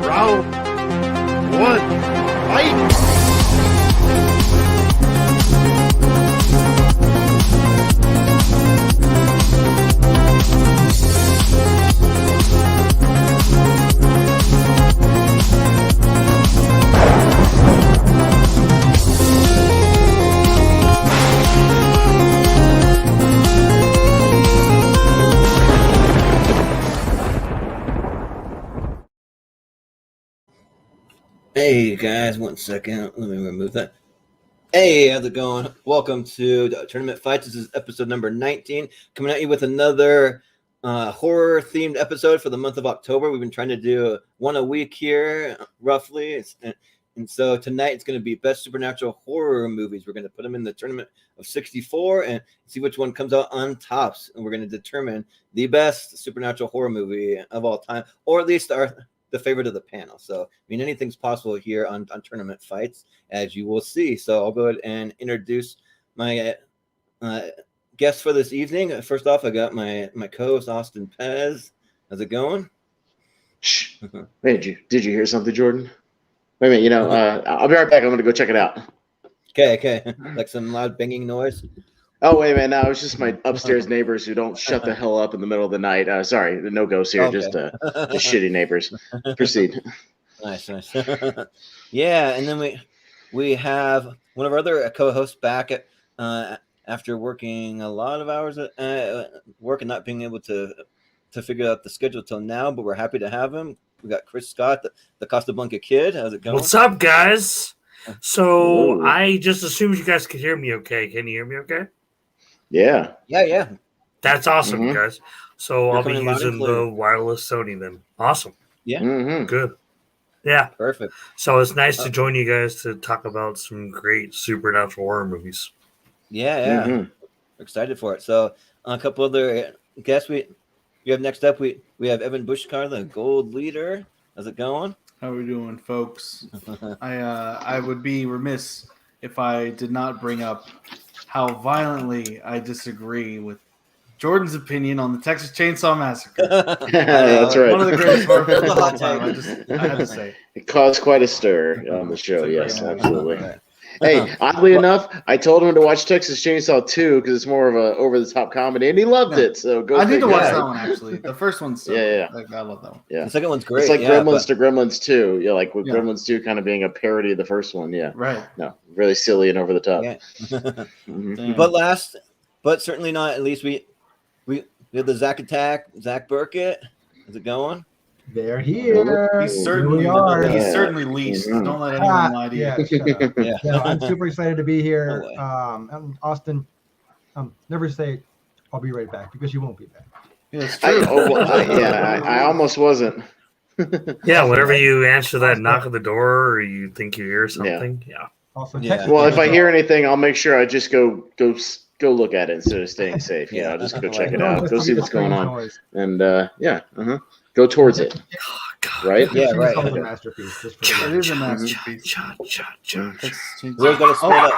Round one, fight! Hey guys, 1 second. Let me remove that. Hey, how's it going? Welcome to Tournament Fights. This is episode number 19. Coming at you with another horror-themed episode for the month of October. We've been trying to do one a week here, roughly. And so tonight it's going to be best supernatural horror movies. We're going to put them in the tournament of 64 and see which one comes out on tops. And we're going to determine the best supernatural horror movie of all time, or at least the favorite of the panel. So, I mean, anything's possible here on Tournament Fights, as you will see. So I'll go ahead and introduce my guests for this evening. First off, I got my co-host, Austin Pez. How's it going? Shh. Hey, did you hear something, Jordan? Wait a minute, I'll be right back. I'm going to go check it out. Okay. Like some loud banging noise? Oh, wait a minute. No, it's just my upstairs neighbors who don't shut the hell up in the middle of the night. Sorry, no ghosts here, Okay. just shitty neighbors. Proceed. Nice. Yeah, and then we have one of our other co-hosts back after working a lot of hours at work and not being able to figure out the schedule till now, but we're happy to have him. We got Chris Scott, the Casablanca kid. How's it going? What's up, guys? So Ooh. I just assumed you guys could hear me okay. Can you hear me okay? Yeah. Yeah. That's awesome, Mhm. guys. So You're I'll be coming loud and using clear. the wireless Sony then. Awesome. Yeah. Mm-hmm. Good. Yeah. Perfect. So it's nice to join you guys to talk about some great supernatural horror movies. Yeah. Mhm. We're excited for it. So a couple other guests we have next up. We have Evan Bushkar, the gold leader. How's it going? How are we doing, folks? I would be remiss if I did not bring up how violently I disagree with Jordan's opinion on the Texas Chainsaw Massacre. That's right. One of the greatest horror films of all time. I had to say. It caused quite a stir on the show. Yes, Yeah. absolutely. Hey, oddly enough, I told him to watch Texas Chainsaw 2 because it's more of a over-the-top comedy, and he loved it. So go. I need to figure. watch Yeah. that one actually. The first one's so Yeah. Like, I love that one. Yeah. The second one's great. It's like yeah, Gremlins to Gremlins 2. Yeah, like with Yeah. Gremlins 2 kind of being a parody of the first one. Yeah. Right. No, really silly and over the top. Yeah. Mhm. But certainly not. At least we have the Zack attack. Zack Burkett. How's it going? They're here. He's certainly Here we are. he's certainly leased. Mhm. Don't let anyone lie to you. Yeah, shut up. Yeah. No, I'm super excited to be here. No way. And Austin, never say I'll be right back because you won't be back. Yeah, it's true. I almost wasn't. Yeah, whenever you answer that knock at the door or you think you hear something. Yeah. Also, Yeah. Texas Well, if I Chainsaw. hear anything, I'll make sure I just go look at it instead of staying safe. You Yeah. know, just go check it Don't out, listen go to see the what's going strange on, noise. and go towards it. Right? Yeah, Texas right. Chainsaw is a masterpiece. Just for It the is a record. masterpiece. Mm. We always got to split up.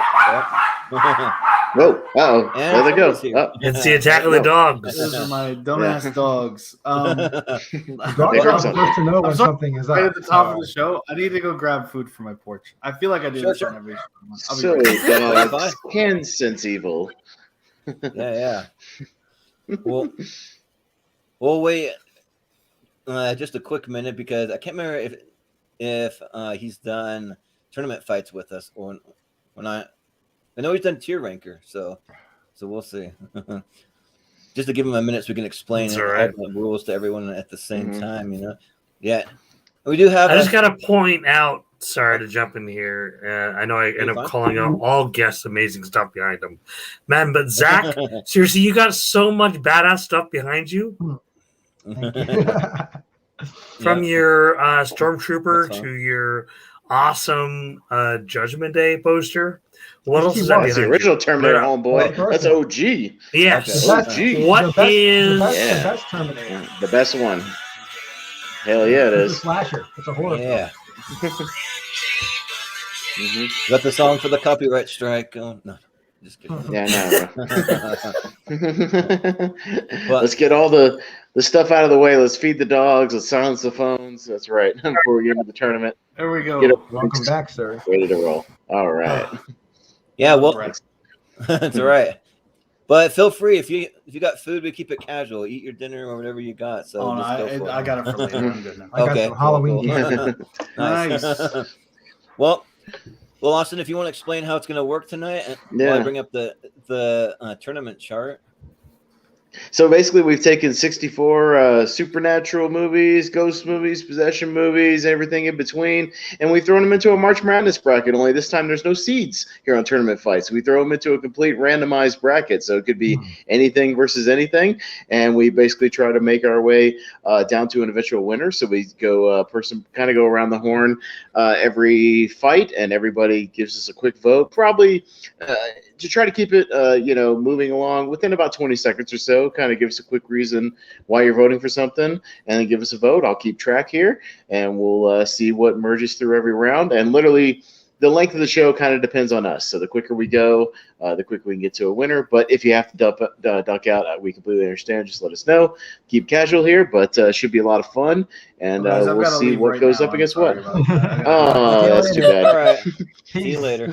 Whoa! Uh-oh. And There they go. Sophie's here. Oh. It's the attack of the dogs. Those are my dumbass dogs. Dogs There are goes supposed to know when I'm sorry. something is Right up. at the top of the show, I need to go grab food for my porch. I feel like I do this Sure. on every show. I'll be Silly right back. dogs can sense evil. Yeah. Well, we'll wait just a quick minute because I can't remember if he's done tournament fights with us or when I know he's done tier ranker, so we'll see. Just to give him a minute so we can explain That's all all right. the rules to everyone at the same Mhm. time, you know. Yeah, we do have. I just got to point out, sorry to jump in here. I know I end You're up fine. calling out all guests amazing stuff behind them. Man, but Zach, seriously, you got so much badass stuff behind you. Thank you. From Yeah. your Stormtrooper That's fine. to your awesome Judgment Day poster. What else She is that was. That's the behind original you? Terminator, Right on. homeboy. That's OG. Yes. Okay. OG. What the is- best Terminator? Yeah, the best one. Hell yeah, it It's a is. slasher. It's a horror Yeah. Mhm. Got the song for the copyright strike. Oh, no, just kidding. Yeah, I know. But- Let's get all the the stuff out of the way. Let's feed the dogs. Let's silence the phones. That's right. Before we get into the tournament. There we go. Get up. Welcome back, sir. Ready to roll. All right. Yeah, well, Right. that's all right. But feel free if you got food, we keep it casual. Eat your dinner or whatever you got. So Oh, no, just go for I it. got it for later. I'm good now. I got some Halloween cool. Nice. Well, Austin, if you want to explain how it's going to work tonight, while I bring up the tournament chart. So basically, we've taken 64 supernatural movies, ghost movies, possession movies, everything in between, and we've thrown them into a March Madness bracket. Only this time, there's no seeds here on Tournament Fights. We throw them into a complete randomized bracket, so it could be anything versus anything, and we basically try to make our way down to an eventual winner. So we go go around the horn every fight, and everybody gives us a quick vote, probably to try to keep it moving along within about 20 seconds or so. Kind of give us a quick reason why you're voting for something, and then give us a vote. I'll keep track here, and we'll see what merges through every round. And literally, the length of the show kind of depends on us. So the quicker we go, the quicker we can get to a winner. But if you have to duck out, we completely understand. Just let us know. Keep casual here, but should be a lot of fun. And we'll see what goes up against what. Oh, that's too bad. All right. See you later.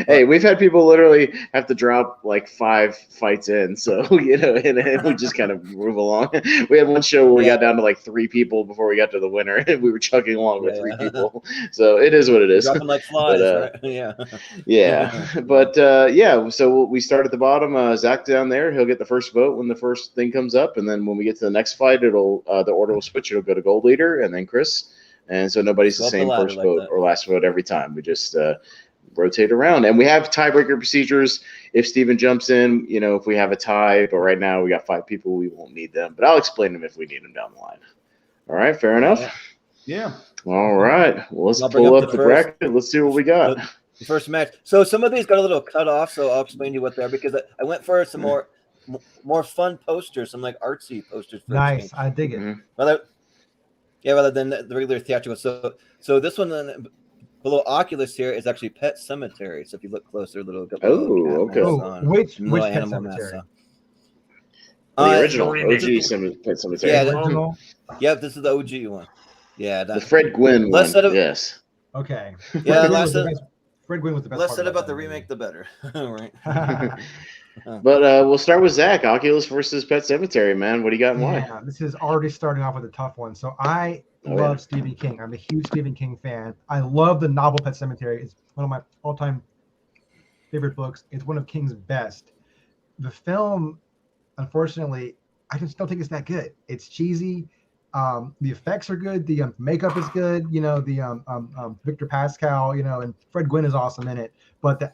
Hey, we've had people literally have to drop like 5 fights in. So, and we just kind of move along. We had one show where we got down to like 3 people before we got to the winner. And we were chugging along with 3 people. So it is what it is. Dropping like flies, right? Yeah. Yeah. But so we start at the bottom. Zack down there, he'll get the first vote when the first thing comes up, and then when we get to the next fight, it'll the order will switch. It'll go to Gold Leader, and then Chris, and so nobody's the same first vote or last vote every time. We just rotate around, and we have tiebreaker procedures. If Steven jumps in, if we have a tie, but right now we got 5 people, we won't need them. But I'll explain them if we need them down the line. All right, fair enough. Yeah. All right. Well, let's pull up the bracket. Let's see what we got. The first match. So some of these got a little cut off, so I'll explain to you what they are, because I went for some more fun posters, some like artsy posters. For nice, I dig it. Rather than the regular theatrical. So this one below Oculus here is actually Pet Cemetery. So if you look closer, okay. Which Pet Cemetery? The original OG Pet Cemetery. Yeah, this is the OG one. Yeah, the Fred Gwynn one. Yes. Okay. Yeah, Fred Gwynn was the best. Less said about the remake, the better. Right. But we'll start with Zach. Oculus versus Pet Cemetery, man. What do you got in mind? Yeah, this is already starting off with a tough one. So I love Stephen King. I'm a huge Stephen King fan. I love the novel Pet Cemetery. It's one of my all-time favorite books. It's one of King's best. The film, unfortunately, I just don't think it's that good. It's cheesy. The effects are good. The makeup is good. The Victor Pascal, and Fred Gwynn is awesome in it. But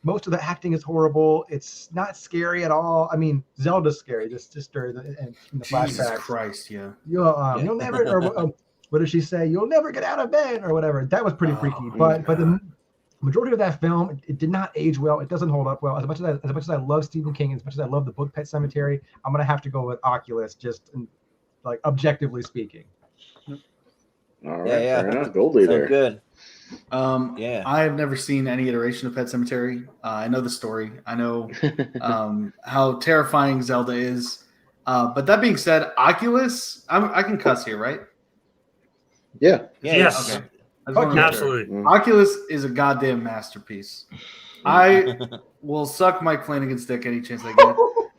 most of the acting is horrible. It's not scary at all. I mean, Zelda's scary. Just during the flashbacks. Jesus Christ, yeah. You'll never. Or, what does she say? You'll never get out of bed, or whatever. That was pretty freaky. But the majority of that film, it did not age well. It doesn't hold up well. As much as I love Stephen King, as much as I love the book Pet Cemetery, I'm gonna have to go with Oculus. Like objectively speaking. All right, fair enough. Gold Leader. So good. I have never seen any iteration of Pet Cemetery. I know the story. I know how terrifying Zelda is. But that being said, Oculus, I can cuss here, right? Yeah. Yes. Okay. Absolutely. Oculus is a goddamn masterpiece. I will suck Mike Flanagan's dick any chance I get.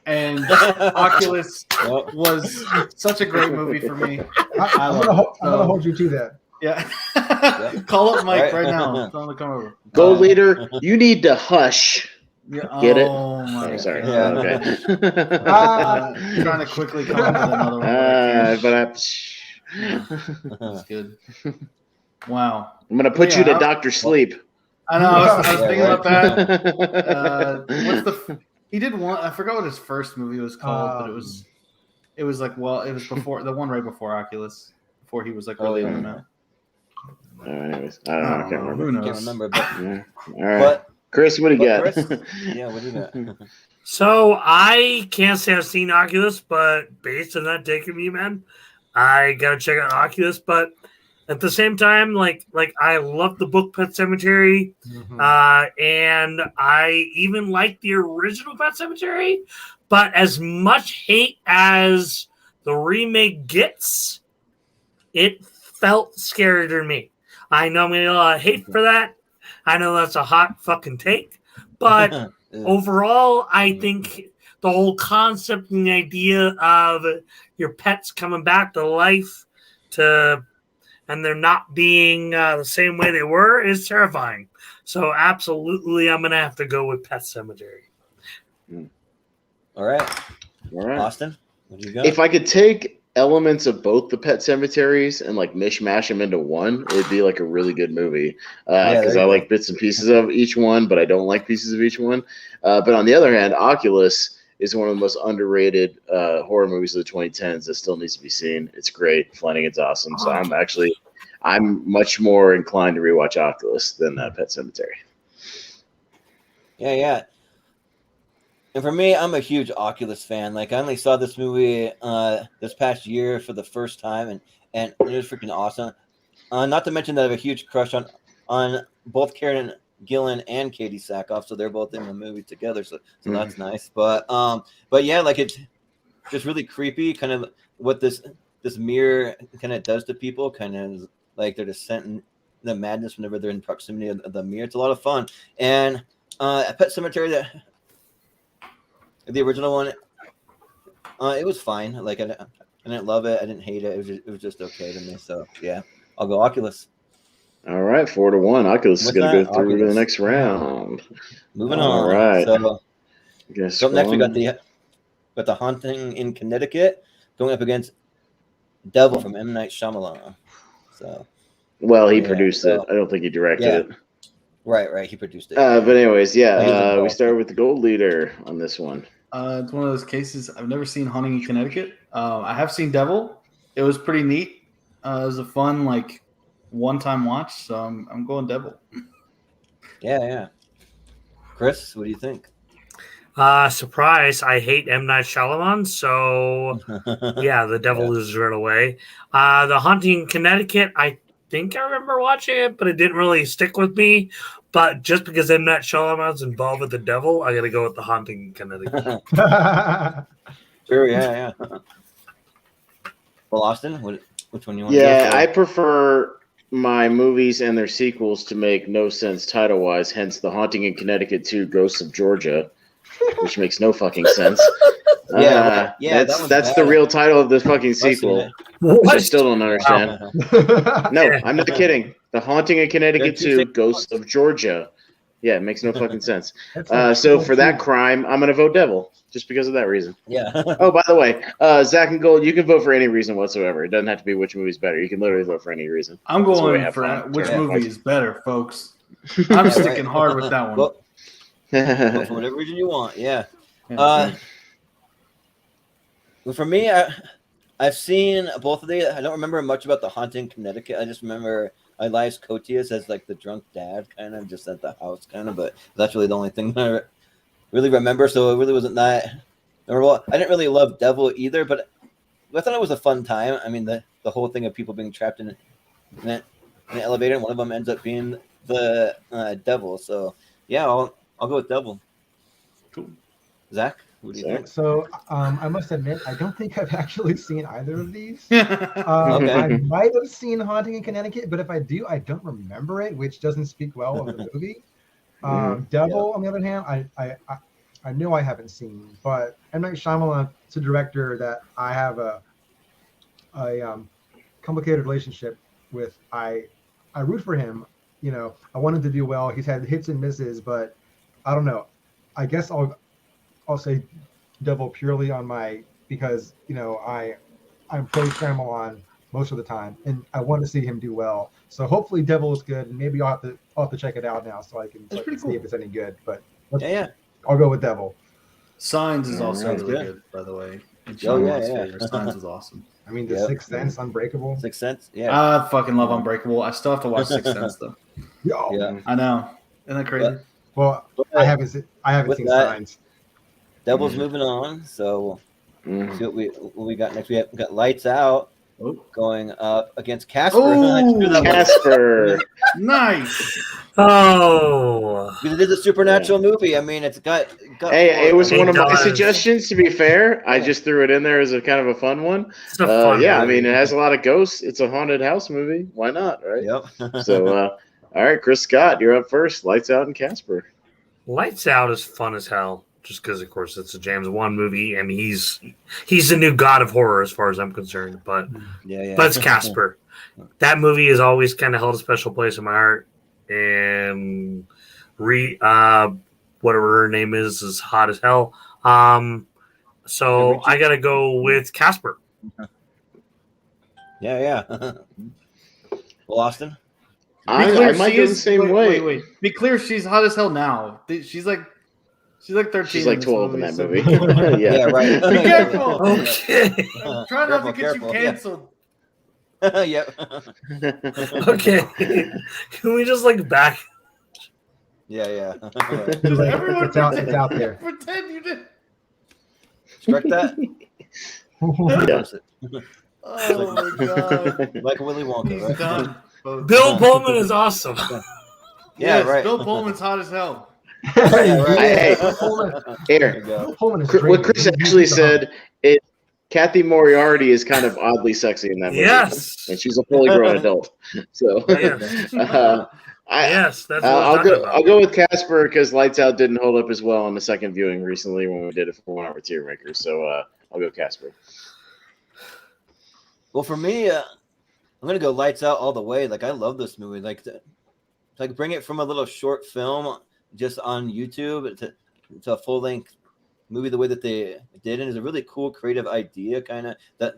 And Oculus was such a great movie for me. I'm gonna hold you to that. Yeah. Call up Mike right now. Tell him to come over. Gold Leader, you need to hush. Yeah, Get it? My sorry. God. Okay. Trying to quickly come up with another one. That's good. Wow. I'm gonna put you to Dr. Sleep. I know. I was thinking about that. He did one. I forgot what his first movie was called, but it was before the one right before Oculus, before he was like really on the map. Anyways, I don't know. I can't remember. Who knows? Can't remember, but all right. Chris, what do you got? Yeah, what do you got? So I can't say I've seen Oculus, but based on that take of me, man, I gotta check out Oculus. But at the same time, like I love the book Pet Cemetery, and I even like the original Pet Cemetery. But as much hate as the remake gets, it felt scarier to me. I know I'm going to get a lot of hate for that. I know that's a hot fucking take. But overall, I think the whole concept and the idea of your pets coming back to life and they're not being the same way they were is terrifying. So absolutely, I'm going to have to go with Pet Sematary. All right. All right. Austin, what do you got? If I could take elements of both the Pet Cemeteries and like mishmash them into one, it'd be like a really good movie. Because I like bits and pieces of each one, but I don't like pieces of each one. But on the other hand, Oculus is one of the most underrated horror movies of the 2010s that still needs to be seen. It's great. Flanagan's awesome. So I'm much more inclined to rewatch Oculus than Pet Cemetery. Yeah. And for me, I'm a huge Oculus fan. Like, I only saw this movie this past year for the first time, and it was freaking awesome. Not to mention that I have a huge crush on both Karen Gillan and Katie Sackhoff, so they're both in the movie together. So that's nice. But yeah, like it's just really creepy. Kind of what this mirror kind of does to people. Kind of like they're just sent in the madness whenever they're in proximity of the mirror. It's a lot of fun. And at Pet Sematary, the original one, it was fine. Like I didn't love it. I didn't hate it. It was just okay to me. So yeah, I'll go Oculus. All right, 4-1. Oculus is going to go through to the next round. Moving on. All right. So next we got the Haunting in Connecticut going up against Devil from M. Night Shyamalan. So. Well, he produced it. I don't think he directed it. Right. He produced it. But anyways, we started with the gold leader on this one. It's one of those cases. I've never seen Haunting in Connecticut. I have seen Devil. It was pretty neat. It was a fun, like, one-time watch. So I'm going Devil. Yeah. Chris, what do you think? Surprise! I hate M. Night Shyamalan, so yeah, the Devil loses right away. The Haunting in Connecticut, I think I remember watching it, but it didn't really stick with me. But just because M. Night Shyamalan's involved with the Devil, I got to go with the Haunting in Connecticut. Sure, yeah. Well, Austin, which one you want? Yeah, I prefer my movies and their sequels to make no sense title-wise. Hence, The Haunting in Connecticut 2: Ghosts of Georgia, which makes no fucking sense. That's the real title of this fucking sequel, which I still don't understand. No, I'm not kidding. The Haunting in Connecticut 2: Ghosts of Georgia. Yeah, it makes no fucking sense. So for that crime, I'm going to vote Devil, just because of that reason. Yeah. Oh, by the way, Zack and Gold, you can vote for any reason whatsoever. It doesn't have to be which movie's better. You can literally vote for any reason. I'm going for which movie is better, folks. I'm sticking hard with that one. Well, for whatever reason you want, yeah. For me, I've seen both of these. I don't remember much about The Haunting in Connecticut. I just remember Elias Koteas as like the drunk dad, kind of just at the house, kind of. But that's really the only thing that I really remember. So it really wasn't that memorable. I didn't really love Devil either, but I thought it was a fun time. I mean, the whole thing of people being trapped in an elevator, and one of them ends up being the Devil. So yeah, I'll go with Devil. Cool. Zach, what do you think? So I must admit, I don't think I've actually seen either of these. Okay. I might have seen Haunting in Connecticut, but if I do, I don't remember it, which doesn't speak well of the movie. Devil, on the other hand, I know I haven't seen, but M. Night Shyamalan is a director that I have a complicated relationship with. I root for him. You know, I want him to do well. He's had hits and misses, but I don't know. I guess I'll say Devil purely because you know I'm pro Shyamalan most of the time, and I want to see him do well. So hopefully Devil is good, and maybe I'll have to check it out now so I can see if it's any good. But I'll go with Devil. Signs is also really good, by the way. Signs was awesome. I mean, the Sixth Sense, Unbreakable. Sixth Sense, yeah. I fucking love Unbreakable. I still have to watch Sixth Sense though. Yeah, I know. Isn't that crazy? Well, I haven't seen Signs. Devil's moving on, so see what we got next. We got Lights Out going up against Casper. Oh, Casper. Nice. Oh, Because it is a supernatural movie. I mean, it's got Hey, it was It one of my does. suggestions. To be fair, I just threw it in there as a kind of a fun one. it's a fun Yeah, I movie. mean, it has a lot of ghosts. It's a haunted house movie. Why not, right? Yep. So, all right, Chris Scott, you're up first. Lights Out and Casper. Lights Out is fun as hell. Just because, of course, it's a James Wan movie, and he's the new god of horror as far as I'm concerned. But Yeah. but it's Casper. That movie has always kind of held a special place in my heart. And whatever her name is hot as hell. So I gotta go with Casper. Yeah. Well, Austin. I might go the same way. Wait. Be clear, she's hot as hell now. She's like 13. She's like this 12 in that so- movie. Yeah, right. Be careful. Okay. I'm trying not to get Careful, you yeah. canceled. Yep. Okay. Can we just back? Yeah. Too late. Everyone It's out there. Pretend you did. Strike that. Yeah. Oh my god. Like Willy Wonka, He's right? done. folks. Bill Pullman is awesome. Yeah, Yes, right. Bill Pullman's hot as hell. Yeah, right. Hey, Bill Pullman- There here. you go. Bill Pullman is What great. Chris He's actually the said is Kathy Moriarty is kind of oddly sexy in that movie. Yes. And she's a fully grown adult. So, Yes. Yes, that's what I'll go with Casper because Lights Out didn't hold up as well on the second viewing recently when we did it for 1 hour tier maker. So I'll go Casper. Well, for me, I'm gonna go Lights Out all the way. I love this movie. Bring it from a little short film just on YouTube to a full length movie. The way that they did it is a really cool, creative idea. Kind of that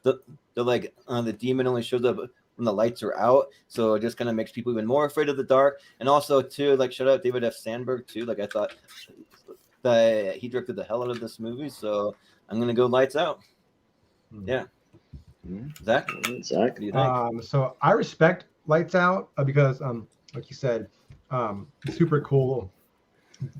the demon only shows up when the lights are out, so it just kind of makes people even more afraid of the dark. And also, too, shout out David F. Sandberg too. I thought that he directed the hell out of this movie, so I'm gonna go Lights Out. Yeah. Zach, Zach? what do you think? So I respect Lights Out because, like you said, it's super cool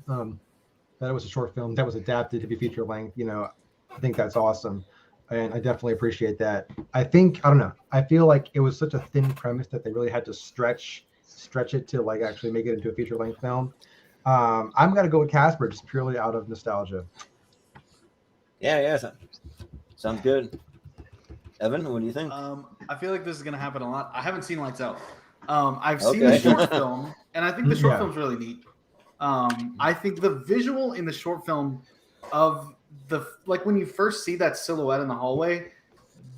that it was a short film that was adapted to be feature length. I think that's awesome, and I definitely appreciate that. I don't know. I feel like it was such a thin premise that they really had to stretch it to actually make it into a feature length film. I'm gonna go with Casper just purely out of nostalgia. Yeah. Sounds good. Evan, what do you think? I feel like this is gonna happen a lot. I haven't seen Lights Out. I've seen the Okay. short film, and I think the short Yeah. film's really neat. I think the visual in the short film of when you first see that silhouette in the hallway,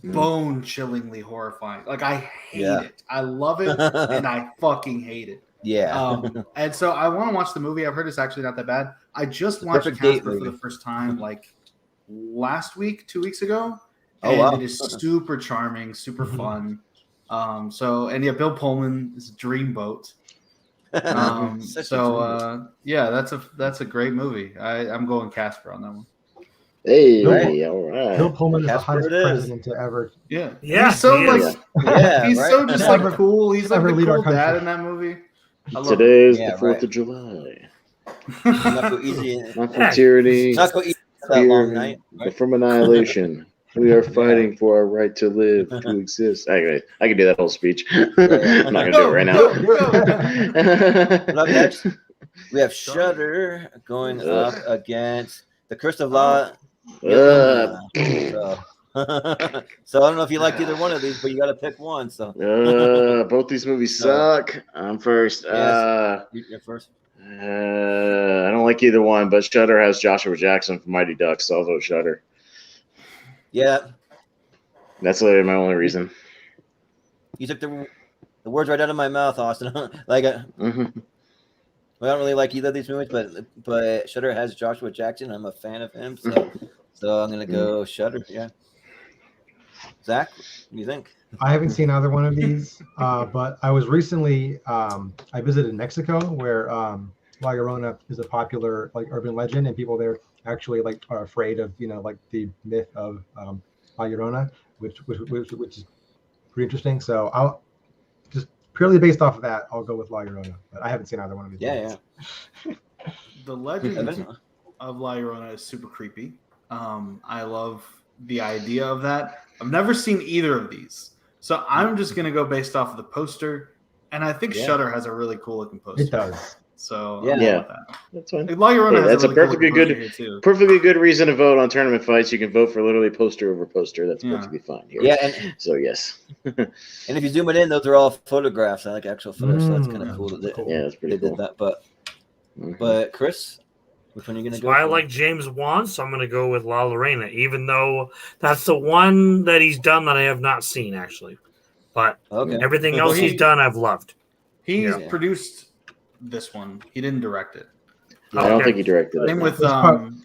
bone chillingly horrifying. I hate it. I love it, and I fucking hate it. Yeah. And so I want to watch the movie. I've heard it's actually not that bad. I just watched perfect date Casper for movie. the first time last week, 2 weeks ago. Oh, And wow. it is super charming, super fun. Bill Pullman is a dreamboat. Such a dreamboat. That's a great movie. I'm going Casper on that one. Hey, Bill- all right. Bill Pullman is the Casper hottest it is. president to ever. Yeah, Yeah, He's so he is. Yeah, he's right? so just Never- cool. He's the never lead our cool dad country. in that movie. I love Today is Yeah, the 4th right. of July. Not go easy. Not from tyranny, Not go easy that long night. but from annihilation. We are fighting for our right to live, to exist. Anyway, I can do that whole speech. I'm not going to do it right But up now. next, we have Shudder going up against The Curse of La. So I don't know if you liked either one of these, but you got to pick one. So both these movies suck. I'm first. you're first. I don't like either one, but Shudder has Joshua Jackson from Mighty Ducks, so I'll vote Shudder. Yeah, That's literally my only reason. you took the words right out of my mouth, Austin. Mhm. I don't really like either of these movies, but Shudder has Joshua Jackson. I'm a fan of him, so I'm gonna go Shudder. Yeah. Zach, what do you think? I haven't seen either one of these, but I was recently I visited Mexico, where La Llorona is a popular urban legend, and people there actually are afraid of the myth of La Llorona, which is pretty interesting. So I'll just purely based off of that, I'll go with La Llorona. But I haven't seen either one of these. Yeah. The legend Evan? of La Llorona is super creepy. I love the idea of that. I've never seen either of these, so I'm just gonna go based off of the poster, and I think Shudder has a really cool looking poster. It does. So Yeah. I'm Yeah. with that. That's fine. Like, La Llorona has That's a a really perfectly cool looking good- poster here, too. Perfectly good reason to vote on tournament fights. You can vote for literally poster over poster. That's Yeah. perfectly fine here. Yeah, and So yes. if you zoom it in, those are all photographs. I like actual photos, so that's kind of cool that they, Yeah, that's pretty they cool. did that. But Mhm. Chris, which one are you gonna So go? I for? like James Wan, so I'm going to go with La Llorona, even though that's the one that he's done that I have not seen, actually. But Okay. everything else he's done, I've loved. He Yeah. produced this one. He didn't direct it. Yeah, I don't Okay. think he directed it. Same with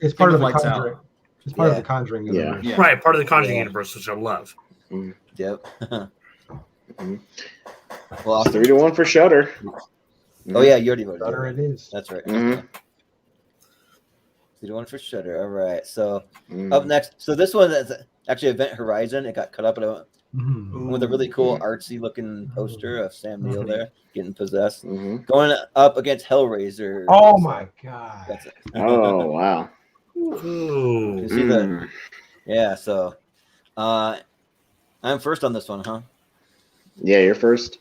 It's part of the Lights Conjuring. Out. It's part of Yeah. the Conjuring Yeah. universe. Yeah. Right, part of the Conjuring Yeah. universe, which I love. Yep. Mhm. Well, It's 3-1 for Shudder. oh yeah, you already voted. Shudder it is. That's right. Mhm. 3-1 for Shudder. All right. So Mhm. up next, so this one is actually Event Horizon. It got cut up, but I went Mhm. with a really cool artsy looking poster of Sam Neill there getting possessed. Mhm. Going up against Hellraiser. Oh my god. That's it. Oh wow. Ooh. You see that? Mm. Yeah. So, I'm first on this one, huh? Yeah, you're first.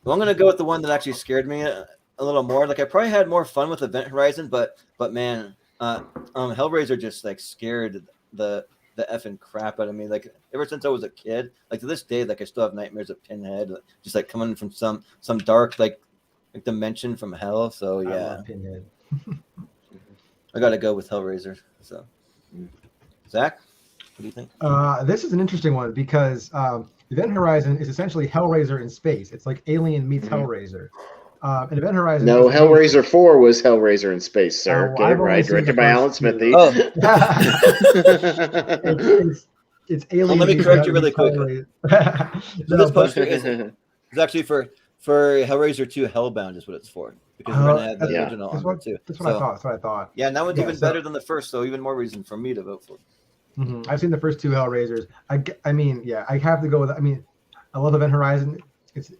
Well, I'm gonna go with the one that actually scared me a little more. Like I probably had more fun with Event Horizon, but man, Hellraiser just like scared the effing crap out of me. Like ever since I was a kid, like to this day, like I still have nightmares of Pinhead, like, just like coming from some dark like dimension from hell. So I yeah, love Pinhead. I gotta go with Hellraiser. So, Zach, what do you think? This is an interesting one because Event Horizon is essentially Hellraiser in space. It's like Alien meets Mhm. Hellraiser. And Event Horizon. No, is- Hellraiser 4 was Hellraiser in space, sir. Oh, Get it I've only right. seen Directed the by Alan first two. Smithy. Oh, it's Alien. Well, let me meets correct you really quick. Hellraiser. So this poster is actually for Hellraiser 2 Hellbound is what it's for because we're gonna have the yeah. original That's on there what, too. that's what I So, thought. That's what I thought. yeah, and that one's Yeah, even so- better than the first, so even more reason for me to vote for. Mhm. I've seen the first two Hellraisers. I mean, yeah, I have to go with. I mean, I love Event Horizon. It's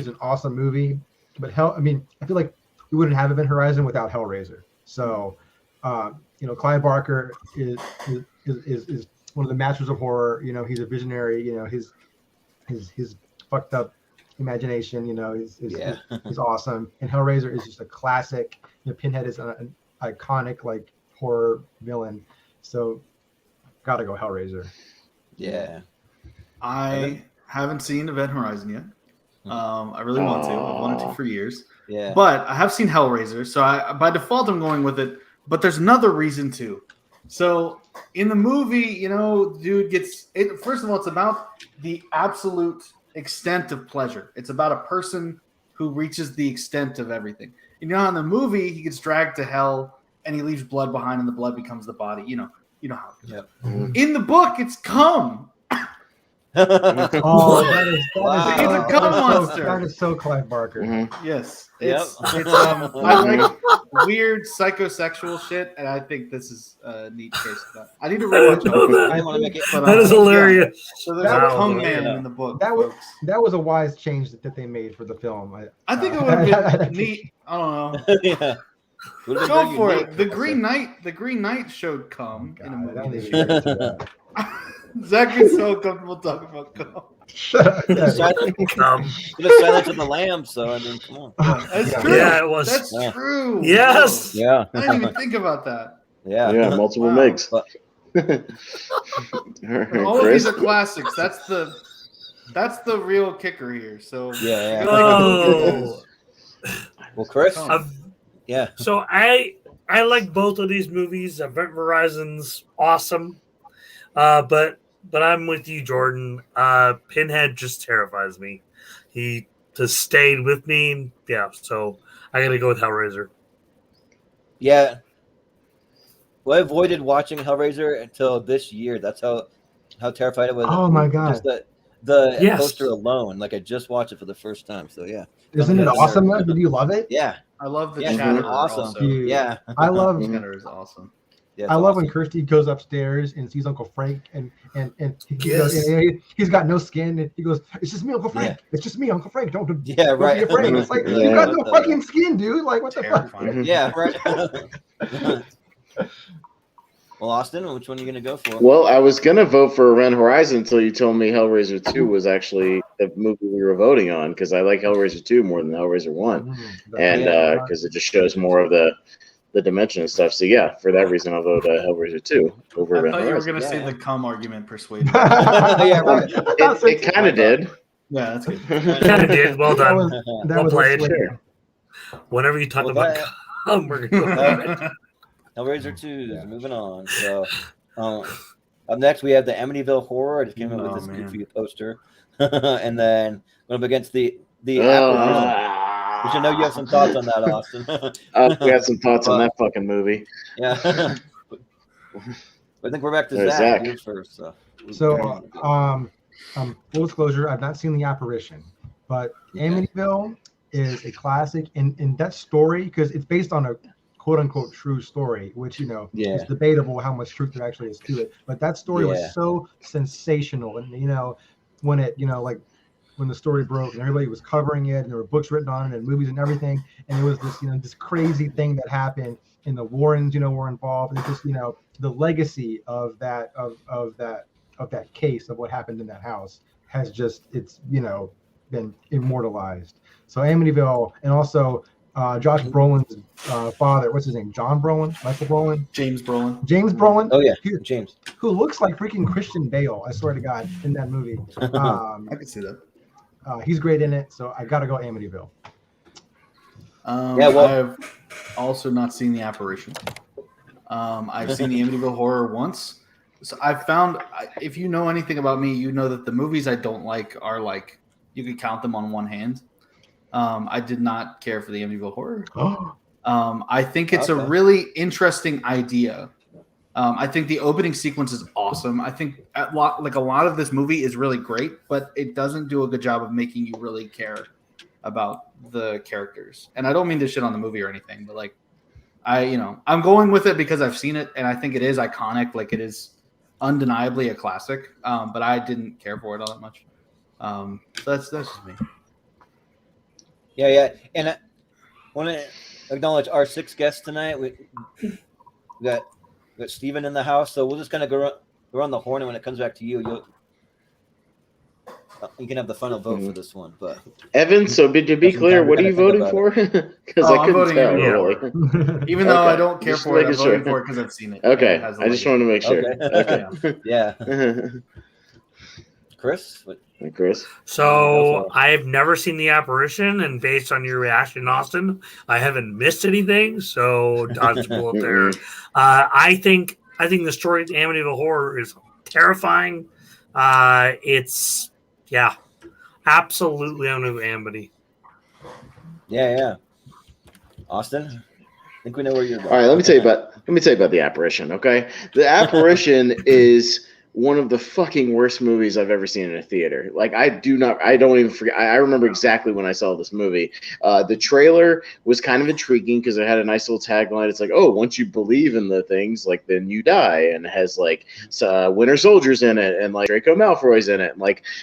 an awesome movie, but I mean, I feel like we wouldn't have Event Horizon without Hellraiser. So, Clive Barker is one of the masters of horror. He's a visionary. His fucked up imagination. Is awesome. And Hellraiser is just a classic. Pinhead is an iconic like horror villain. So, gotta go Hellraiser. Yeah. I haven't seen Event Horizon yet. I really want to. I've wanted to for years. Yeah. But I have seen Hellraiser, so by default I'm going with it. But there's another reason too. So in the movie, dude gets it. First of all, it's about the absolute extent of pleasure. It's about a person who reaches the extent of everything. In the movie, he gets dragged to hell and he leaves blood behind, and the blood becomes the body. You know how it goes. Yep. In the book, it's cum. Oh, that is Wow. He's a cum monster. That is so Clive Barker. Mhm. Yes, Yep. it's I like weird psychosexual shit, and I think this is a neat case of that. I need to rewatch I it. didn't want to make it. But, That is hilarious. So there's Wow. a cum man in the book. That was folks. that was a wise change that they made for the film. I think it would have been neat. I don't know. Yeah. Would've been Go very for unique. it. The Green Knight showed cum in a God, I don't movie. even get into that. Zach is so comfortable talking about cum. Shut up. Yeah. The Silence of the Lambs, so I mean, come on. That's Yeah. true. Yeah, it was. That's Yeah. true. Yes. Yeah. I didn't even think about that. Yeah. Yeah, multiple Wow. MIGs. But- All of Chris? these are classics. That's the real kicker here. So Yeah. Oh. Well, Chris. Oh. Yeah. So I like both of these movies. Event Horizon's awesome, but I'm with you, Jordan. Pinhead just terrifies me. He just stayed with me. Yeah, so I got to go with Hellraiser. Yeah. Well, I avoided watching Hellraiser until this year. That's how terrified I was. Oh my God. Just the Yes. poster alone. Like I just watched it for the first time. So yeah. Isn't it awesome though? Did you love it? Yeah. I love the Yeah, Chatterer awesome. also. Dude, Yeah. I love The Chatterer is awesome. Yeah, I love when awesome. Kirsty goes upstairs and sees Uncle Frank and he Yes. goes, he's got no skin and he goes, "It's just me, Uncle Frank. It's just me, Uncle Frank. Don't Yeah, don't right. be afraid." It's like Yeah. you got no fucking skin, dude. Like what the fuck? Terrifying. Yeah, right. Well, Austin, which one are you going to go for? Well, I was gonna vote for Event Horizon until you told me Hellraiser 2 was actually the movie we were voting on, because I like Hellraiser 2 more than Hellraiser 1, and because it just shows more of the dimension and stuff. So yeah, for that reason, I'll vote Hellraiser 2 over I Event thought you were Horizon. going to say the cum argument persuaded. Yeah, right. It kind of did. Yeah, that's good. Kind of did. Well done. Well played. Sure. Whenever you talk Well, about that- cum, we're going to go for it. Hellraiser 2 is moving on. So, up next we have the Amityville Horror. I just came up with this goofy poster, and then going up against the Apparition. Which I know you have some thoughts on that, Austin. We got some thoughts on that fucking movie. Yeah. I think we're back to There's Zack. Zack. Yours first. So, full disclosure, I've not seen the Apparition, but Amityville is a classic, and that story, because it's based on a quote unquote true story, which is debatable how much truth there actually is to it. But that story was so sensational, and when it like when the story broke and everybody was covering it, and there were books written on it and movies and everything, and it was this this crazy thing that happened, and the Warrens were involved, and it's just the legacy of that case of what happened in that house has just been immortalized. So Amityville, and also Josh Brolin's father, what's his name? John Brolin? Michael Brolin? James Brolin. James Brolin? Oh yeah, James. Who looks like freaking Christian Bale, I swear to God, in that movie. I can see that. He's great in it, so I gotta go Amityville. I've also not seen the Apparition. I've seen the Amityville Horror once. So I've found, if you know anything about me, you know that the movies I don't like are like, you can count them on one hand. I did not care for the Amityville Horror. I think it's a really interesting idea. I think the opening sequence is awesome. I think a lot of this movie is really great, but it doesn't do a good job of making you really care about the characters. And I don't mean to shit on the movie or anything, but I'm going with it because I've seen it and I think it is iconic. Like, it is undeniably a classic, but I didn't care for it all that much. So that's just me. Yeah. And I want to acknowledge our 6 guests tonight. We got Steven in the house, so we'll just kind of go around the horn, and when it comes back to you, you can have the final vote for this one. But Evan, so to be clear, what are you voting for? Because I couldn't tell. Really. Even though I don't care for it, I'm voting for it because I've seen it. Okay, I just wanted to make sure. Okay. Yeah. Chris? So I've never seen the Apparition, and based on your reaction, Austin, I haven't missed anything. So dodgeball there. I think the story of Amityville Horror is terrifying. It's absolutely on Amity. Yeah. Austin, I think we know where you're going. All right, let me tell you about the Apparition. Okay, the Apparition is one of the fucking worst movies I've ever seen in a theater. Like, I don't even forget. I remember exactly when I saw this movie. The trailer was kind of intriguing because it had a nice little tagline. It's like, oh, once you believe in the things, like, then you die, and it has like Winter Soldiers in it, and like Draco Malfoy's in it,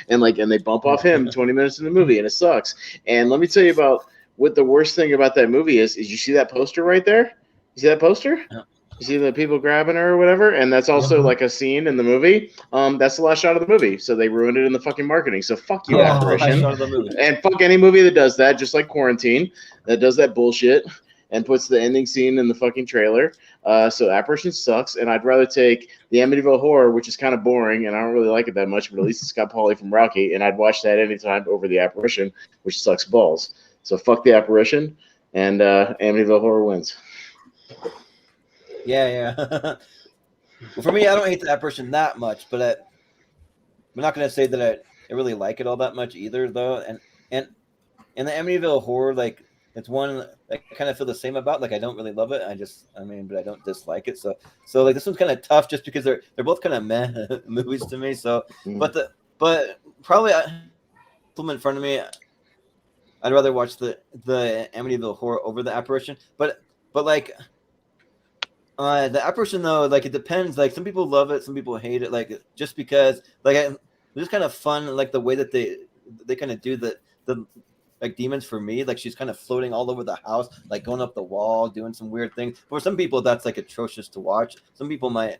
and they bump off him 20 minutes in the movie, and it sucks. And let me tell you about what the worst thing about that movie is you see that poster right there? You see that poster? Yeah. You see the people grabbing her or whatever? And that's also like a scene in the movie. That's the last shot of the movie. So they ruined it in the fucking marketing. So fuck you, Apparition. And fuck any movie that does that, just like Quarantine, that does that bullshit and puts the ending scene in the fucking trailer. So Apparition sucks. And I'd rather take the Amityville Horror, which is kind of boring, and I don't really like it that much, but at least it's got Pauly from Rocky, and I'd watch that anytime over the Apparition, which sucks balls. So fuck the Apparition, and Amityville Horror wins. Yeah. Well, for me, I don't hate the Apparition that much, but I'm not going to say that I really like it all that much either, though. And the Amityville Horror, like, it's one I kind of feel the same about. Like, I don't really love it. But I don't dislike it. So like, this one's kind of tough just because they're both kind of meh movies to me. So, but probably in front of me, I'd rather watch the Amityville Horror over the Apparition. But like. The Apparition, though, like, it depends. Like, some people love it, some people hate it. Like, just because, like, it's just kind of fun, like, the way that they kind of do the like demons for me. Like, she's kind of floating all over the house, like going up the wall, doing some weird things. For some people, that's like atrocious to watch. Some people might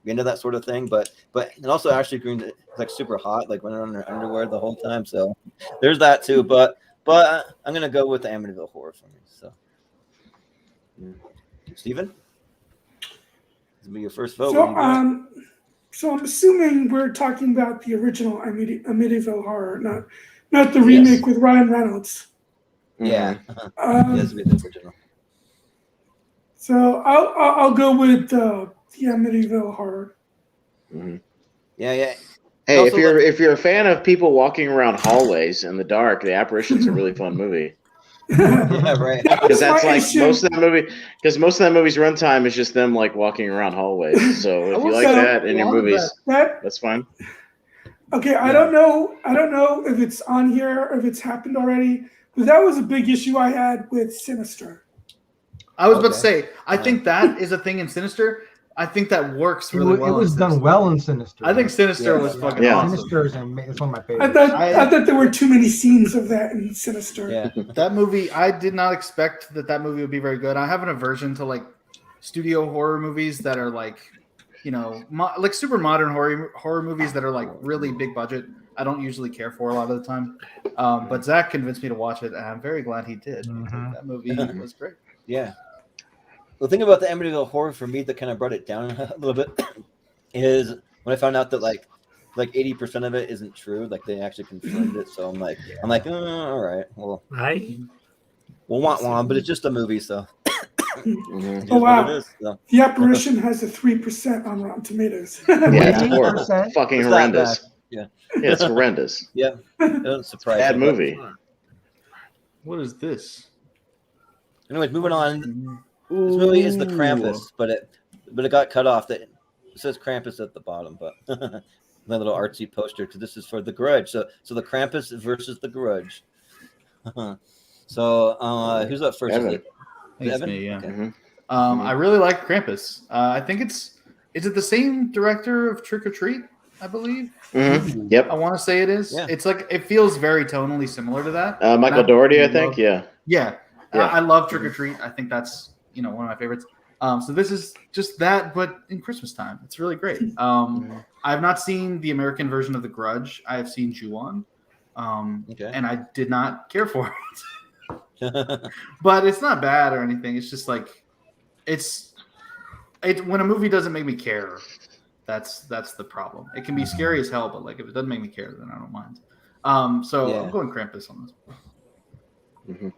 into that sort of thing. But and also Ashley Green is like super hot, like running on her underwear the whole time. So there's that too. But I'm gonna go with the Amityville Horror for me. So, Steven? This will be your first vote. So I'm assuming we're talking about the original Amityville Horror, not the remake with Ryan Reynolds. Yeah. Yes, be the original. So I'll go with the Amityville Horror. Mm-hmm. Yeah. Hey, Also, if you're a fan of people walking around hallways in the dark, The Apparition's a really fun movie. Yeah, right. Because that's like most of that movie. Because most of that movie's runtime is just them like walking around hallways. So if you like that in your movies, that's fine. Okay, I don't know if it's on here or if it's happened already, but that was a big issue I had with Sinister. I was about to say, I think that is a thing in Sinister. I think that works really well. It was done well in Sinister. I think Sinister was fucking awesome. Sinister is one of my favorites. I thought there were too many scenes of that in Sinister. Yeah. That movie, I did not expect that movie would be very good. I have an aversion to like studio horror movies that are like, like super modern horror movies that are like really big budget. I don't usually care for a lot of the time. But Zach convinced me to watch it, and I'm very glad he did. Mm-hmm. That movie was great. Yeah. The thing about the Amityville Horror for me that kind of brought it down a little bit is when I found out that like 80% of it isn't true. Like they actually confirmed it. So I'm like, all right, well, we'll want one, but it's just a movie, so. Mm-hmm. Oh wow! Is, so. The Apparition has a 3% on Rotten Tomatoes. Yeah, it's horrible. Fucking horrendous. Yeah, it's horrendous. Yeah, it doesn't surprise Bad me, movie. What is this? Anyways, moving on. This movie is the Krampus, but it got cut off. It says Krampus at the bottom, but my little artsy poster because this is for The Grudge. So the Krampus versus The Grudge. So who's up first? Evan. It's me, yeah. Okay. Mm-hmm. I really like Krampus. I think is it the same director of Trick or Treat? I believe. Mm-hmm. Yep. I want to say it is. Yeah. It's like it feels very tonally similar to that. Michael Dougherty, I think. Yeah. Yeah. I love Trick or Treat. I think that's one of my favorites. So this is just that, but in Christmas time. It's really great. I have not seen the American version of The Grudge. I have seen Ju-On, and I did not care for it. But it's not bad or anything. It's just like it's when a movie doesn't make me care. That's the problem. It can be scary as hell, but like if it doesn't make me care, then I don't mind. I'm going Krampus on this. Mm-hmm.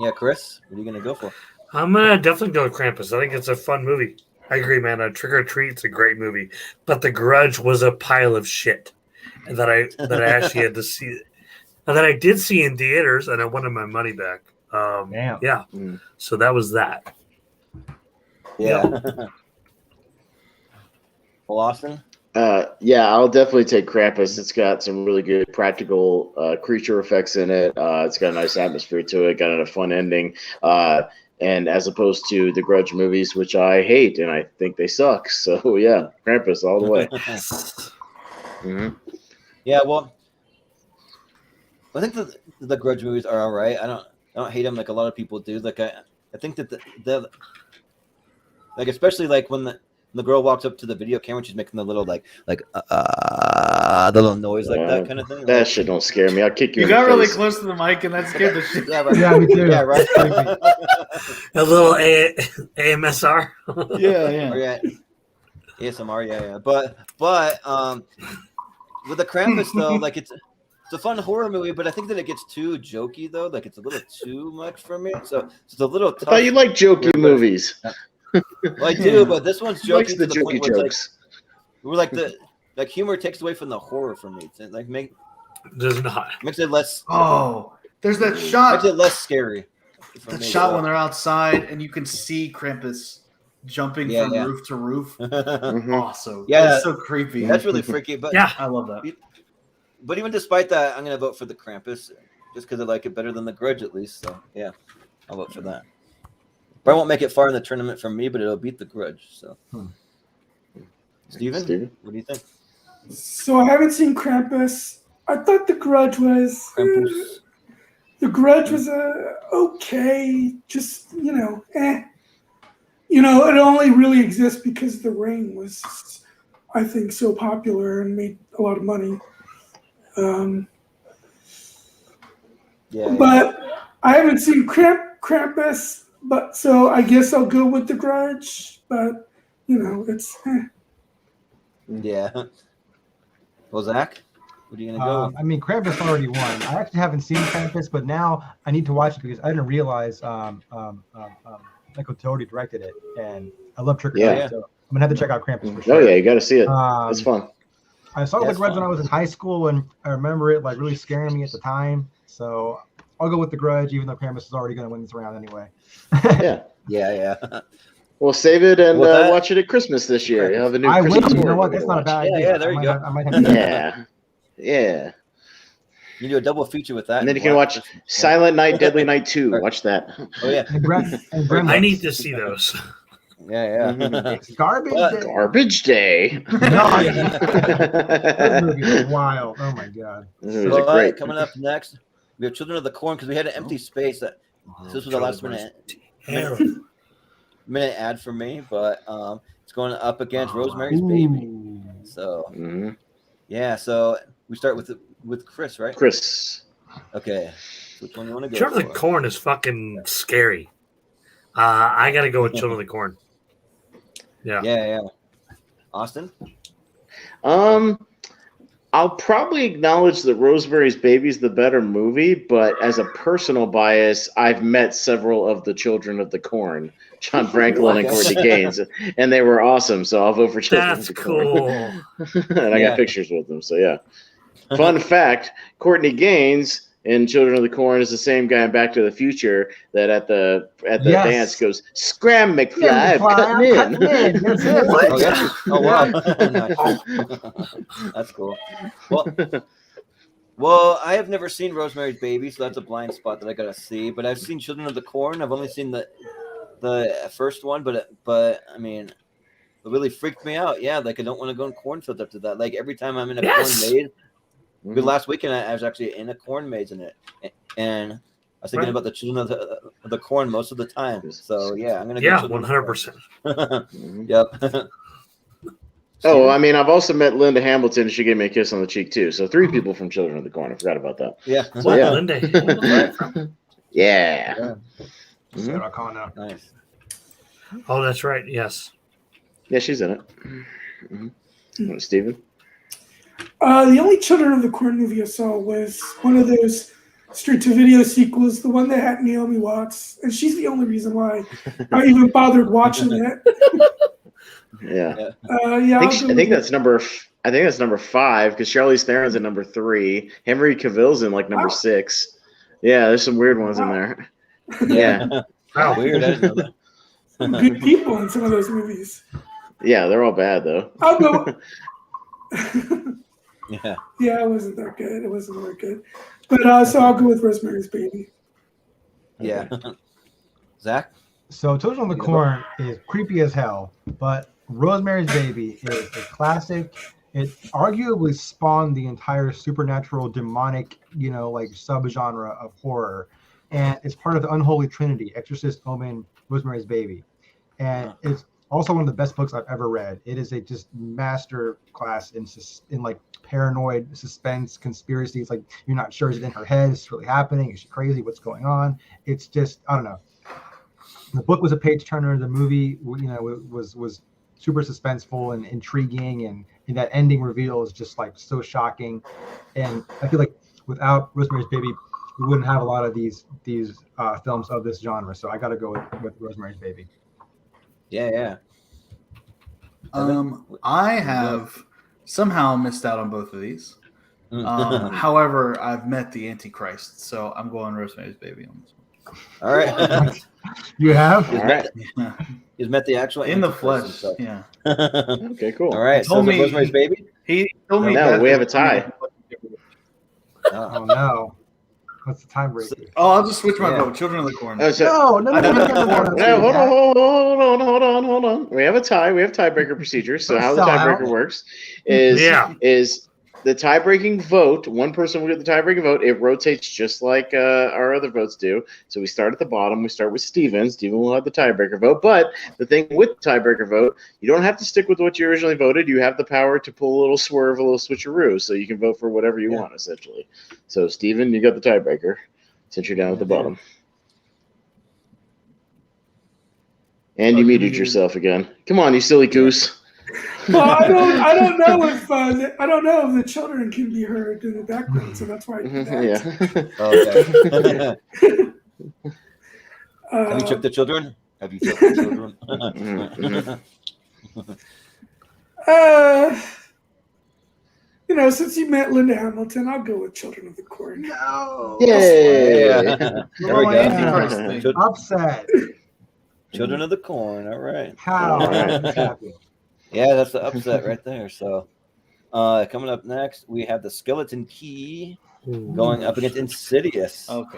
Yeah, Chris, what are you gonna go for? I'm gonna definitely go with Krampus. I think it's a fun movie. I agree, man. Trick or Treat's a great movie, but The Grudge was a pile of shit that I actually had to see, and that I did see in theaters, and I wanted my money back. Yeah. So that was that. Yeah. Well, Austin? I'll definitely take Krampus. It's got some really good practical creature effects in it. It's got a nice atmosphere to it. Got a fun ending. And as opposed to the Grudge movies, which I hate and I think they suck. So yeah, Krampus all the way. Mm-hmm. Yeah, well, I think the Grudge movies are all right. I don't hate them like a lot of people do. Like I think that the like especially like when the girl walks up to the video camera, she's making the little the little noise like that kind of thing. That shit don't scare me. I'll kick you. You in the got really face. close to the mic, and that scared the shit. Yeah, right. Yeah, me too. Yeah, right. A little AMSR. Yeah. Or, yeah. ASMR, yeah. But with the Krampus though, like it's a fun horror movie, but I think that it gets too jokey though. Like it's a little too much for me. So it's a little tough. I thought you liked jokey movies. Well, I do, but this one's He likes jokey the to the point jokey where jokes. we're like the humor takes away from the horror for me. It's like Does not. makes it less. Oh, there's that shot. Makes it less scary. for That me, shot so. when they're outside and you can see Krampus jumping from roof to roof. Mhm. Awesome. Yeah. That's so creepy. That's really freaky. But Yeah. I love that. But even despite that, I'm gonna vote for the Krampus just because I like it better than the Grudge at least. So yeah, I'll vote for that. Probably won't make it far in the tournament from me, but it'll beat the Grudge. So, Steven, what do you think? So I haven't seen Krampus. I thought The Grudge was. Krampus. The Grudge was okay, just it only really exists because The Ring was I think, so popular and made a lot of money. But I haven't seen Krampus, but so I guess I'll go with The Grudge. But it's. Yeah. Well, Zach, what are you gonna go? I mean, Krampus already won. I actually haven't seen Krampus, but now I need to watch it because I didn't realize Michael Dougherty directed it, and I love Trick or Treat, so I'm gonna have to check out Krampus for sure. Oh yeah, you got to see it. It's fun. I saw The Grudge when I was in high school, and I remember it like really scaring me at the time. So I'll go with The Grudge, even though Krampus is already gonna win this round anyway. Yeah. We'll save it and watch it at Christmas this year. You'll have a new I Christmas will. You know horror what? movie That's to not a watch. bad idea. Yeah, there you go. I might have to do that. Yeah. You do a double feature with that. And then you can watch Silent Night, Deadly Night 2. Watch that. Oh, yeah. I need to see those. Yeah. It's Garbage Day. Garbage Day. This movie is wild. Oh, my God. So, great. Coming up next, we have Children of the Corn because we had an empty space. This was the last minute ad for me, but it's going up against Rosemary's Baby. So, so we start with Chris, right? Chris. Okay. Which one do you want to go Children of the Corn is fucking scary. I got to go with Children of the Corn. Yeah. Austin? I'll probably acknowledge that Rosemary's Baby is the better movie, but as a personal bias, I've met several of the Children of the Corn, John Franklin and Courtney Gaines, and they were awesome. So I'll vote for Children of the Corn. That's cool. And I got pictures with them. So yeah. Fun fact: Courtney Gaines in Children of the Corn is the same guy in Back to the Future that at the dance goes, "Scram McFly, I'm cutting in." That's it. Oh, yeah. Oh, wow. Nice. That's cool. Well, I have never seen Rosemary's Baby, so that's a blind spot that I gotta see. But I've seen Children of the Corn. I've only seen the first one, but I mean, it really freaked me out. Yeah, like I don't want to go in cornfields after that. Like every time I'm in a corn maze. Last weekend I was actually in a corn maze in it, and I was thinking about the Children of the Corn most of the time. So yeah, I'm gonna go 100%. Yep. Oh, I mean, I've also met Linda Hamilton. She gave me a kiss on the cheek too. So 3 people from Children of the Corn. I forgot about that. Yeah. So, yeah. Linda Hamilton. Yeah. Nice. Oh, that's right. Yes. Yeah, she's in it. Steven? The only Children of the Corn movie I saw was one of those straight-to-video sequels, the one that had Naomi Watts, and she's the only reason why I even bothered watching it. Yeah. I think that's number 5 because Charlize Theron's at number 3. Henry Cavill's in like number 6. Yeah, there's some weird ones in there. Yeah. How weird! I didn't know that. Some good people in some of those movies. Yeah, they're all bad though. I'll go. Yeah, it wasn't that good. But so I'll go with Rosemary's Baby. Yeah. Zach? So Children of the Corn is creepy as hell, but Rosemary's Baby is a classic. It arguably spawned the entire supernatural, demonic, like subgenre of horror, and it's part of the unholy trinity: Exorcist, Omen, Rosemary's Baby, and it's also one of the best books I've ever read. It is a just master class in like paranoid suspense, conspiracies. Like you're not sure, is it in her head? Is it really happening? Is she crazy? What's going on? It's just, I don't know. The book was a page turner. The movie, was super suspenseful and intriguing, and that ending reveal is just like so shocking. And I feel like without Rosemary's Baby, we wouldn't have a lot of these films of this genre. So I got to go with Rosemary's Baby. Yeah. I have somehow missed out on both of these. However, I've met the Antichrist, so I'm going Rosemary's Baby on this one. All right. You have? He's met the actual in the Antichrist flesh. himself. Yeah. Okay, cool. All right. So Rosemary's Baby? He told me no, we have a tie. Oh no. What's the tiebreaker? Oh, I'll just switch my vote. Children of the Corn. Oh, so, No. Hold on. We have a tie. We have tiebreaker procedures. So how the tiebreaker works is the tie-breaking vote, one person will get the tie-breaking vote. It rotates just like our other votes do. So we start at the bottom. We start with Steven. Steven will have the tiebreaker vote. But the thing with the tiebreaker vote, you don't have to stick with what you originally voted. You have the power to pull a little swerve, a little switcheroo. So you can vote for whatever you want, essentially. So, Steven, you got the tiebreaker since you're down at the bottom. And you muted yourself again. Come on, you silly goose. Well, I don't know if the children can be heard in the background, so that's why I did that. Okay. Have you checked the children? Have you checked the children? Since you met Linda Hamilton, I'll go with Children of the Corn. No. Yay! There we go. Upset. Children of the Corn. All right. How? Yeah, that's the upset right there. So, coming up next, we have the Skeleton Key going up against Insidious. Okay.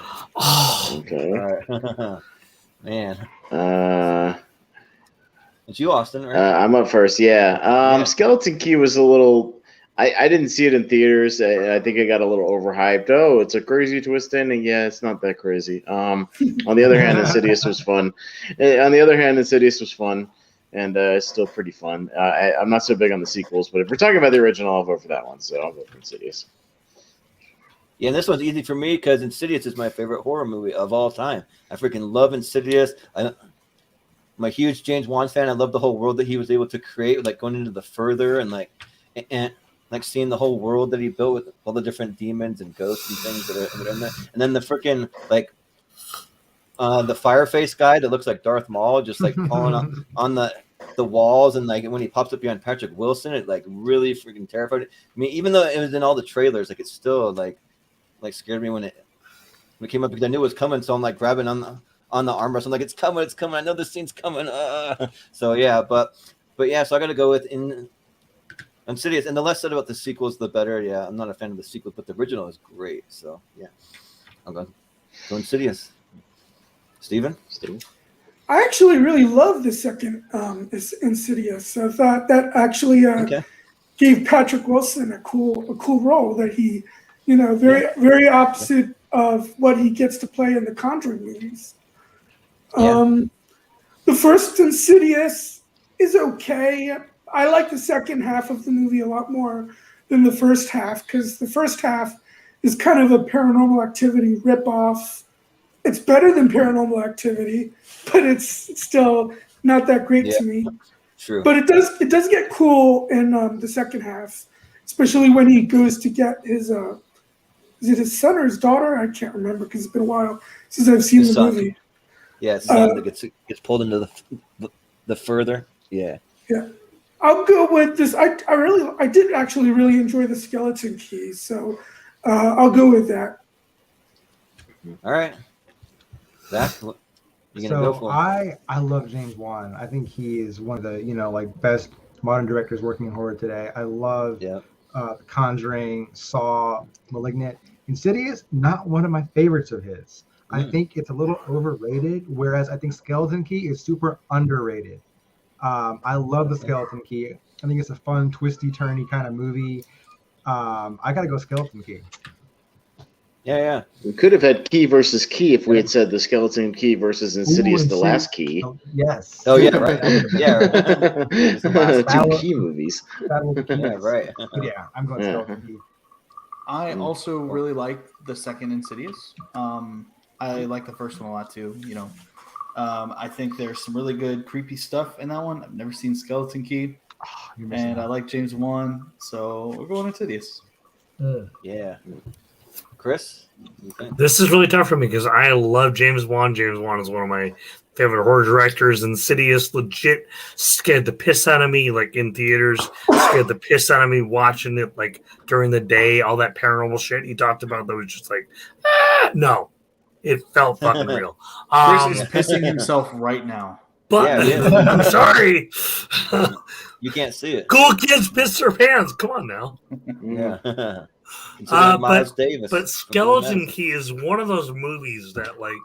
Okay. All right. Man. It's you, Austin, right? I'm up first. Yeah. Skeleton Key was a little. I didn't see it in theaters. I think it got a little overhyped. Oh, it's a crazy twist ending. Yeah, it's not that crazy. On the other hand, Insidious was fun. And it's still pretty fun. I'm not so big on the sequels, but if we're talking about the original, I'll vote for that one. So I'll vote for Insidious. Yeah, and this one's easy for me because Insidious is my favorite horror movie of all time. I freaking love Insidious. I'm a huge James Wan fan. I love the whole world that he was able to create, like going into the further and seeing the whole world that he built with all the different demons and ghosts and things that are in there. And then the freaking the Fireface guy that looks like Darth Maul, just like falling on the walls, and like when he pops up behind Patrick Wilson, it like really freaking terrified. I mean, even though it was in all the trailers, like it still like scared me when it came up because I knew it was coming. So I'm like grabbing on the armrest. I'm like, it's coming. I know this scene's coming. So yeah, but yeah. So I got to go with Insidious, and the less said about the sequels, the better. Yeah, I'm not a fan of the sequels, but the original is great. So yeah, I'm going to Insidious. Steven? I actually really love the second Insidious. I thought that actually gave Patrick Wilson a cool role that he, very opposite of what he gets to play in the Conjuring movies. The first Insidious is okay. I like the second half of the movie a lot more than the first half because the first half is kind of a Paranormal Activity ripoff. It's better than Paranormal Activity, but it's still not that great to me. True. But it does get cool in the second half, especially when he goes to get his is it his son or his daughter? I can't remember because it's been a while since I've seen the movie. Yeah, his son that gets pulled into the further. Yeah. Yeah. I'll go with this. I did actually really enjoy the Skeleton Key, so I'll go with that. All right. Zack, what you gonna go for? I love James Wan. I think he is one of the best modern directors working in horror today. I love Conjuring, Saw, Malignant. Insidious, not one of my favorites of his. I think it's a little overrated, whereas I think Skeleton Key is super underrated. I love the Skeleton Key. I think it's a fun, twisty, turny kind of movie. I gotta go Skeleton Key. Yeah. We could have had Key versus Key if we had said the Skeleton Key versus Insidious, the last Key. Oh, yes. Oh yeah, right. Yeah, right. Two Key movies. Yeah, right. Yeah, I'm going Skeleton Key. I also really like the second Insidious. I like the first one a lot too. I think there's some really good creepy stuff in that one. I've never seen Skeleton Key, and I like James Wan, so we're going Insidious. Yeah. Chris? This is really tough for me because I love James Wan. James Wan is one of my favorite horror directors. Insidious legit scared the piss out of me, like in theaters. Scared the piss out of me watching it, like during the day. All that paranormal shit he talked about that was just like, no, it felt fucking real. Chris is pissing himself right now. But I'm sorry. You can't see it. Cool kids piss their pants. Come on now. Yeah. But Skeleton Key is one of those movies that, like,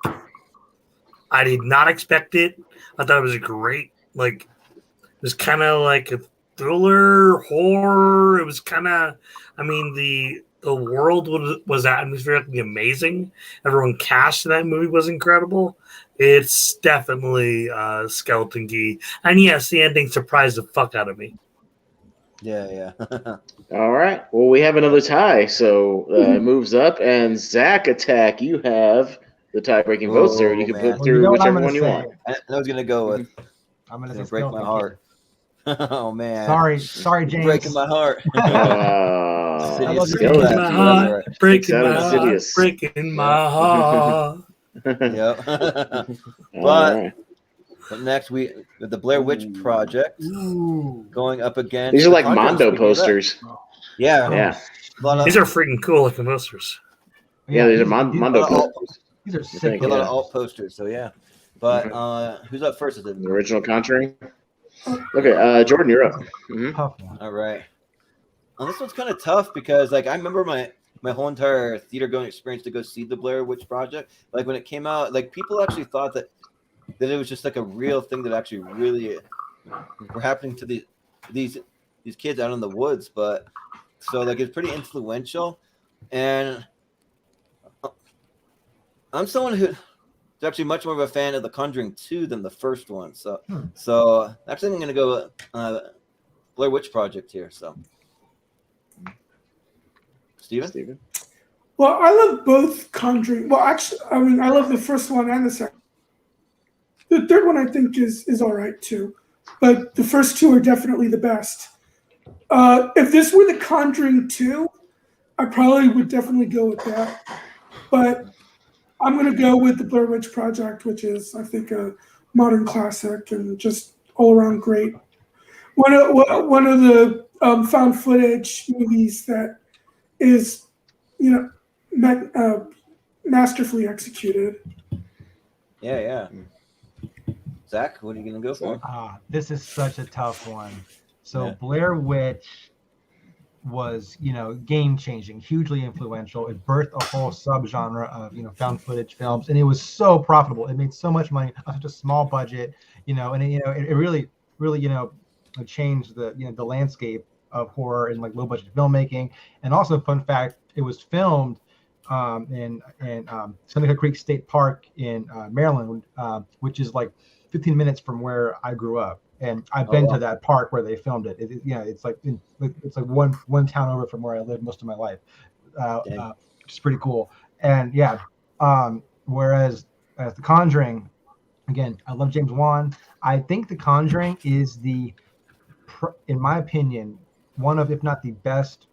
I did not expect it. I thought it was great. Like, it was kind of like thriller, horror. It was kind of, I mean, the world was atmospherically amazing. Everyone cast in that movie was incredible. It's definitely Skeleton Key. And yes, the ending surprised the fuck out of me. Yeah. All right. Well, we have another tie, so it moves up. And Zack Attack, you have the tie-breaking votes there. You can man. put through whichever one you say. want. I was gonna go with. I'm gonna It's gonna say break my Skeleton heart. Oh man. Sorry, James. Breaking my heart. I love you. Breaking Insidious. my heart, breaking Sound my heart, Insidious. breaking my heart. Yep. All But right. up next we with the Blair Witch Project going up against. These are the like Conjuring, Mondo speaking of that. posters. Yeah. Yeah. A lot of, These are freaking cool looking posters. Yeah, these are these- Mondo these- posters. These are I sick. think, a lot yeah. of alt posters. So yeah. But who's up first? Is it? The original Conjuring. Okay, Jordan, you're up. Tough one. All right. Well, this one's kind of tough because, like, I remember my whole entire theater going experience to go see the Blair Witch Project. Like, when it came out, like, people actually thought that it was just like a real thing that actually really were happening to these kids out in the woods. But so, like, it's pretty influential, and I'm someone who's actually much more of a fan of the Conjuring 2 than the first one. So actually, I'm going to go Blair Witch Project here. So, Steven? Well, I love both Conjuring. Well, actually, I mean, I love the first one and the second. The third one I think is all right too, but the first two are definitely the best. If this were the Conjuring 2, I probably would definitely go with that. But I'm going to go with the Blair Witch Project, which is, I think, a modern classic and just all around great. One of the found footage movies that is, masterfully executed. Yeah. Zach, what are you going to go for? This is such a tough one. So Yeah. Blair Witch was, game changing, hugely influential. It birthed a whole subgenre of, found footage films, and it was so profitable. It made so much money on such a small budget, and it really, it changed the landscape of horror and like low budget filmmaking. And also, fun fact, it was filmed in Seneca Creek State Park in Maryland, which is like 15 minutes from where I grew up. And I've been to that park where they filmed it. It's like one town over from where I lived most of my life, which is pretty cool. And whereas as The Conjuring, again, I love James Wan. I think The Conjuring is in my opinion, one of, if not the best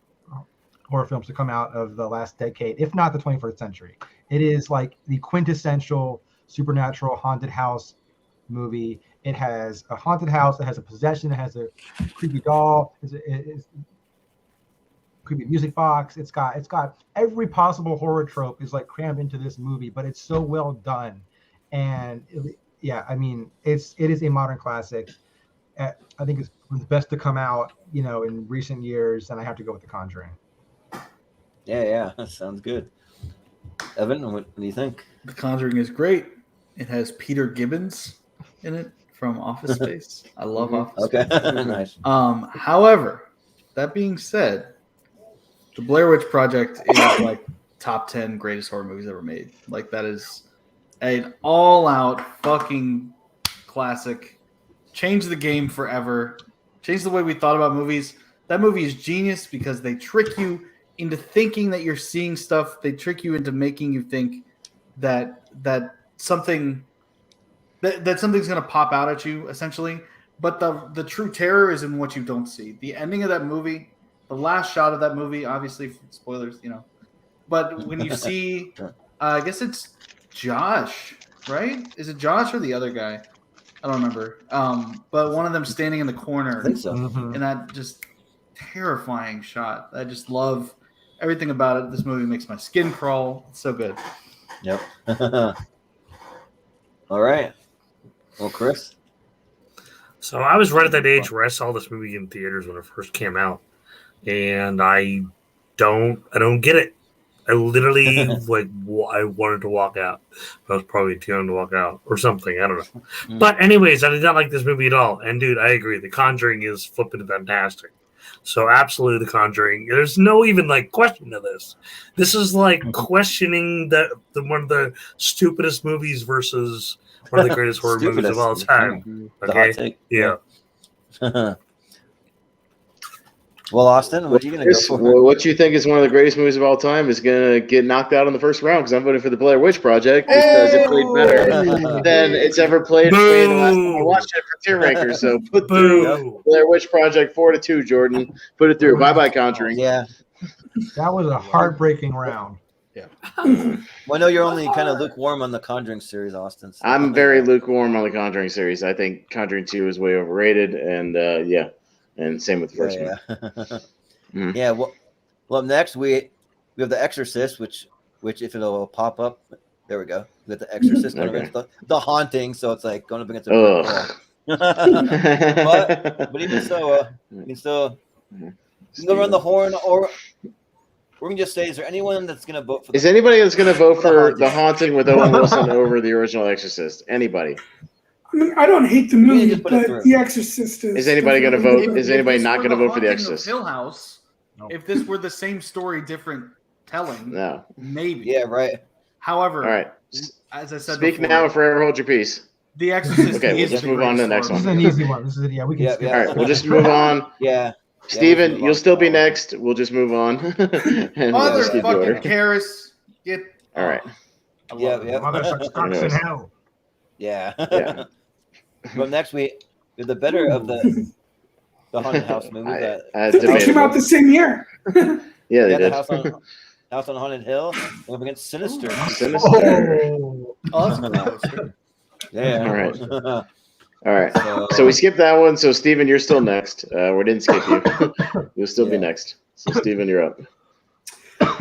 horror films to come out of the last decade, if not the 21st century. It is like the quintessential supernatural haunted house movie. It has a haunted house, it has a possession, it has a creepy doll, it's creepy music box. It's got every possible horror trope is like crammed into this movie, but it's so well done. And it is a modern classic. I think it's the best to come out, in recent years, and I have to go with The Conjuring. Yeah, that sounds good. Evan, what do you think? The Conjuring is great. It has Peter Gibbons in it from Office Space. I love Office Okay, Space. nice. However, that being said, the Blair Witch Project is like top 10 greatest horror movies ever made. Like, that is an all-out fucking classic. Changed the game forever. Changed the way we thought about movies. That movie is genius because they trick you into thinking that you're seeing stuff. They trick you into making you think that something's going to pop out at you, essentially. But the true terror is in what you don't see. The ending of that movie, the last shot of that movie, obviously, spoilers, But when you see, I guess it's Josh, right? Is it Josh or the other guy? I don't remember. But one of them standing in the corner. I think so. Mm-hmm. And that just terrifying shot. I just love everything about it. This movie makes my skin crawl. It's so good. Yep. All right. Well, Chris? So I was right at that age where I saw this movie in theaters when it first came out, and I don't get it. I literally I wanted to walk out. I was probably too young to walk out or something. I don't know. But anyways, I did not like this movie at all. And dude, I agree. The Conjuring is flipping fantastic. So absolutely, The Conjuring. There's no even question to this. This is questioning the one of the stupidest movies versus one of the greatest horror movies of all time. Okay, yeah. Well, Austin, what are you going to go for? What you think is one of the greatest movies of all time is going to get knocked out in the first round because I'm voting for the Blair Witch Project because it played better than it's ever played for me the last time I watched it for tier rankers. So put through Blair Witch Project 4-2, Jordan. Put it through. Bye-bye, Conjuring. Yeah. That was a heartbreaking round. Yeah. Well, I know you're only kind of lukewarm on the Conjuring series, Austin. So. I'm very lukewarm on the Conjuring series. I think Conjuring 2 is way overrated, and yeah. And same with the first one. Yeah. Well, up next we have the Exorcist, which if it'll pop up, there we go. We got the Exorcist, the Haunting. So it's going up against a but even so, you can still go around the horn, or we're gonna just say, is there anyone that's gonna vote for? Is anybody that's gonna vote for the Haunting with Owen Wilson over the original Exorcist? Anybody? I mean, I don't hate the movie, but The Exorcist is. Is anybody going to vote? Is anybody not going to vote for The Exorcist? Hill House. No. If this were the same story, different telling, no, maybe. Yeah, right. However, all right. As I said, speak before, now or forever hold your peace. The Exorcist. Okay, we'll just move on to the next one. This is an easy one. We can. All right, we'll just move on. Yeah. Steven, you'll still be next. We'll just move on. And Motherfucking Karis, get. All right. Yeah. Mother sucks cocks in hell. Yeah. But next we have the better of the haunted house movie they came out the same year. Yeah, they did. House on Haunted Hill up against Sinister. Oh, that's close. Yeah. All right. So we skipped that one. So Steven, you're still next. We didn't skip you. You'll still be next. So Steven, you're up.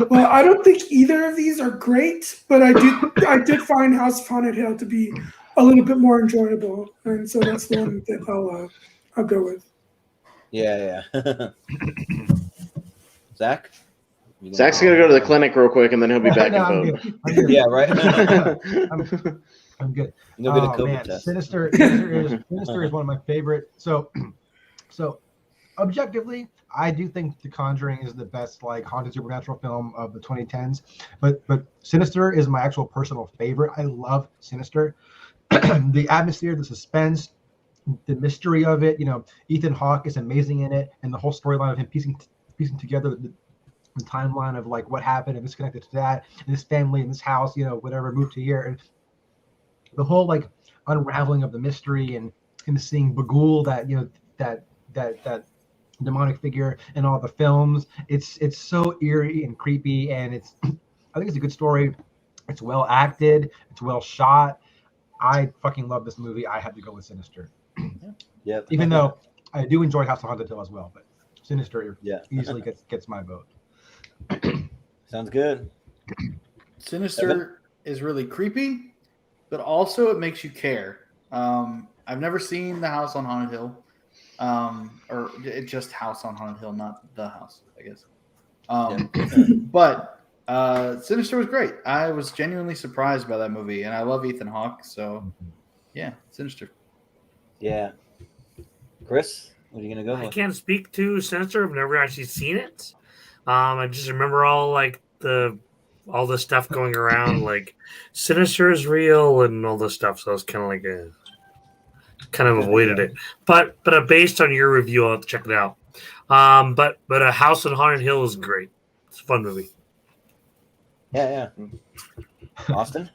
Well, I don't think either of these are great, but I did find House of Haunted Hill to be a little bit more enjoyable, and so that's the one that I'll go with. Yeah. Zach? Zach's gonna go to the clinic real quick, and then he'll be back and vote. I'm good. Yeah, right. I'm good. You'll get a COVID test. Sinister is one of my favorite. So objectively, I do think The Conjuring is the best haunted supernatural film of the 2010s. But Sinister is my actual personal favorite. I love Sinister. The atmosphere, the suspense, the mystery of it. Ethan Hawke is amazing in it, and the whole storyline of him piecing together the timeline of what happened and this connected to that, and this family and this house, whatever, moved to here, and the whole unraveling of the mystery and him seeing Bagul, that demonic figure in all the films. It's so eerie and creepy, and I think it's a good story. It's well acted. It's well shot. I fucking love this movie. I have to go with Sinister. Yeah. Even though I do enjoy House of Haunted Hill as well, but Sinister easily gets my vote. Sounds good. Sinister is really creepy, but also it makes you care. I've never seen The House on Haunted Hill, or just House on Haunted Hill, not The House, I guess. But Sinister was great. I was genuinely surprised by that movie, and I love Ethan Hawke, so yeah, Sinister. Yeah. Chris, what are you gonna go with? I can't speak to Sinister. I've never actually seen it. I just remember all the stuff going around, Sinister is real and all this stuff. So I was kind of avoided it. But based on your review, I'll have to check it out. But A House on Haunted Hill is great. It's a fun movie. Yeah. Austin?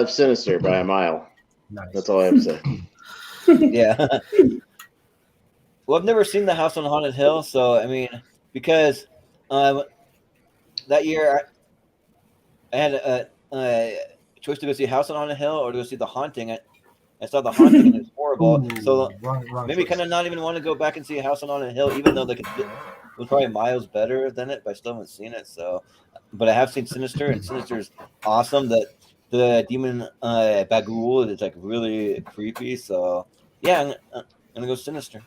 Sinister by a mile. Nice. That's all I have to say. Yeah. Well, I've never seen The House on Haunted Hill, so because that year I had a choice to go see House on Haunted Hill or to go see The Haunting. I saw The Haunting and it was horrible. Ooh, so wrong maybe kind of not even want to go back and see House on Haunted Hill, even though it was probably miles better than it, but I still haven't seen it. So, but I have seen Sinister, and Sinister is awesome. That the demon Bagul is really creepy. So yeah, I'm gonna go Sinister.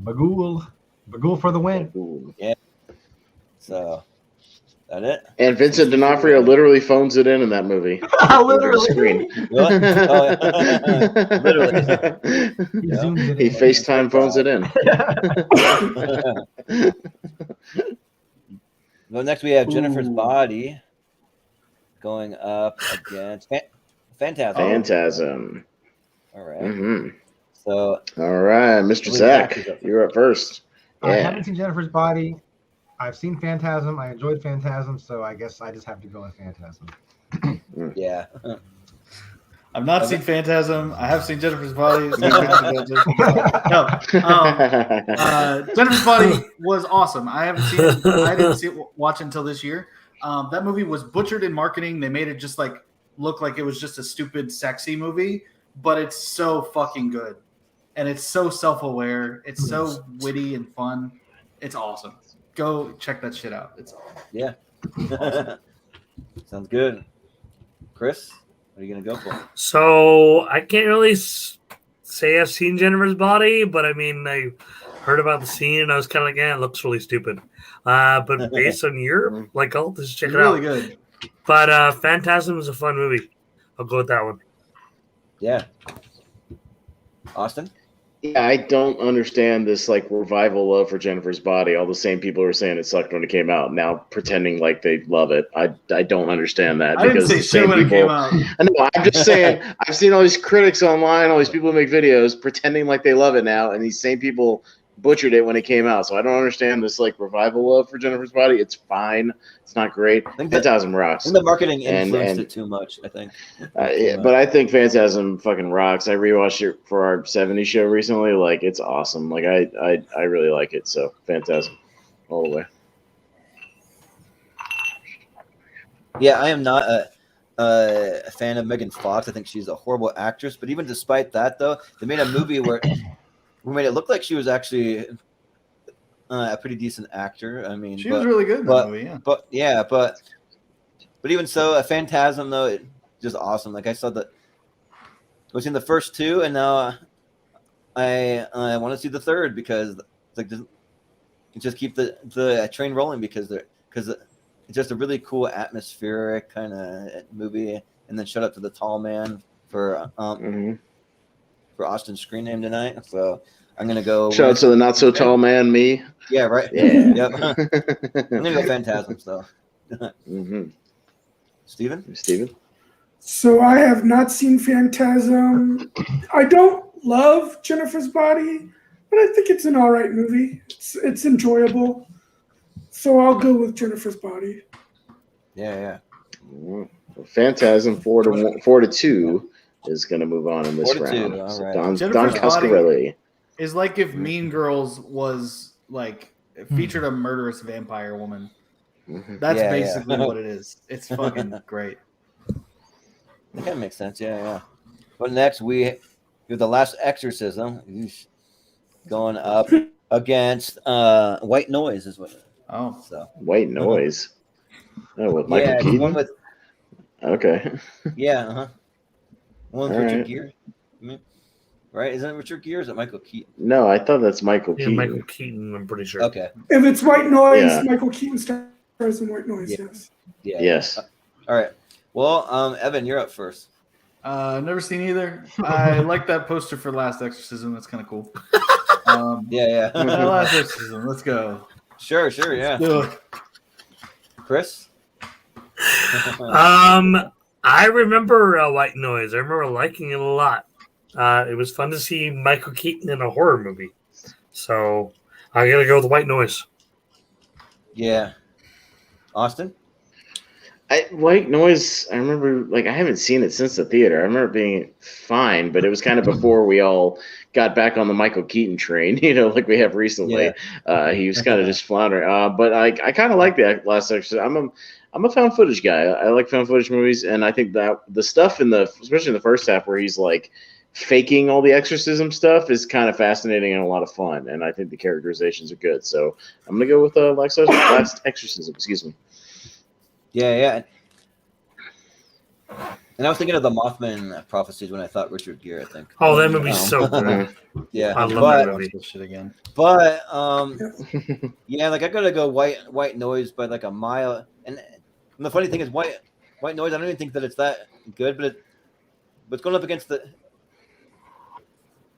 Bagul for the win. Ooh. Yeah. So That it? And Vincent D'Onofrio literally phones it in that movie. Literally. Screen. Really? Oh, yeah. Literally. He zooms it He in. FaceTime phones it in. Well, next we have Jennifer's Ooh. Body going up against Phantasm. Phantasm. All right. Mm-hmm. So, All right, Mr. Well, Zack, Zack is up. you're up first. I Yeah. haven't seen Jennifer's Body. I've seen Phantasm. I enjoyed Phantasm, so I guess I just have to go with Phantasm. yeah. I've not Okay. seen Phantasm. I have seen Jennifer's Body. Jennifer's Body was awesome. I haven't seen it. I didn't watch it until this year. That movie was butchered in marketing. They made it just like look like it was just a stupid, sexy movie, but it's so fucking good. And it's so self-aware. It's so witty and fun. It's awesome. Go check that shit out. It's Yeah. Sounds good. Chris, what are you going to go for? So I can't really say I've seen Jennifer's Body, but I mean, I heard about the scene and I was kind of like, yeah, it looks really stupid. But based on your, like, I'll just check it really out. good. But Phantasm is a fun movie. I'll go with that one. Yeah. Austin? Yeah, I don't understand this like revival love for Jennifer's Body. All the same people who were saying it sucked when it came out, now pretending like they love it. I don't understand that. I didn't say the shit same when it people, came out. I know, I'm just saying, I've seen all these critics online, all these people who make videos pretending like they love it now, and these same people butchered it when it came out. So I don't understand this like revival love for Jennifer's Body. It's fine. It's not great. I think that- Phantasm I rocks. think the marketing influenced and- it too much, I think. Yeah, but I think Phantasm fucking rocks. I rewatched it for our 70s show recently. Like, it's awesome. Like, I really like it. So, Phantasm all the way. Yeah, I am not a fan of Megan Fox. I think she's a horrible actress. But even despite that, though, they made a movie where we made it look like she was actually a pretty decent actor. I mean, She was really good in that movie, yeah. But even so, a Phantasm though, it's just awesome. Like I saw that, I was in the first two, and now I want to see the third because it's like just keep the train rolling because it's just a really cool atmospheric kind of movie. And then shout out to the tall man for Austin's screen name tonight. So I'm gonna go. Shout out to the not so tall man, me. Yeah, right. Yeah. Yep. I'm gonna go Phantasm. So, Steven? So I have not seen Phantasm. I don't love Jennifer's Body, but I think it's an all right movie. It's enjoyable. So I'll go with Jennifer's Body. Yeah. Phantasm 4-2 is going to move on in this 4-2, round. all So right. Don Jennifer's Coscarelli. It's like if Mean Girls was like featured a murderous vampire woman. That's Yeah, basically yeah. what it is. It's fucking great. That kind of makes sense. Yeah. But next we have the Last Exorcism going up against White Noise is what. Oh, So White Noise. Oh, with Michael yeah, the Keaton? one with Okay. yeah. One with All Richard right. Gere. Right? Isn't it Richard Gere? Or is it Michael Keaton? No, I thought that's Michael Yeah, Keaton. Michael Keaton, I'm pretty sure. Okay. If it's White Noise, Yeah. Michael Keaton stars in White Noise, Yeah. yes. Yeah. Yes. All right. Well, Evan, you're up first. never seen either. I like that poster for Last Exorcism. That's kind of cool. Yeah. Last Exorcism. Let's go. Sure. Yeah. Do it. Chris. I remember White Noise. I remember liking it a lot. It was fun to see Michael Keaton in a horror movie. So I gotta go with White Noise. Yeah. Austin. White Noise, I remember, like, I haven't seen it since the theater. I remember being fine, but it was kind of before we all got back on the Michael Keaton train, like we have recently. Yeah. He was kind of just floundering. But I kind of like the Last Exorcism. I'm a found footage guy. I like found footage movies, and I think that the stuff especially in the first half where he's like faking all the exorcism stuff is kind of fascinating and a lot of fun. And I think the characterizations are good. So I'm gonna go with Last Exorcism. Excuse me. Yeah. And I was thinking of the Mothman prophecies when I thought Richard Gere, I think. Oh, that movie's so good. Yeah. I love but, that movie. This shit again. But yeah, like I gotta go White Noise by like a mile. And the funny thing is, White Noise. I don't even think that it's that good, but it's going up against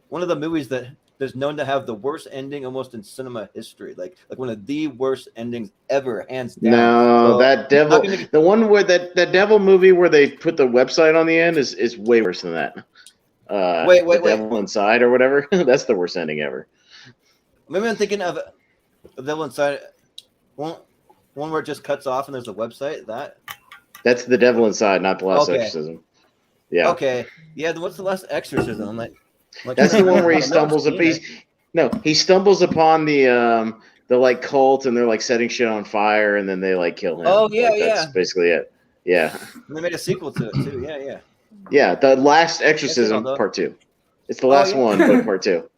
one of the movies that is known to have the worst ending almost in cinema history, like one of the worst endings ever, hands down. No, So, that devil, the one where that devil movie where they put the website on the end is way worse than that. Wait, Devil Inside or whatever. That's the worst ending ever. Maybe I'm thinking of Devil Inside, one where it just cuts off and there's a website. That's the Devil Inside, not the Last Exorcism. Yeah. Okay. Yeah. Then what's the Last Exorcism? I'm like that's the one where he stumbles up. He stumbles upon the like cult, and they're like setting shit on fire, and then they like kill him. Oh yeah, That's basically it. Yeah. And they made a sequel to it too. Yeah, yeah. Yeah, the Last Exorcism Part 2. It's the last one, but Part 2.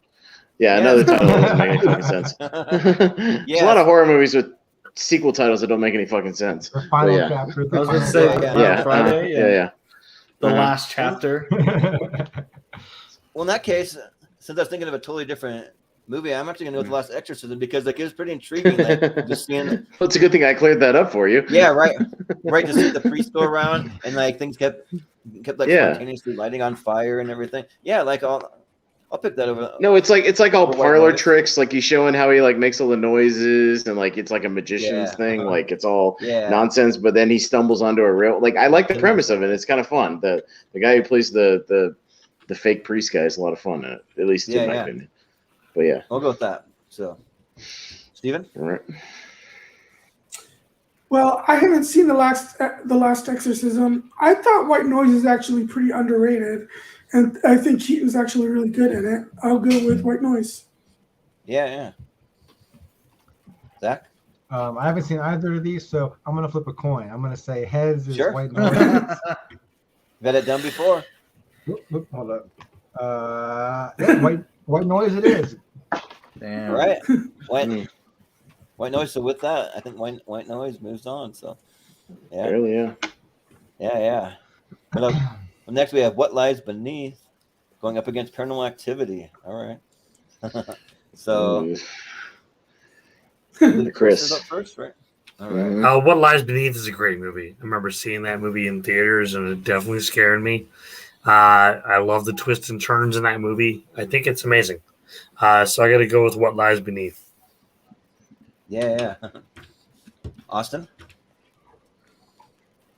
Yeah, another title doesn't make any fucking sense. There's a lot of horror movies with sequel titles that don't make any fucking sense. The final chapter. I was going to say Friday. Yeah. The last chapter. Well, in that case, since I was thinking of a totally different movie, I'm actually going to go with The Last Exorcism because like it was pretty intriguing. Like just seeing. Well, it's a good thing I cleared that up for you. Yeah, right. To see the priest go around and like things kept like spontaneously lighting on fire and everything. Yeah, like I'll pick that over. No, it's like all parlor tricks. Like he's showing how he like makes all the noises and like it's like a magician's thing. Like it's all nonsense. But then he stumbles onto a real. Like I like the premise of it. It's kind of fun. The guy who plays the fake priest guy is a lot of fun in it. At least in my opinion. But yeah, I'll go with that. So, Steven? All right. Well, I haven't seen the last Exorcism. I thought White Noise is actually pretty underrated, and I think he was actually really good in it. I'll go with White Noise. Yeah. Zach? I haven't seen either of these, so I'm gonna flip a coin. I'm gonna say heads is White Noise. Got it done before. Hold up. White Noise it is. Damn. Right. White Noise. So with that, I think White Noise moves on. So, yeah. Really, Yeah. But next we have What Lies Beneath going up against Paranormal Activity. All right. So, Chris is up first, right? All right. What Lies Beneath is a great movie. I remember seeing that movie in theaters, and it definitely scared me. I love the twists and turns in that movie. I think it's amazing. So I got to go with What Lies Beneath. Yeah. Austin?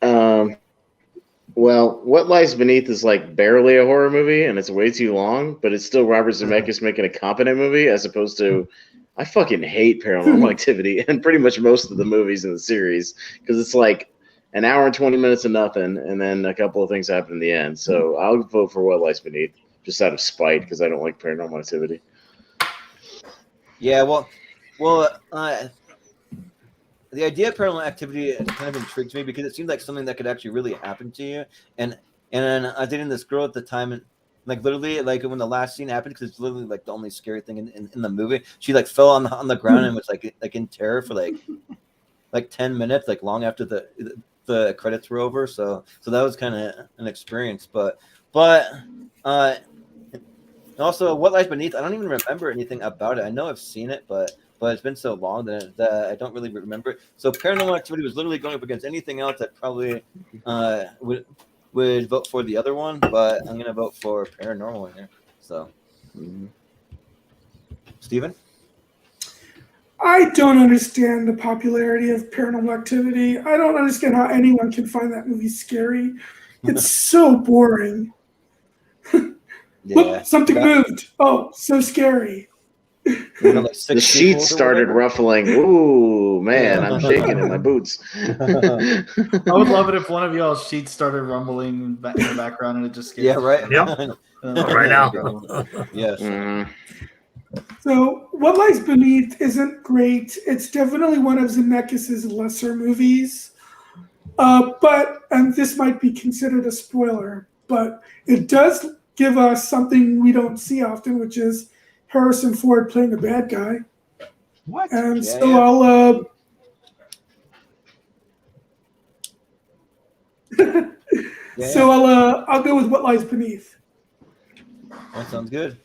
Well, What Lies Beneath is like barely a horror movie, and it's way too long, but it's still Robert Zemeckis making a competent movie as opposed to I fucking hate Paranormal Activity and pretty much most of the movies in the series because it's like an hour and 20 minutes of nothing, and then a couple of things happen in the end. So I'll vote for What Lies Beneath just out of spite because I don't like Paranormal Activity. Yeah, well, the idea of Paranormal Activity kind of intrigues me because it seems like something that could actually really happen to you. And I was dating this girl at the time, and like literally, like when the last scene happened, because it's literally like the only scary thing in the movie. She like fell on the ground and was like in terror for like 10 minutes, like long after the credits were over. So that was kind of an experience. But also, What Lies Beneath, I don't even remember anything about it. I know I've seen it, but it's been so long that I don't really remember it. So Paranormal Activity was literally going up against anything else that probably would vote for the other one, but I'm going to vote for Paranormal in here. So, Steven? I don't understand the popularity of Paranormal Activity. I don't understand how anyone can find that movie scary. It's so boring. Look, something moved. Oh, so scary. The sheets started ruffling. Ooh, man, I'm shaking in my boots. I would love it if one of y'all's sheets started rumbling in the background and it just scared. Yeah, right. Yeah. Right now. Yes. So, What Lies Beneath isn't great. It's definitely one of Zemeckis' lesser movies. And this might be considered a spoiler, but it does give us something we don't see often, which is Harrison Ford playing a bad guy. What? And Yeah, so I'll go with What Lies Beneath. That sounds good.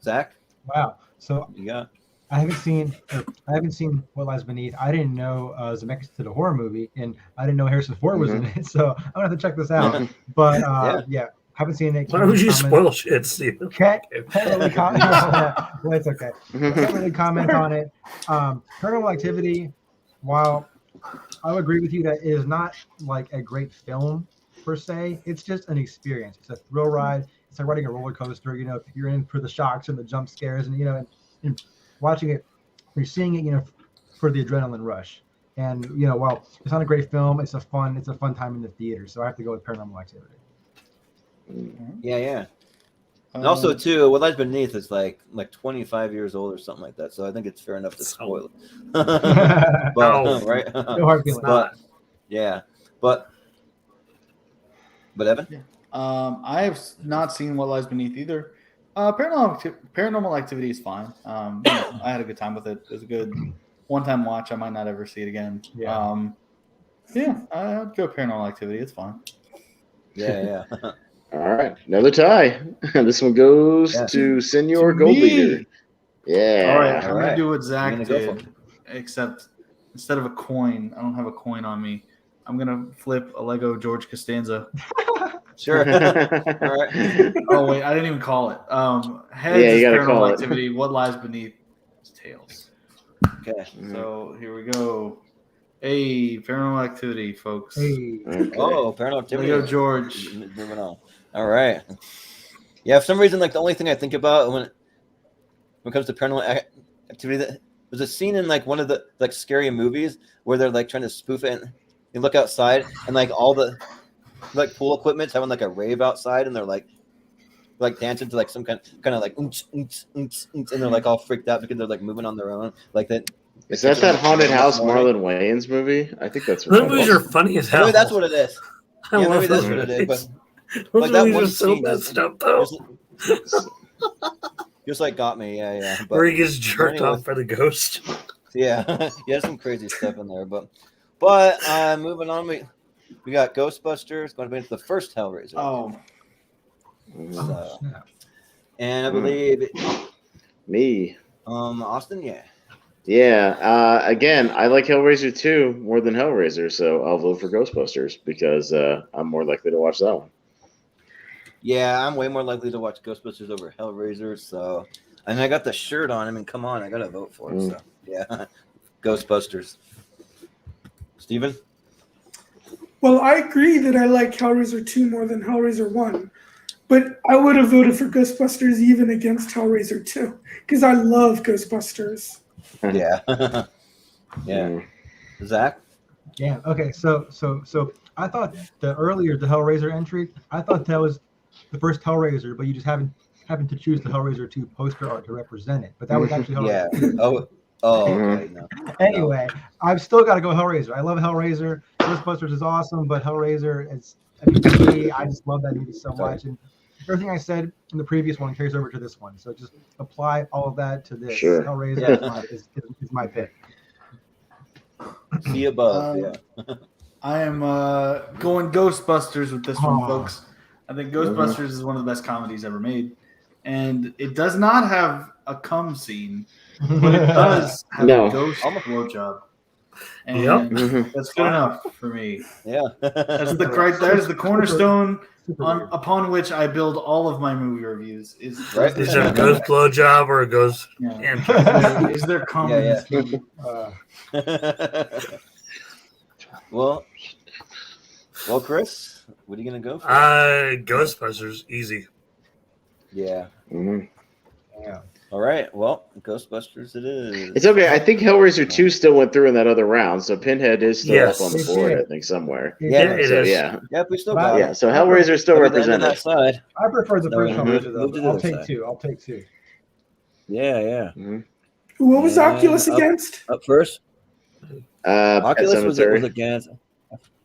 Zach? Wow. So You got? I haven't seen What Lies Beneath. I didn't know Zemeckis did a horror movie, and I didn't know Harrison Ford was in it. So I'm gonna have to check this out. But yeah, haven't seen it. Why would you spoil shit, Steven? Can't really comment on that. Well, it's okay. Can't really comment on it. Paranormal Activity, while I would agree with you that it is not like a great film per se, it's just an experience. It's a thrill ride. It's like riding a roller coaster. You know, you're in for the shocks and the jump scares, and and watching it, you're seeing it, for the adrenaline rush. And while it's not a great film, it's a fun time in the theater. So I have to go with Paranormal Activity. Yeah. And also, too, What Lies Beneath is like 25 years old or something like that. So I think it's fair enough to spoil it. But, right? No hard feelings. But, yeah. But Evan? Yeah. I have not seen What Lies Beneath either. Paranormal Activity is fine. I had a good time with it. It was a good one-time watch. I might not ever see it again. Yeah. I'd go Paranormal Activity. It's fine. Yeah. All right, another tie. This one goes to Senor Goldleader. Yeah. All right, I'm All gonna right. do what Zach You're gonna go did, except instead of a coin, I don't have a coin on me. I'm gonna flip a Lego George Costanza. Sure. All right. Oh wait, I didn't even call it. Heads Yeah, you is gotta call Paranormal it. Activity. What Lies Beneath is Tails. Okay. So here we go. Hey, Paranormal Activity, folks. Hey. Okay. Oh, Paranormal Activity. Lego George. Moving on. All right. Yeah, for some reason, the only thing I think about when it comes to Paranormal Activity, there's a scene in one of the scary movies where they're trying to spoof it. And you look outside and all the pool equipment's having a rave outside, and they're dancing to some kind of oonts, oonts, oonts, oonts, and they're all freaked out because they're moving on their own that. Is that Haunted House Marlon Wayans movie? I think that's what Those movies are funny as hell. Maybe that's what it is. I Yeah, love maybe that's those what it is. movies. But Those that movies one are so scene messed up, though. Just got me. Yeah. But Where he gets jerked anyway. off by the ghost. Yeah, some crazy stuff in there, but moving on, we got Ghostbusters going to be the first Hellraiser. Oh, So, and I believe Me. Austin, yeah. Yeah. Again, I like Hellraiser 2 more than Hellraiser, so I'll vote for Ghostbusters because I'm more likely to watch that one. Yeah, I'm way more likely to watch Ghostbusters over Hellraiser. So, and I got the shirt on. I mean, come on, I got to vote for it. So, yeah, Ghostbusters. Steven? Well, I agree that I like Hellraiser 2 more than Hellraiser 1, but I would have voted for Ghostbusters even against Hellraiser 2 because I love Ghostbusters. Yeah. Yeah. Zach? Yeah. Okay. So I thought the Hellraiser entry, I thought that was the first Hellraiser, but you just haven't to choose the Hellraiser 2 poster art to represent it. But that was actually Hellraiser. Yeah. Oh. Okay. No. Anyway, I've still got to go Hellraiser. I love Hellraiser. Ghostbusters is awesome, but Hellraiser, to me, I just love that movie so much. And everything I said in the previous one carries over to this one. So just apply all of that to this. Sure. Hellraiser is my pick. See above. Yeah. I am going Ghostbusters with this one, Oh. folks. I think Ghostbusters is one of the best comedies ever made. And it does not have a cum scene, but it does have No. a ghost blowjob. And Yep. that's good enough for me. Yeah. That is the cornerstone upon which I build all of my movie reviews. Is Right. Is it a ghost blowjob or a ghost Yeah. hand? Is there cum in this movie? Well, Chris, what are you gonna go for? Ghostbusters, easy. Yeah. Mhm. All right. Well, Ghostbusters it is. It's okay. I think Hellraiser 2 still went through in that other round, so Pinhead is still Yes. up on the It board, did. I think, somewhere. Yeah, it So, is. yeah. Yep, we still Wow. got Yeah, it. so Hellraiser is still We're at the end of represented. that side. I prefer the No, first move- Hellraiser, move though. to the I'll other take side. two. I'll take two. Yeah. What was And Oculus against? Up first, Pet Oculus was Cemetery. against.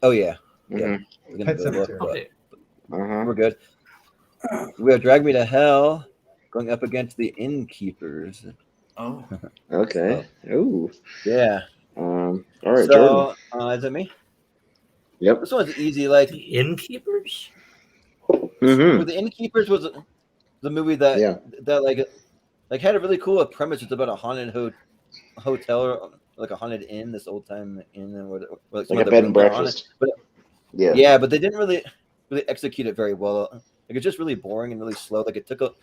Oh yeah. Mhm. We're gonna Pet go look, Cemetery. but Okay. Uh-huh. we're good. We have Drag Me to Hell going up against the Innkeepers. Oh. Okay. Ooh. Yeah. All right, So, Jordan. is it me? Yep. This one's easy. Like, The Innkeepers? Mm-hmm. The Innkeepers was the movie that Yeah. that like had a really cool premise. It's about a haunted hotel or like a haunted inn, this old time inn, or like a bed and breakfast. But Yeah, but they didn't really execute it very well. Like it's just really boring and really slow. Like it took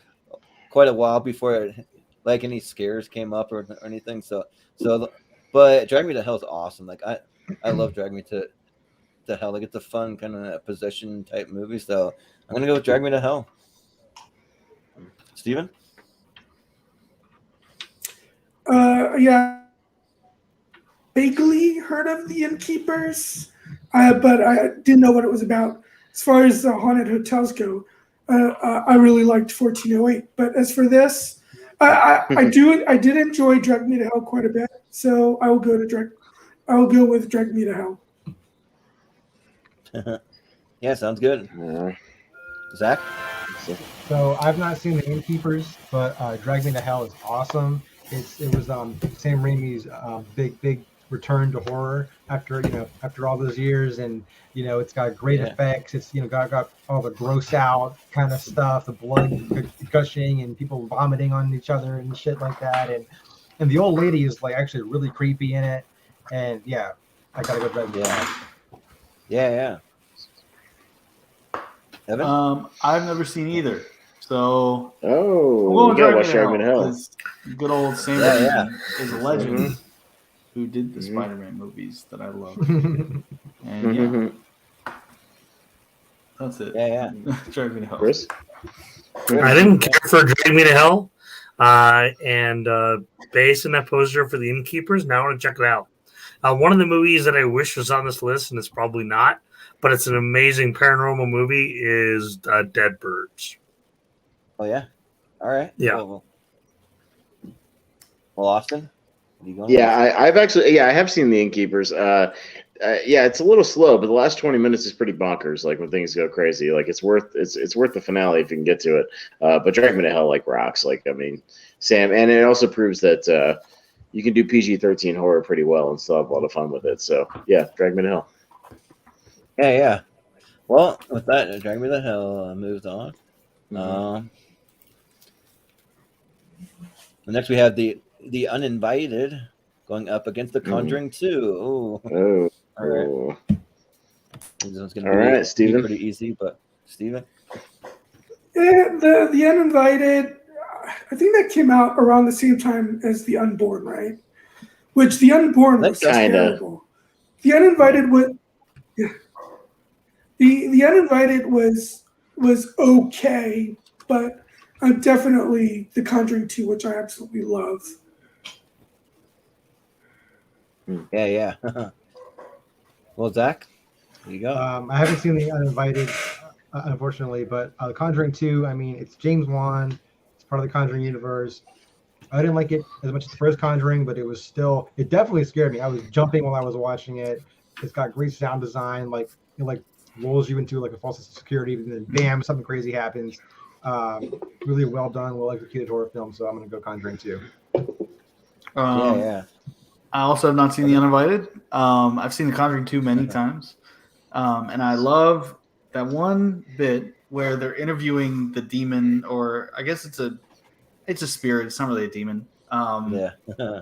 quite a while before like any scares came up or anything. So but Drag Me to Hell is awesome. Like I love Drag Me to Hell. Like it's a fun kind of possession type movie. So I'm gonna go with Drag Me to Hell. Steven? Yeah, vaguely heard of the Innkeepers, but I didn't know what it was about. As far as haunted hotels go, I really liked 1408. But as for this, I did enjoy Drag Me to Hell quite a bit. So I will go with Drag Me to Hell. Yeah, sounds good. Zach? So I've not seen the Innkeepers, but Drag Me to Hell is awesome. It was Sam Raimi's big return to horror after all those years, and it's got great effects. It's got all the gross out kind of stuff, the blood gushing and people vomiting on each other and shit like that, and the old lady is like actually really creepy in it, and I gotta go Drag Me to Hell. Yeah. Evan? I've never seen either. So you gotta watch Drag Me to Hell. Good old Sam Raimi is a legend who did the Spider-Man movies that I love. And that's it. Drag Me to Hell. Chris? I didn't care for Drag Me to Hell, and based on that poster for the Innkeepers, now I want to check it out. One of the movies that I wish was on this list, and it's probably not, but it's an amazing paranormal movie, is Dead Birds. Oh, yeah? All right. Yeah. Well, Austin? What are you going I have seen the Innkeepers. It's a little slow, but the last 20 minutes is pretty bonkers. Like when things go crazy, like it's worth the finale if you can get to it. But Drag Me to Hell like rocks. Like I mean, Sam, and it also proves that you can do PG-13 horror pretty well and still have a lot of fun with it. So yeah, Drag Me to Hell. Yeah. Well, with that, Drag Me to Hell moves on. Next we have the Uninvited going up against the Conjuring 2. All right. This one's gonna be Steven. Pretty easy, but Steven? The Uninvited, I think that came out around the same time as The Unborn, right? Which The Unborn was terrible. The Uninvited was The Uninvited was okay, but definitely The Conjuring 2, which I absolutely love. Yeah. Well, Zach, there you go. I haven't seen The Uninvited, unfortunately, but The Conjuring 2, I mean, it's James Wan. It's part of the Conjuring universe. I didn't like it as much as the first Conjuring, but it definitely scared me. I was jumping while I was watching it. It's got great sound design, like it rolls you into like a false sense of security, and then bam, something crazy happens. Really well done, well executed horror film. So I'm gonna go Conjuring 2. I also have not seen The Uninvited. I've seen The Conjuring 2 many times, and I love that one bit where they're interviewing the demon, or I guess it's a spirit. It's not really a demon.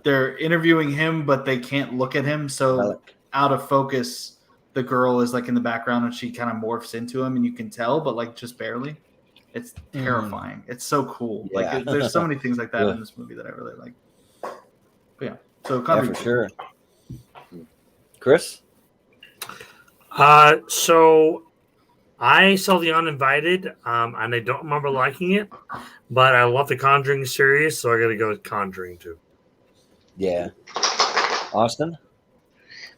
They're interviewing him, but they can't look at him, so out of focus. The girl is like in the background and she kind of morphs into him and you can tell, but like just barely. It's terrifying. It's so cool. Yeah. Like there's so many things like that in this movie that I really like. But yeah. So for sure. Chris? So I saw The Uninvited, and I don't remember liking it, but I love the Conjuring series, so I got to go with Conjuring 2. Yeah. Austin?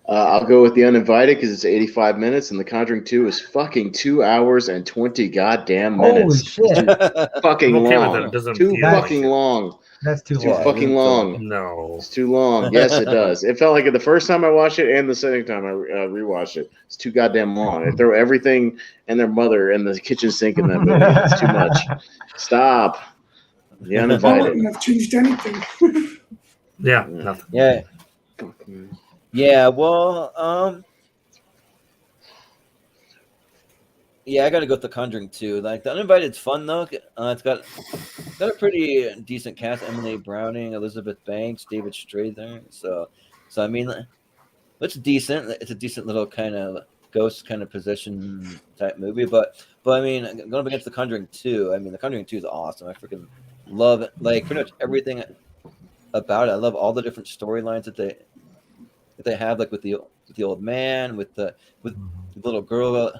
I'll go with The Uninvited because it's 85 minutes, and The Conjuring 2 is fucking 2 hours and 20 goddamn minutes. Holy shit! Fucking long. Too fucking Yeah. long. That's too Too long. fucking long. No. It's too long. Yes, it does. It felt like it the first time I watched it and the second time I rewatched it. It's too goddamn long. They throw everything and their mother in the kitchen sink in that movie. It's too much. Stop. The I Uninvited. wouldn't have changed anything. Yeah, nothing. Yeah. Yeah, well, Yeah, I got to go with The Conjuring 2. Like The Uninvited's fun though. It's got a pretty decent cast: Emily Browning, Elizabeth Banks, David Strathairn. So I mean, it's decent. It's a decent little kind of ghost kind of possession type movie. But I mean, going up against The Conjuring 2, I mean, The Conjuring 2 is awesome. I freaking love it. Like pretty much everything about it. I love all the different storylines that they have, like with the old man, with the little girl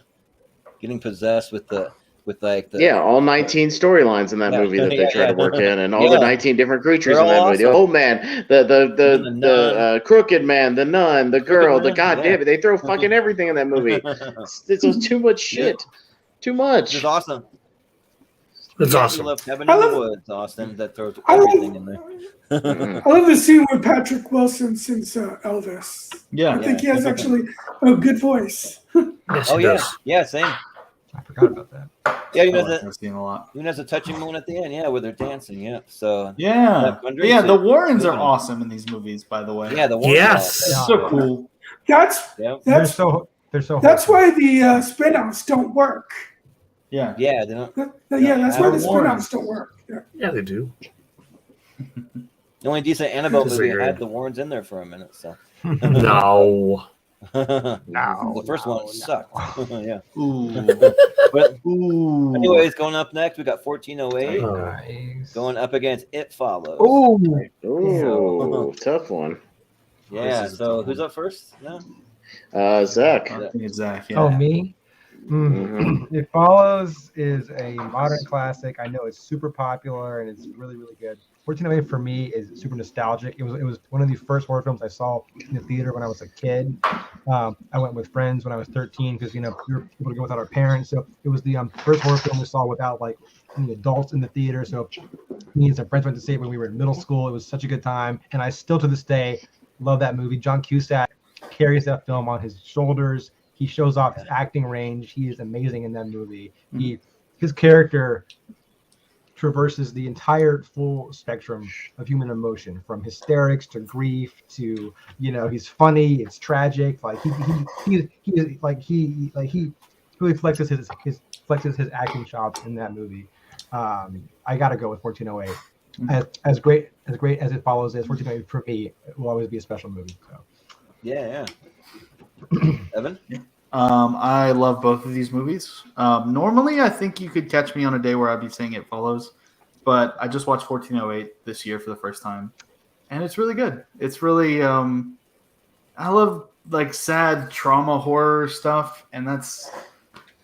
getting possessed, with all 19 storylines in that movie that they try to work in, and all the 19 different creatures in that movie. The old man, the crooked man, the nun, the girl, the goddamn it. They throw fucking everything in that movie. It's too much shit. Too much. It's awesome. It's awesome. You love Cabin in the Woods, Austin. That throws everything in there. I love the scene where Patrick Wilson sings Elvis. Yeah. I think he has actually a good voice. Yes, he does. Yeah, same. I forgot about that. Yeah, I've seen a lot. even has a touching moment at the end. Yeah, where they're dancing. Yeah, so Yeah. Conjuring Yeah, the too. Warrens are awesome in these movies, by the way. Yeah, the Warrens. Yes. Yeah. So cool. That's Yeah, They're so that's why the spin-offs don't work. Yeah. yeah, they don't. Yeah, that's why the Warrens. spin-offs don't work. Yeah. Yeah, they do. The only decent Annabelle movie Disagree. had the Warrens in there for a minute. So No. the first one sucked. Yeah. Ooh. But Ooh. anyways, going up next, we got 1408 nice. going up against It Follows. Oh, Ooh, tough one. Yeah. This is a So tough who's one. up first? No. Zach. I think it's Zack. Yeah. oh, me. Mhm. It Follows is a modern classic. I know it's super popular and it's really, really good. 1408 for me is super nostalgic. It was one of the first horror films I saw in the theater when I was a kid. I went with friends when I was 13 because we were able to go without our parents. So it was the first horror film we saw without like any adults in the theater. So me and some friends went to see it when we were in middle school. It was such a good time, and I still to this day love that movie. John Cusack carries that film on his shoulders. He shows off his acting range. He is amazing in that movie. His character traverses the entire full spectrum of human emotion, from hysterics to grief to, he's funny, it's tragic. Like he really flexes his acting chops in that movie. I gotta go with 1408. As great as It Follows is, 1408 for me will always be a special movie. So. Yeah. Evan. I love both of these movies. Normally, I think you could catch me on a day where I'd be saying It Follows, but I just watched 1408 this year for the first time, and it's really good. It's really, I love like sad trauma horror stuff, and that's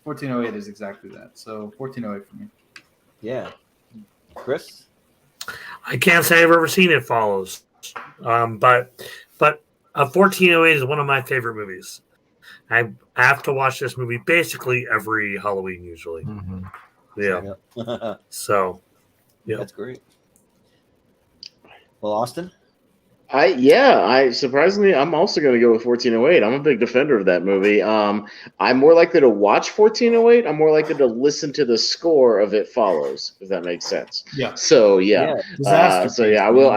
1408 is exactly that. So 1408 for me. Yeah. Chris. I can't say I've ever seen It Follows, but 1408 is one of my favorite movies. I have to watch this movie basically every Halloween usually. Mm-hmm. Yeah. So, yeah. That's great. Well, Austin. I surprisingly, I'm also going to go with 1408. I'm a big defender of that movie. I'm more likely to watch 1408. I'm more likely to listen to the score of It Follows, if that makes sense. Yeah. So yeah. I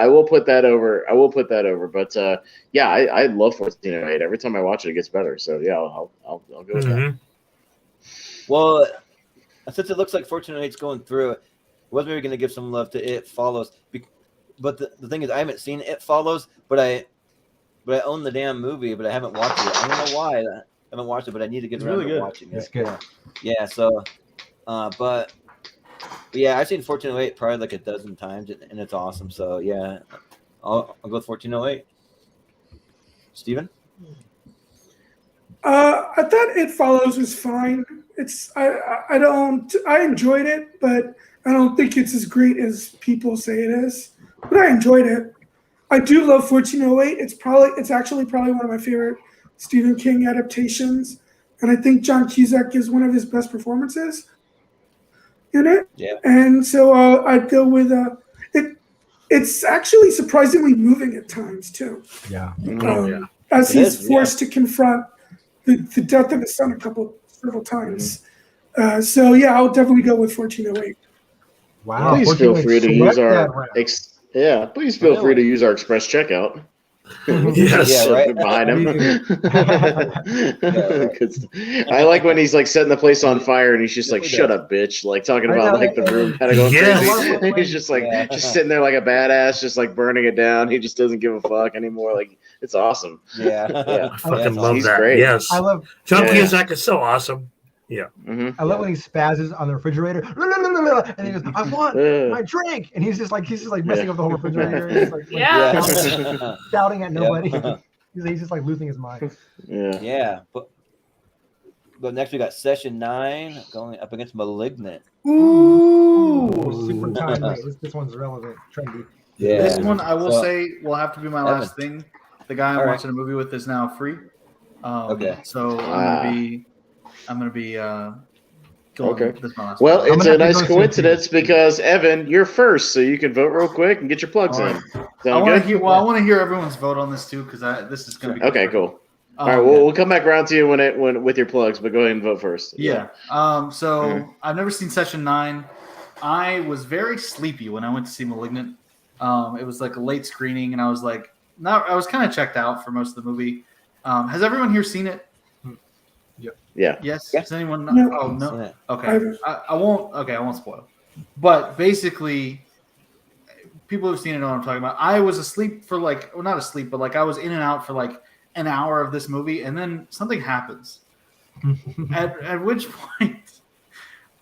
will put that over. But I love 1408. Every time I watch it, it gets better. So yeah, I'll go with that. Well, since it looks like 1408's going through, I was maybe going to give some love to It Follows. But the thing is, I haven't seen It Follows, but I own the damn movie, but I haven't watched it. I don't know why I haven't watched it, but I need to get around to watching it. It's good. Yeah. So, but yeah, I've seen 1408 probably like a dozen times, and it's awesome. So yeah, I'll go with 1408. Steven? I thought It Follows was fine. I enjoyed it, but I don't think it's as great as people say it is. But I enjoyed it. I do love 1408. It's actually probably one of my favorite Stephen King adaptations, and I think John Cusack gives one of his best performances in it. Yeah. And so I'd go with it. It's actually surprisingly moving at times too. Yeah. As he's forced to confront the death of his son several times. So yeah, I'll definitely go with 1408. Wow. Please feel free to use our Please please feel free to use our express checkout. Yes. Yeah, right. Behind him. right. I like when he's like setting the place on fire and he's just like, "Shut up, bitch!" Like talking I about know, like the room kind of going Yes. crazy. He's just like Yeah. just sitting there like a badass, just like burning it down. He just doesn't give a fuck anymore. Like it's awesome. Yeah. Yeah. I fucking That's love He's that. great. Yes. I love Jumping Yeah. Zack is so awesome. Yeah. Mhm. I love when he spazzes on the refrigerator, and he goes, "I want my drink," and he's just like messing up the whole refrigerator. He's like Yeah. shouting at nobody. Yep. He's just like losing his mind. Yeah. Yeah. But next we got Session 9 going up against Malignant. Ooh. Super timely. This one's relevant, trendy. Yeah. This one, I will So- say, will have to be my Evan. last thing. The guy I'm All right. watching a movie with is now free. Okay. So I'm gonna be going. Okay. This is my last Well, one. it's gonna a have to nice go see coincidence because Evan, you're first, so you can vote real quick and get your plugs All in. right. Sound I want good? to hear. Well, I want to hear everyone's vote on this too because this is gonna be Okay, cool. All right, Um, we'll come back around to you when with your plugs, but go ahead and vote first. Yeah. So I've never seen Session 9. I was very sleepy when I went to see Malignant. It was like a late screening, and I was like, I was kind of checked out for most of the movie. Has everyone here seen it? Yeah. Yes. Yeah. Does anyone? No. Oh no. Yeah. Okay. I won't. Okay, I won't spoil. But basically, people who've seen it know what I'm talking about. I was asleep for like, well, not asleep, but like I was in and out for like an hour of this movie, and then something happens. at which point,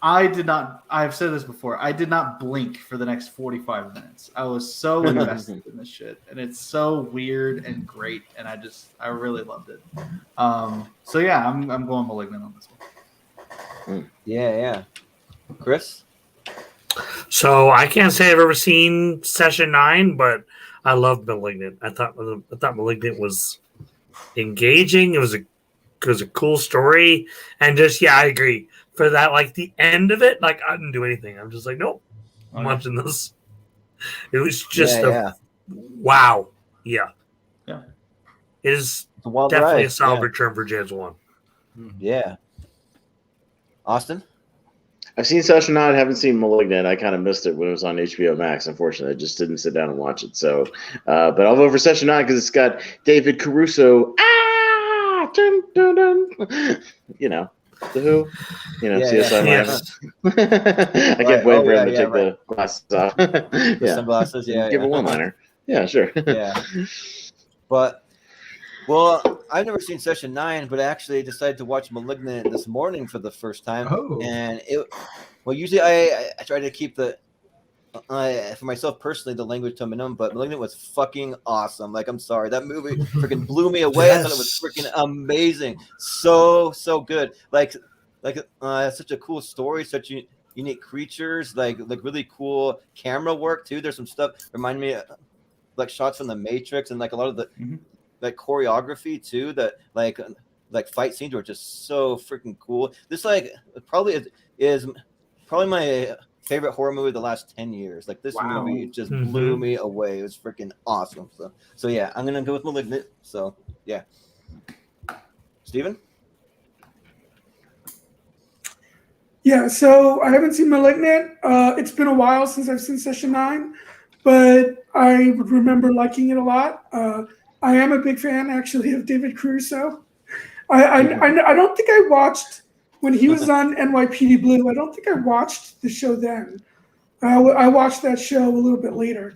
I did not. I've said this before. I did not blink for the next 45 minutes. I was so invested in this shit, and it's so weird and great, and I really loved it. So yeah, I'm going Malignant on this one. Yeah. Chris? So I can't say I've ever seen Session 9, but I love Malignant. I thought Malignant was engaging. It was a cool story, and just I agree. For that, like the end of it, like I didn't do anything. I'm just like, nope, I'm watching this. It was just wow. Yeah. It is It's a wild definitely ride. a solid return for James Wan. Yeah. Austin? I've seen Session 9, haven't seen Malignant. I kind of missed it when it was on HBO Max, unfortunately. I just didn't sit down and watch it. So, but I'll vote for Session 9 because it's got David Caruso. Dun, dun, dun. You know, The Who. You know, CSI Yes. I kept waiting for him to take the glasses off. The sunglasses, Give a one-liner. Yeah, sure. Yeah. But, well, I've never seen Session 9, but I actually decided to watch Malignant this morning for the first time. Oh. And usually I try to keep for myself personally, the language to a minimum, but Malignant was fucking awesome. Like, I'm sorry. That movie freaking blew me away. I thought it was freaking amazing. So good. Like such a cool story, such unique creatures, like really cool camera work too. There's some stuff remind me of, like shots from The Matrix and like a lot of the like choreography too, that like fight scenes were just so freaking cool. This like probably is probably my favorite horror movie of the last 10 years. Like this movie just blew me away. It was freaking awesome. So yeah, I'm gonna go with Malignant. So yeah. Steven? Yeah, so I haven't seen Malignant. It's been a while since I've seen Session 9, but I would remember liking it a lot. I am a big fan, actually, of David Caruso. I don't think I watched, when he was on NYPD Blue, I don't think I watched the show then. I watched that show a little bit later.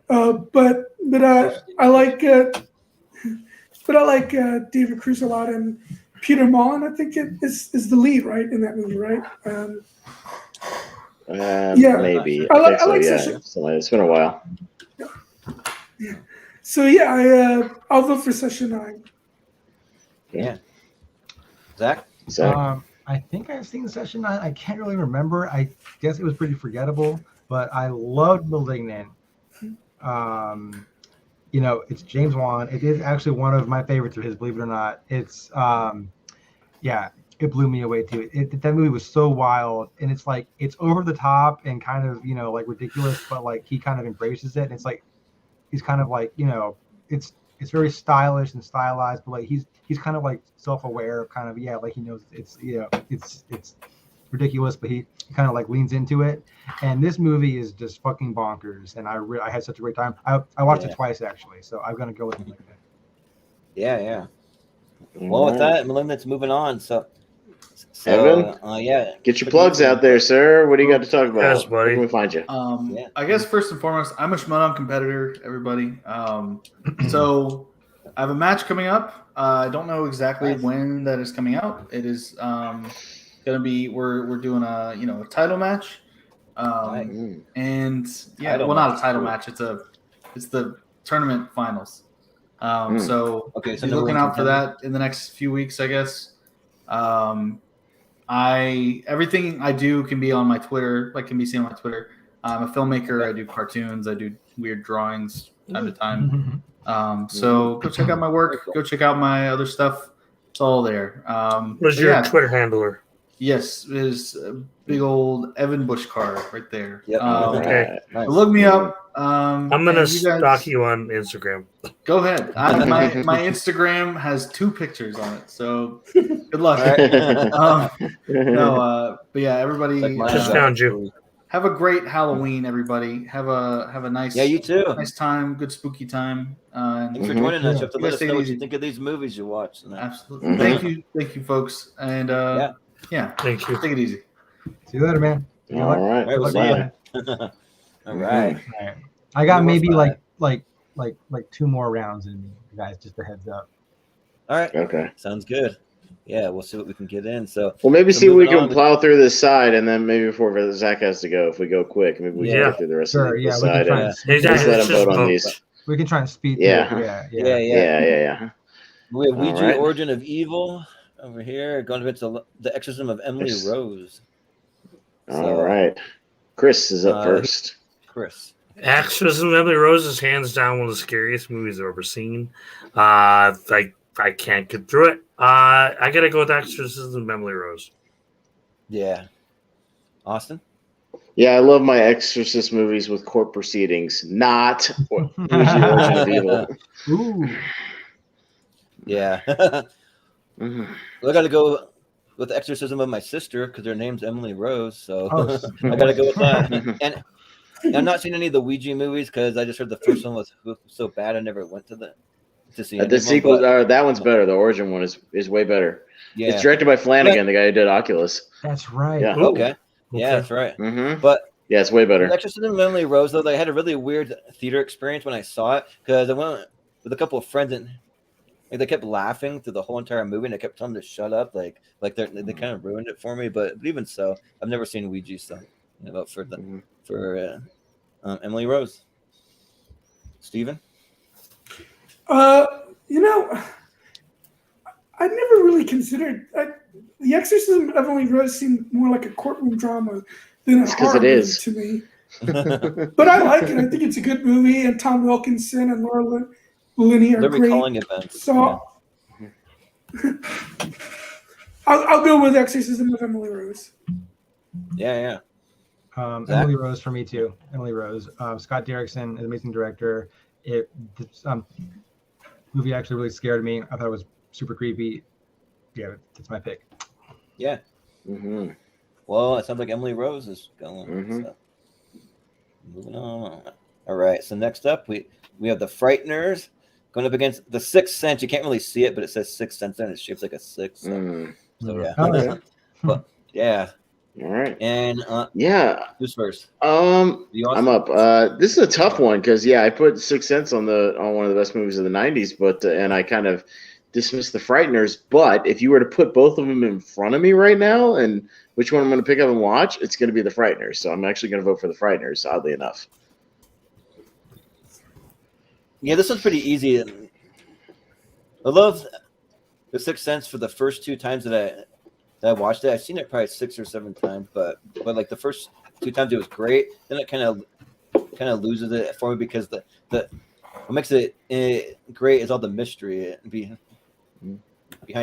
But I like David Caruso a lot, and Peter Mullen, I think is the lead, right, in that movie, right? Maybe. I like Session. So it's been a while. Yeah. So yeah, I'll vote for Session 9. Yeah. Zach? I think I've seen Session 9. I can't really remember. I guess it was pretty forgettable, but I loved Malignant. It's James Wan. It is actually one of my favorites of his, believe it or not. It's it blew me away too. That movie was so wild, and it's like it's over the top and kind of like ridiculous, but like he kind of embraces it. And it's like he's kind of like it's very stylish and stylized, but like he's kind of like self-aware, kind of like he knows it's ridiculous, but he kind of like leans into it. And this movie is just fucking bonkers, and I had such a great time. I watched it twice actually, so I'm gonna go with it. Yeah. Well, with that, let's moving on. So Evan, get your plugs out there, sir. What do you got to talk about? Yes, buddy. Where can we find you? I guess first and foremost, I'm a Schmodown competitor, everybody. So I have a match coming up. I don't know exactly when that is coming out. It is gonna be we're doing a title match. And not a title match. It's the tournament finals. So be looking out for that in the next few weeks, I guess. Everything I do can be on my Twitter, can be seen on my Twitter. I'm a filmmaker. I do cartoons. I do weird drawings time to time. So go check out my work. Go check out my other stuff. It's all there. What's your Twitter handler? Yes, it is big old Evan Bushkar right there. Yep. Okay. Nice. Look me up. I'm gonna stalk you on Instagram. Go ahead. My Instagram has 2 pictures on it, so good luck. But yeah, everybody Just found you. Have a great Halloween, everybody. Have a nice you too. Nice time, good spooky time. Thanks for joining us. You have to let us know what you think of these movies you watch. Absolutely. Thank you, folks. And thank you. Take it easy. See you later, man. All right. All right. I got maybe like 2 more rounds in me, guys. Just a heads up. All right. Okay. Sounds good. Yeah, we'll see what we can get in. So maybe see if we can plow through this side, and then maybe before Zach has to go, if we go quick, maybe we can get through the rest of the side. Just let him vote on these. We can try and speed. Yeah. We have Ouija Origin of Evil over here, going to the Exorcism of Emily Rose. All right. Chris is up first. Chris. Exorcism of Emily Rose is hands down one of the scariest movies I've ever seen. I can't get through it. I gotta go with Exorcism of Emily Rose. Yeah. Austin? Yeah, I love my Exorcist movies with court proceedings, not Ouija Origin of Evil. Ooh. Yeah. I got to go with the Exorcism of my sister because her name's Emily Rose, so I got to go with that. And I'm not seeing any of the Ouija movies because I just heard the first one was so bad I never went to see the sequel. That one's better. The origin one is way better. Yeah. It's directed by Flanagan, the guy who did Oculus. That's right. Yeah. Okay. Yeah, that's right. But yeah, it's way better. Exorcism of Emily Rose, though, I had a really weird theater experience when I saw it because I went with a couple of friends and they kept laughing through the whole entire movie, and I kept telling them to shut up. They kind of ruined it for me. But even so, I've never seen Ouija, so for Emily Rose. Steven? I never really considered The Exorcism of Emily Rose seemed more like a courtroom drama than a horror movie to me. But I like it. I think it's a good movie, and Tom Wilkinson and Laura Linney are They're great. recalling events. So I'll go with Exorcism of Emily Rose. Yeah. Emily Rose for me too. Emily Rose. Scott Derrickson, an amazing director. This movie actually really scared me. I thought it was super creepy. Yeah, that's my pick. Yeah. Well, it sounds like Emily Rose is going. So. Moving on. All right. So next up, we have the Frighteners going up against the Sixth Sense. You can't really see it, but it says Sixth Sense and it's shaped like a six. So yeah. Okay. But yeah. All right. And who's first? I'm up. This is a tough one because I put Sixth Sense on one of the best movies of the '90s, but and I kind of dismissed the Frighteners. But if you were to put both of them in front of me right now, and which one I'm going to pick up and watch, it's going to be the Frighteners. So I'm actually going to vote for the Frighteners. Oddly enough. Yeah, this one's pretty easy. I love the Sixth Sense for the first 2 times that I watched it. I've seen it probably 6 or 7 times, but like the first 2 times it was great. Then it kind of loses it for me because what makes it great is all the mystery behind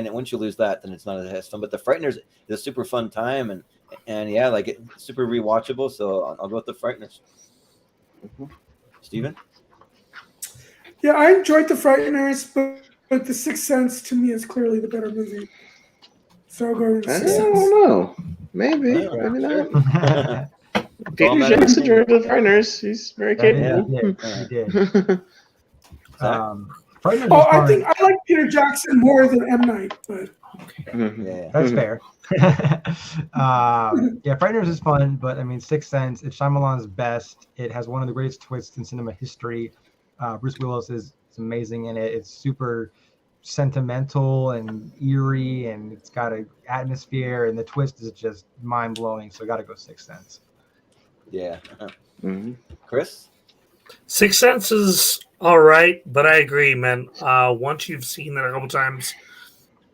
it. Once you lose that, then it's not as fun. But the Frighteners is a super fun time and it's super rewatchable. So I'll go with the Frighteners. Steven? Yeah, I enjoyed the Frighteners, but the Sixth Sense to me is clearly the better movie. So I'll go with the Sixth Sense. I don't know. Maybe. Yeah, Maybe sure. not. All Peter matter of Jackson opinion. directed The Frighteners. He's very capable. He did. Zach? Frighteners Oh, is I fun. think I like Peter Jackson more than M. Night, but Yeah. That's fair. Yeah, Frighteners is fun, but I mean, Sixth Sense, it's Shyamalan's best. It has one of the greatest twists in cinema history. Bruce Willis is amazing in it. It's super sentimental and eerie, and it's got an atmosphere, and the twist is just mind blowing. So I got to go Sixth Sense. Yeah. Mhm. Chris? Sixth Sense is all right, but I agree, man. Once you've seen it a couple times,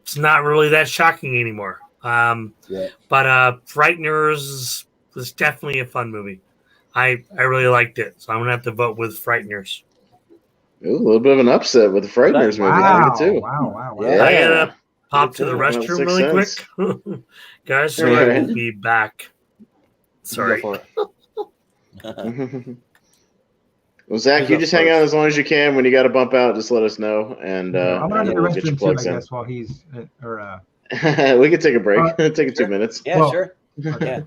it's not really that shocking anymore. Yeah. But Frighteners was definitely a fun movie. I really liked it, so I'm gonna have to vote with Frighteners. Ooh, a little bit of an upset with the Frighteners movie. I Wow, like it too. wow. Yeah. I gotta pop to the Well, restroom Sixth really Sense. quick, guys. So I Alright. will be back. Sorry. Go for it. Well, Zach, Who's you up just hang out first? as long as you can. When you got to bump out, just let us know, and I'm gonna and go to the we'll get your restroom too, I plugs in. guess, while he's We can take a break. Take 2 minutes. Yeah, Well, sure. Yeah,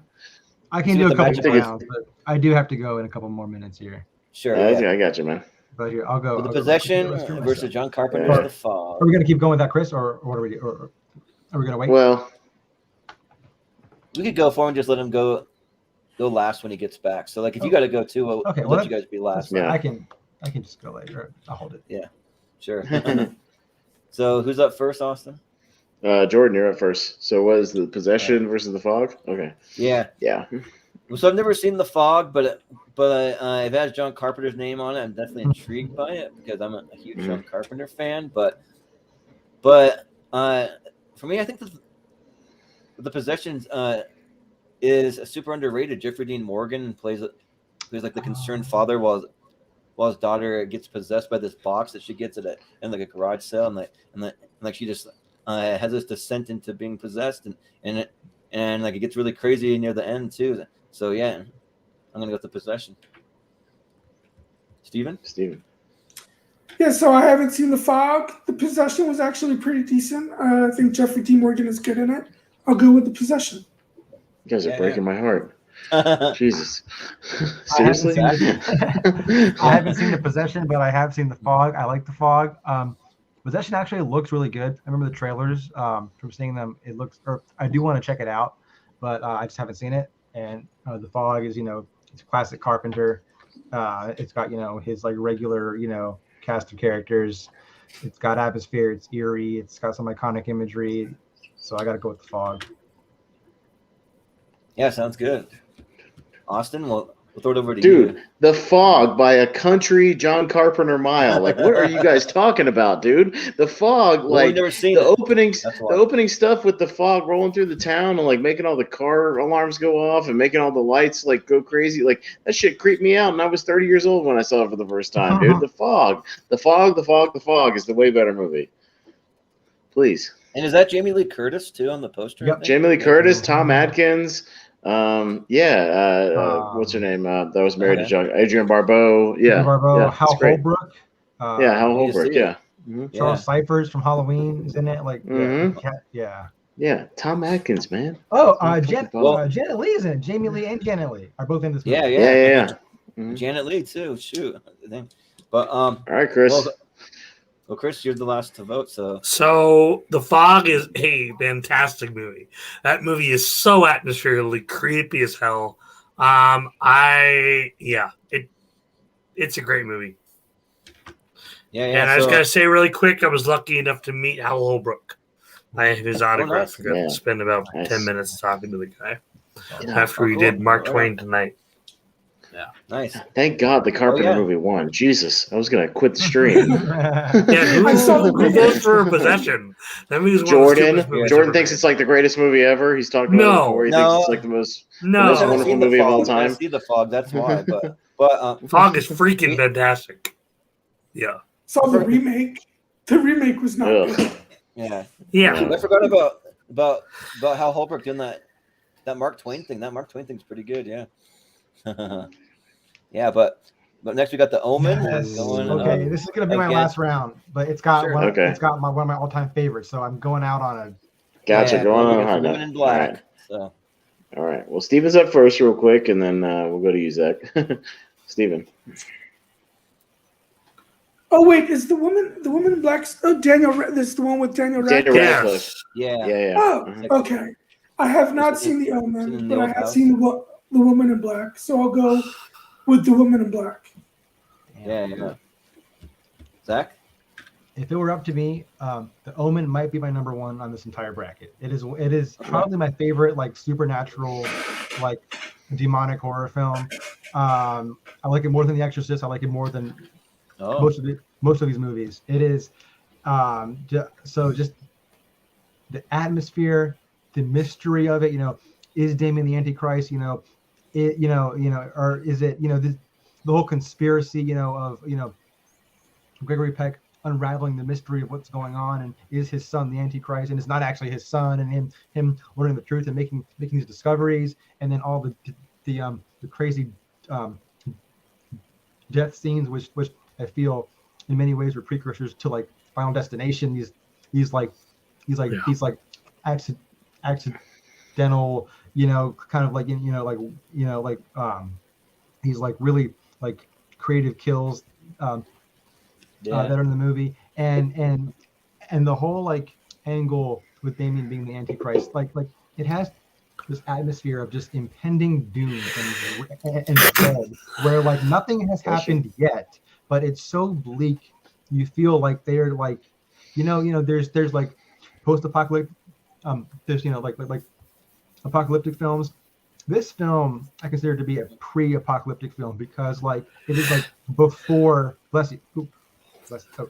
I can See do what a the couple magic more is. rounds, but I do have to go in a couple more minutes here. sure. I Yeah. got you, man. But here, I'll go. With the I'll go Possession to the restroom versus myself. John Carpenter's Yeah. The Fog. Are we gonna keep going with that, Chris, or what are we? Or are we gonna wait? Well, We could go for him and just let him go last when he gets back. So, like, if you got to go too, we'll Okay, let well, you guys be last. Yeah. I can just go later. I'll hold it. Sure. So, who's up first, Austin? Jordan, you're up first. So, what is the Possession versus the Fog? Okay. Yeah. Yeah. So I've never seen The Fog, but it has John Carpenter's name on it. I'm definitely intrigued by it because I'm a huge John Carpenter fan. But for me, I think the Possession is a super underrated. Jeffrey Dean Morgan plays like the concerned father while his daughter gets possessed by this box that she gets in like a garage sale, and like she just has this descent into being possessed, and like it gets really crazy near the end too. So yeah, I'm gonna go with the Possession. Steven? yeah. So I haven't seen The Fog. The Possession was actually pretty decent. I think Jeffrey D. Morgan is good in it. I'll go with The Possession. You guys are Yeah, breaking my heart. Jesus. I haven't Seriously? I haven't seen the Possession, but I have seen the Fog. I like the Fog. Possession actually looks really good. I remember the trailers from seeing them. It looks, or I do want to check it out, but I just haven't seen it. And the Fog is, it's classic Carpenter. It's got, his like regular, cast of characters. It's got atmosphere. It's eerie. It's got some iconic imagery. So I got to go with the Fog. Yeah, sounds good. Austin, we'll throw it over to Dude, you. The Fog by a country John Carpenter mile. Like, what are you guys talking about, dude? The Fog, Well, like we've never seen the it. openings, That's the why. opening stuff with the fog rolling through the town and like making all the car alarms go off and making all the lights like go crazy. Like that shit creeped me out, and I was 30 years old when I saw it for the first time, dude. The Fog is the way better movie. Please, And is that Jamie Lee Curtis too on the poster? Yep. I think? Jamie Lee Curtis, Tom Atkins. What's her name? That was married to John Adrian Barbeau. Yeah, Barbeau, yeah, Hal it's great. Holbrook. Yeah, Hal need to Holbrook. see it. Yeah. Mhm. Charles Cyphers from Halloween is in it. Like, Mhm. yeah. Yeah, Tom Atkins, man. Oh, Janet Janet Leigh is in it. Jamie Lee and Janet Leigh are both in this movie. Yeah. Mhm. Janet Leigh too. Shoot. But All right, Chris. well, Chris, you're the last to vote, so So The Fog is a fantastic movie. That movie is so atmospherically creepy as hell. It's a great movie. yeah. And I just gotta say really quick, I was lucky enough to meet Hal Holbrook. I have his autograph. I got Yeah. to spend about Nice. 10 minutes talking to the guy Yeah, after we cool. did Mark Right Twain on. tonight. Nice. Thank God the Carpenter yeah. movie won. Jesus, I was gonna quit the stream. Yeah, who I saw the votes for Possession? That means one of the stupidest movies Jordan ever thinks made. it's like the greatest movie ever. He's talking about it before. He No. thinks it's like the most. No, most I've never wonderful seen The movie of all Fog. I time. see The Fog. That's why. But Fog is freaking fantastic. Yeah. Saw the remake. The remake was not Ugh. good. yeah. Yeah. I forgot about Hal Holbrook doing that Mark Twain thing. That Mark Twain thing's pretty good. Yeah. Yeah, but next we got the Omen. Yes. Going Okay, up this is gonna be my against- one round, but it's got Sure. one Okay. of my all-time favorites. So I'm going out on a Gotcha. Yeah, Go on going a high against note. Women in Black. All right. So All right. Well, Steven's up first, real quick, and then we'll go to you, Zach. Steven. Oh wait, is the woman in black? Oh, Daniel. This is the one with Daniel Daniel Radcliffe. Radcliffe. Yeah. Yeah. Oh, Mhm. okay. I have not Is it- seen the is it Omen, in the but I old have house? seen the woman in black. So I'll go with the woman in black. Yeah. Zach? If it were up to me, The Omen might be my number one on this entire bracket. It is probably my favorite like supernatural, like demonic horror film. I like it more than The Exorcist. I like it more than Oh. most of these movies. It is so just the atmosphere, the mystery of it. Is Damien the Antichrist? Or is it the whole conspiracy? Of Gregory Peck unraveling the mystery of what's going on, and is his son the Antichrist, and it's not actually his son, and him learning the truth and making these discoveries, and then all the crazy death scenes, which I feel in many ways were precursors to like Final Destination. These accidental, kind of like these like really like creative kills that are in the movie, and the whole like angle with Damien being the Antichrist, like it has this atmosphere of just impending doom and dread, where like nothing has happened yet, but it's so bleak. You feel like they're like, there's like post-apocalyptic, there's like apocalyptic films. This film I consider to be a pre-apocalyptic film because like it is like before. Bless you. Ooh, bless. Oh,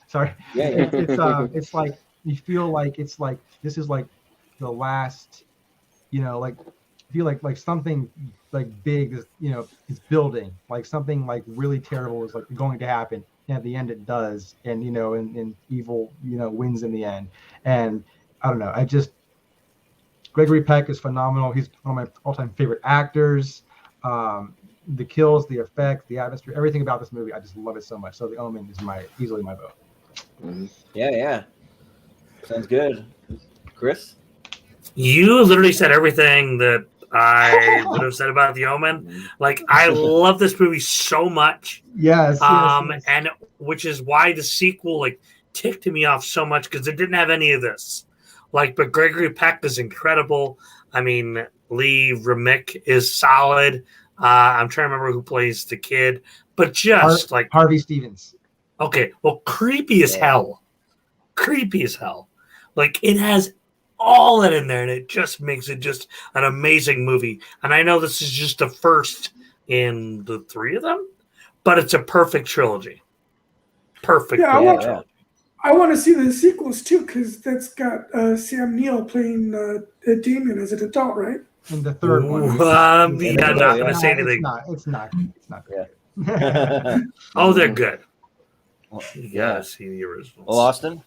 sorry. Yeah. It's like you feel like it's like this is like the last, like feel like something like big is is building, like something like really terrible is like going to happen, and at the end it does, and and evil wins in the end. And I don't know, Gregory Peck is phenomenal. He's one of my all-time favorite actors. The kills, the effects, the atmosphere, everything about this movie, I just love it so much. So The Omen is easily my vote. Yeah. Sounds good. Chris? You literally said everything that I would have said about The Omen. Like, I love this movie so much. Yes. And which is why the sequel like ticked me off so much, because it didn't have any of this. Like, but Gregory Peck is incredible. I mean, Lee Remick is solid. I'm trying to remember who plays the kid, but just like Harvey Stevens. Okay, well, creepy as hell. Creepy as hell. Like, it has all that in there, and it just makes it just an amazing movie. And I know this is just the first in the three of them, but it's a perfect trilogy. Perfect. Yeah, I want to see the sequels too, because that's got Sam Neill playing Damien as an adult, right? And the third one. I'm not going to say anything. It's not good. Oh, they're good. Well, Yeah, see the originals. Well, Austin?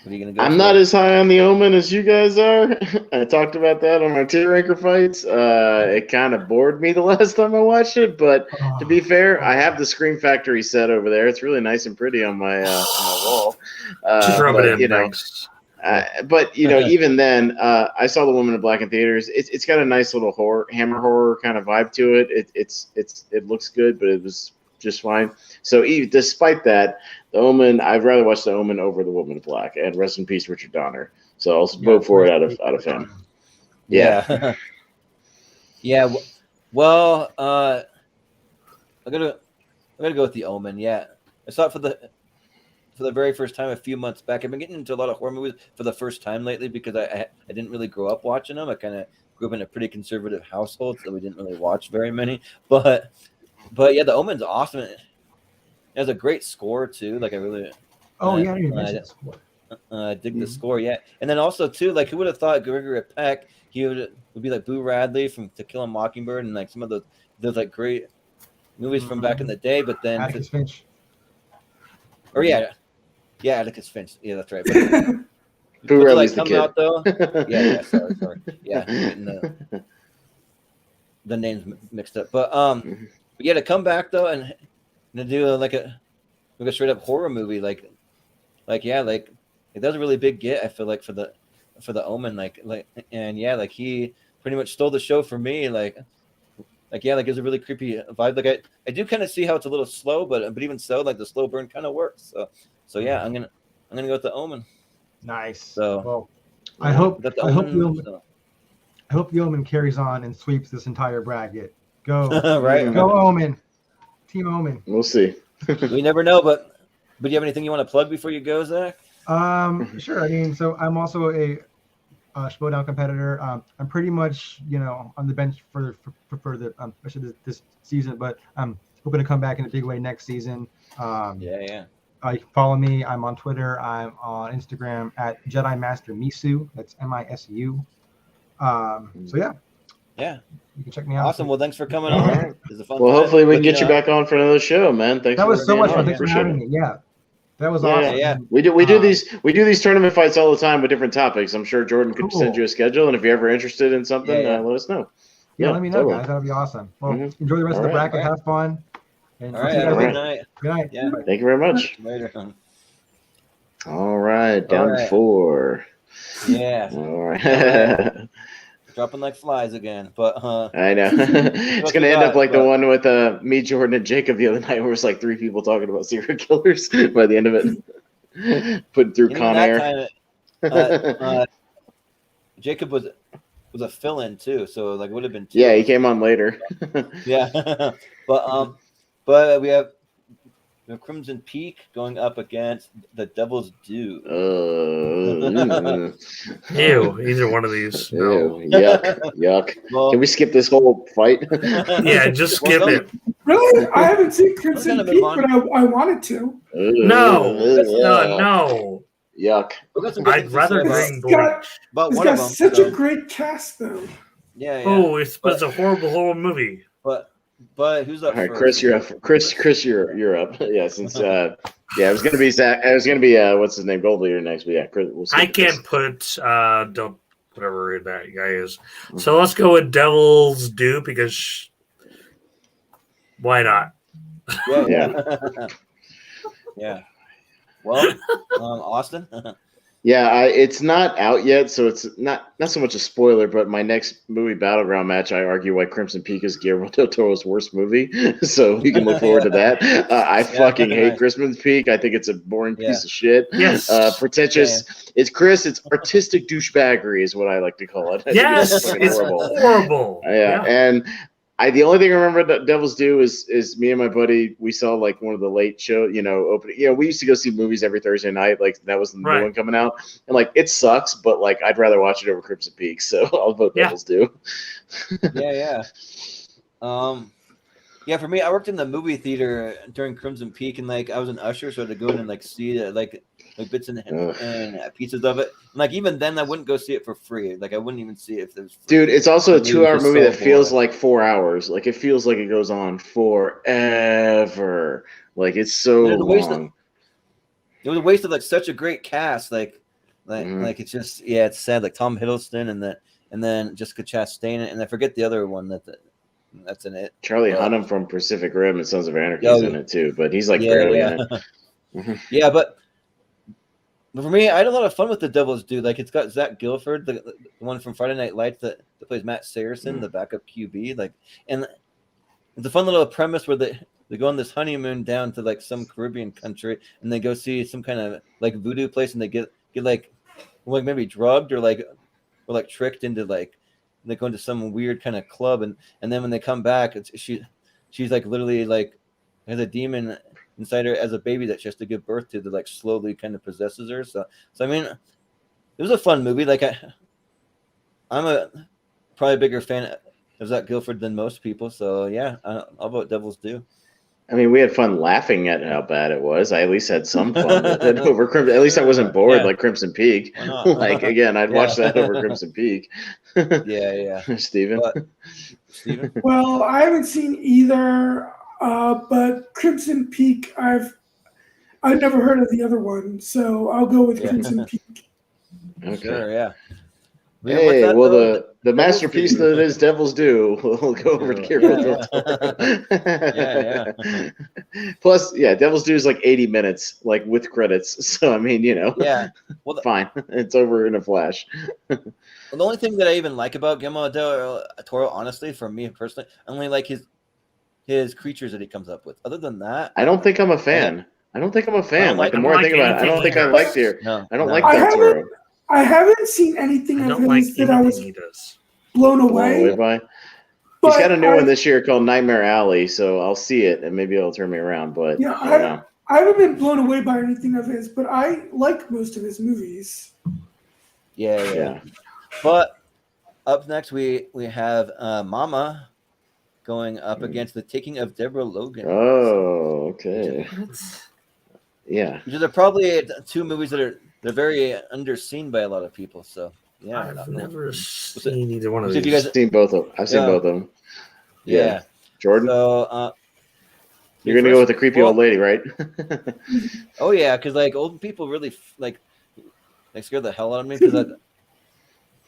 What are you going to go I'm for? not as high on The Omen as you guys are. I talked about that on my tier ranker fights. It kind of bored me the last time I watched it, but to be fair, I have the Scream Factory set over there. It's really nice and pretty on my wall. Just rub it in. Thanks. But even then, I saw The Woman in Black in theaters. It's got a nice little hammer horror kind of vibe to it. It looks good, but it was just fine. So despite that, The Omen, I'd rather watch The Omen over The Woman in Black. And rest in peace, Richard Donner. So I'll vote for it out of him. Yeah. Yeah. Well, I'm gonna go with The Omen. Yeah, I saw it for the very first time a few months back. I've been getting into a lot of horror movies for the first time lately because I didn't really grow up watching them. I kind of grew up in a pretty conservative household, so we didn't really watch very many. But yeah, The Omen's awesome. It has a great score too. Like I really. Oh yeah, I didn't mention the score. I dig the score, yeah. And then also too, like who would have thought Gregory Peck he would be like Boo Radley from To Kill a Mockingbird and like some of those like great movies from back in the day, but then Atticus Finch. Or yeah, Atticus Finch. Yeah, that's right. But Boo to, like Radley's the come kid. out though. Yeah, sorry. Yeah, getting the names mixed up. But yeah, to come back though and to do like a straight up horror movie, like that was a really big get. I feel like for the for the Omen, and yeah, like he pretty much stole the show for me. Like yeah, like it's a really creepy vibe. Like I do kind of see how it's a little slow, but even so, like the slow burn kind of works. So yeah, I'm gonna go with the Omen. Nice. So Well, I hope the the Omen. Omen carries on and sweeps this entire bracket. Go Right. Go Omen. Team Omen. We'll see. We never know, but do you have anything you want to plug before you go, Zach? Sure. I mean, so I'm also a Schmoedown competitor. I'm pretty much, on the bench for the this season, but I'm hoping to come back in a big way next season. Yeah. You can follow me. I'm on Twitter. I'm on Instagram at Jedi Master Misu. That's MISU. So yeah, you can check me out. Awesome. Well, thanks for coming All on. right. It was a fun Well, time. hopefully we can get you back on for another show, man. Thanks. That was so much fun. being Thanks for on. having me. Yeah, that was awesome. Yeah. We do these tournament fights all the time with different topics. I'm sure Jordan could send you a schedule, and if you're ever interested in something, let us know. Yeah, let me know, guys. That'd be awesome. Well, enjoy the rest of the bracket. Have fun. And All right. Have a good night. Good night. Yeah. Thank you very much. Later. All right, down to 4. Yeah. All right. Dropping like flies again, but I know. It's gonna end up like the one with me, Jordan, and Jacob the other night, where it's like 3 people talking about serial killers by the end of it. Putting through Con Air. Jacob was a fill-in too, so like it would have been 2. Yeah, he came on later. Yeah, but we have Crimson Peak going up against the Devil's Due. Ew, either one of these. No. Ew, yuck. Well, Can we skip this whole fight? Yeah, just skip it. Really? I haven't seen Crimson gonna Peak, move on. but I wanted to. No. Yuck. I'd rather bring Bleach. But It's one of got them. such so- a great cast, though. Yeah. Oh, it's a horrible horror movie. But who's up All right, first? Chris, you're up. Chris, you're up. Yeah, since it was gonna be Zack. It was gonna be what's his name, Gold Leader next. But yeah, Chris. We'll I can't put whatever that guy is. So let's go with Devil's Due because why not? Yeah. Yeah. Well, Austin. Yeah, it's not out yet, so it's not so much a spoiler. But my next movie Battleground match, I argue why Crimson Peak is Guillermo del Toro's worst movie, so you can look forward to that. I fucking hate Crimson Peak. I think it's a boring piece of shit. Yes. Pretentious. Yeah. It's artistic douchebaggery is what I like to call it. Yes, it's horrible. Yeah, and the only thing I remember that Devil's Due is me and my buddy, we saw like one of the late show, opening. We used to go see movies every Thursday night. Like that was the new one coming out. And like it sucks, but like I'd rather watch it over Crimson Peak. So I'll vote Devil's Due. Yeah. Yeah, for me, I worked in the movie theater during Crimson Peak, and like I was an usher, so I had to go in and like see it, like bits and pieces of it. And, like even then, I wouldn't go see it for free. Like I wouldn't even see it if there's. Dude, it's also a 2-hour movie that feels like 4 hours. Like it feels like it goes on forever. Like it's so long. It was a waste of like such a great cast. Like it's just it's sad. Like Tom Hiddleston and then Jessica Chastain, and I forget the other one that's in it. Charlie Hunnam from Pacific Rim and Sons of Anarchy is in it too, but he's like barely in it. Yeah, but for me, I had a lot of fun with the Devil's Due. Like it's got Zach Gilford, the one from Friday Night Lights that plays Matt Saracen, the backup QB. Like, and it's a fun little premise where they go on this honeymoon down to like some Caribbean country, and they go see some kind of like voodoo place, and they get like maybe drugged or tricked into like. They go into some weird kind of club, and then when they come back, she's like literally like has a demon inside her as a baby that she has to give birth to that like slowly kind of possesses her. So I mean, it was a fun movie. Like I'm probably a bigger fan of Zach Gilford than most people. So yeah, I'll vote Devil's Due. I mean, we had fun laughing at how bad it was. I at least had some fun with it over Crimson. At least I wasn't bored like Crimson Peak. Like again, I'd watch that over Crimson Peak. Yeah. Steven? Well, I haven't seen either, but Crimson Peak, I've never heard of the other one, so I'll go with Crimson Peak. Okay. Sure, yeah. Hey, that, well, though? the masterpiece that is Devil's Due. We'll go over to Guillermo del Toro. Yeah. Plus, yeah, Devil's Due is like 80 minutes, like with credits. So I mean, Yeah. Well, fine. It's over in a flash. the only thing that I even like about Guillermo del Toro, honestly, for me personally, I only like his creatures that he comes up with. Other than that, I don't think I'm a fan. I don't think I'm a fan. Like the more I think about it, I don't think I liked it. I don't like Del Toro. I haven't seen anything I of don't like his that I was anything he does. blown Blown away. away by. He's got a new one this year called Nightmare Alley, so I'll see it and maybe it'll turn me around. But Yeah, I don't know. I haven't been blown away by anything of his, but I like most of his movies. Yeah. But up next, we have Mama going up against The Taking of Deborah Logan. Oh, okay. Yeah. Which are probably two movies that they're very underseen by a lot of people. So yeah, I've never seen either one of So these. you guys I've seen both of them. I've seen both of them. Yeah. Jordan, So you're gonna go with the creepy old lady, right? Oh yeah, because like old people really like scare the hell out of me because I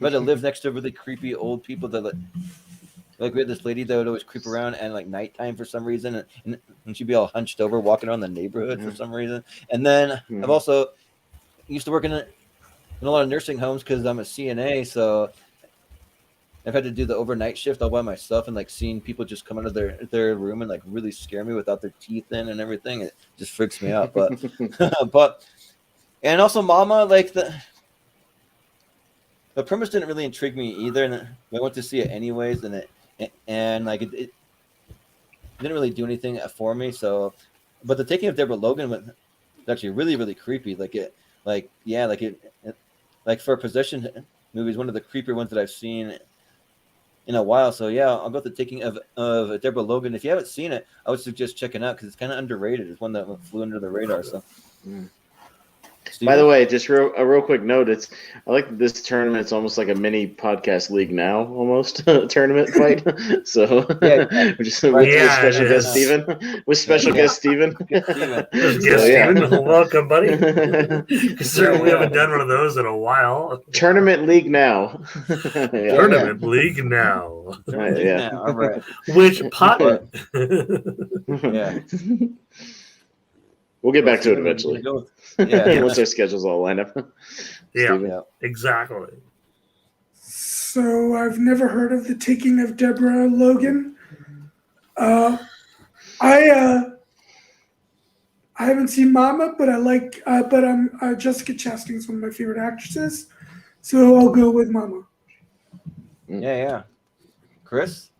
had to live next to really creepy old people that like we had this lady that would always creep around and like nighttime for some reason, and she'd be all hunched over walking around the neighborhood for some reason. And then I've also used to work in a lot of nursing homes because I'm a CNA, so I've had to do the overnight shift all by myself, and like seeing people just come out of their room and like really scare me without their teeth in and everything. It just freaks me out. But and also Mama, like the premise didn't really intrigue me either, and I went to see it anyways, and it didn't really do anything for me. So, but The Taking of Deborah Logan was actually really, really creepy. Like for possession movies, one of the creepier ones that I've seen in a while. So yeah, I'll go with The Taking of Deborah Logan. If you haven't seen it, I would suggest checking it out because it's kind of underrated. It's one that flew under the radar. So. By the way, just a real quick note. I like this tournament. It's almost like a mini podcast league now, almost tournament fight. So with special guest Steven. With special guest Steven. Steven, welcome, buddy. We haven't done one of those in a while. Tournament league now. Tournament league now. Yeah. All right. Which pot? Yeah. We'll get back to it eventually. Once our schedules all line up. Yeah, exactly. So I've never heard of The Taking of Deborah Logan. I haven't seen Mama, but I like. But Jessica Chastain is one of my favorite actresses, so I'll go with Mama. Yeah. Chris?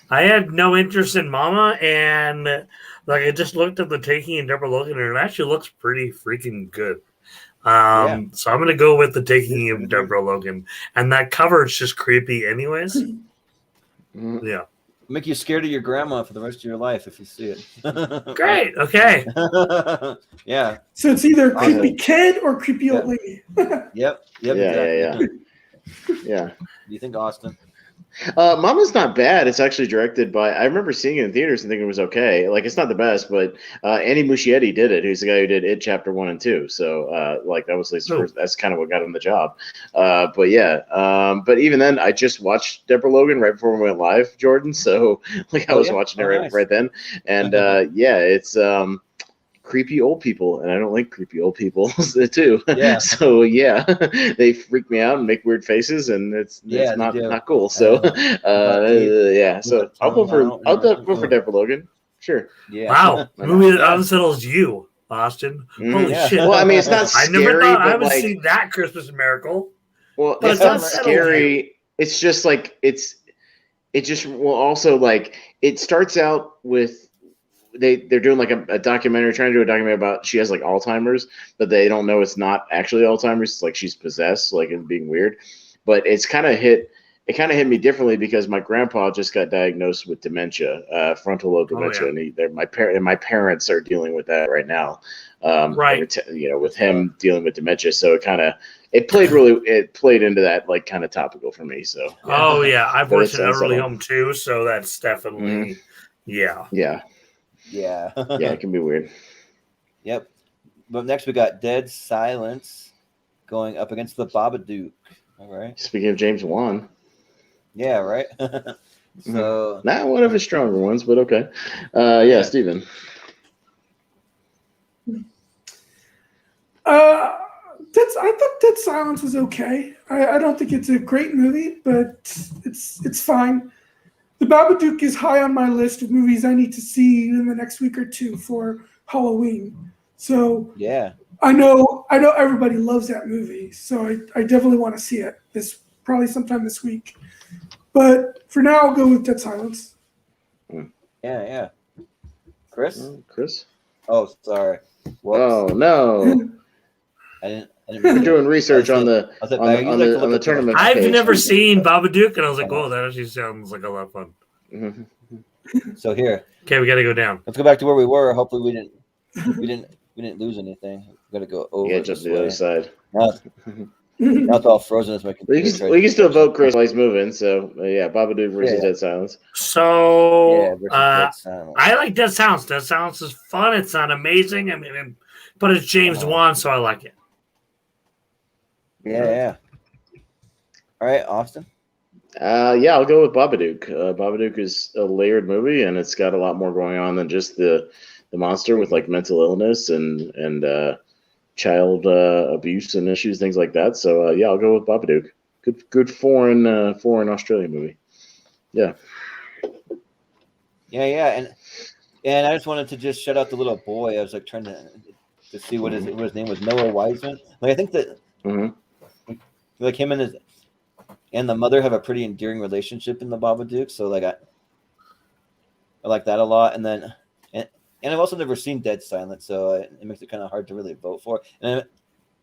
I had no interest in Mama, and like I just looked at The Taking of Deborah Logan, and it actually looks pretty freaking good. So I'm gonna go with The Taking of Deborah Logan, and that cover is just creepy, anyways. Yeah, make you scared of your grandma for the rest of your life if you see it. Great. Okay. Yeah. So it's either creepy kid or creepy old lady. Yep. Yeah. Do you think, Austin? Mama's not bad. It's actually directed by. I remember seeing it in theaters and thinking it was okay. Like it's not the best, but Andy Muschietti did it. Who's the guy who did It Chapter 1 and 2. So that was his first. That's kind of what got him the job. But even then, I just watched Deborah Logan right before we went live, Jordan. So I was watching it right then, and it's creepy old people, and I don't like creepy old people too. Yeah. So they freak me out and make weird faces, and it's not cool. So So I'll go for Deborah Logan. Sure. Yeah. Wow. Movie that unsettles you, Austin. Holy shit. Well, I mean, it's not scary. I never thought I haven't seen that Christmas Miracle. Well, it's not scary. It's just like it starts out with. They're doing like a documentary, trying to do a documentary about she has like Alzheimer's, but they don't know it's not actually Alzheimer's. It's like she's possessed, like and being weird. But it kind of hit me differently because my grandpa just got diagnosed with dementia, frontal lobe dementia, and my parents are dealing with that right now. With him dealing with dementia, so it played into that like kind of topical for me. So I've watched it Elderly Home too, so that's definitely Yeah, it can be weird. Yep. But next we got Dead Silence going up against the Babadook. All right. Speaking of James Wan. Yeah, right. So Not one of his stronger ones, but okay. Yeah, Steven. I thought Dead Silence was okay. I don't think it's a great movie, but it's fine. The Babadook is high on my list of movies I need to see in the next week or two for Halloween. So yeah. I know everybody loves that movie, so I definitely want to see it probably sometime this week. But for now, I'll go with Dead Silence. Yeah. Chris? Chris? Oh, sorry. Whoops. Oh no! I didn't We're doing research on the tournament. I've page. never seen Babadook, and I was like, "Oh, that actually sounds like a lot of fun." So here. Okay, we got to go down. Let's go back to where we were. Hopefully, we didn't lose anything. We got to go over. Yeah, jump to the other side. Now it's all frozen. As my computer We can still vote Chris while he's moving. So yeah, Babadook versus Dead Silence. So Dead Silence. I like Dead Silence. Dead Silence is fun. It's not amazing. I mean, but it's James Wan, so I like it. Yeah. All right, Austin. Yeah, I'll go with Babadook. Babadook is a layered movie, and it's got a lot more going on than just the monster with like mental illness and child abuse and issues, things like that. So yeah, I'll go with Babadook. Good foreign Australian movie. Yeah. Yeah, and I just wanted to just shout out the little boy. I was like trying to see what his name was. Noah Wiseman. Like I think that like him and the mother have a pretty endearing relationship in the Babadook. So like I like that a lot. And then and I've also never seen Dead Silence, so it makes it kind of hard to really vote for. And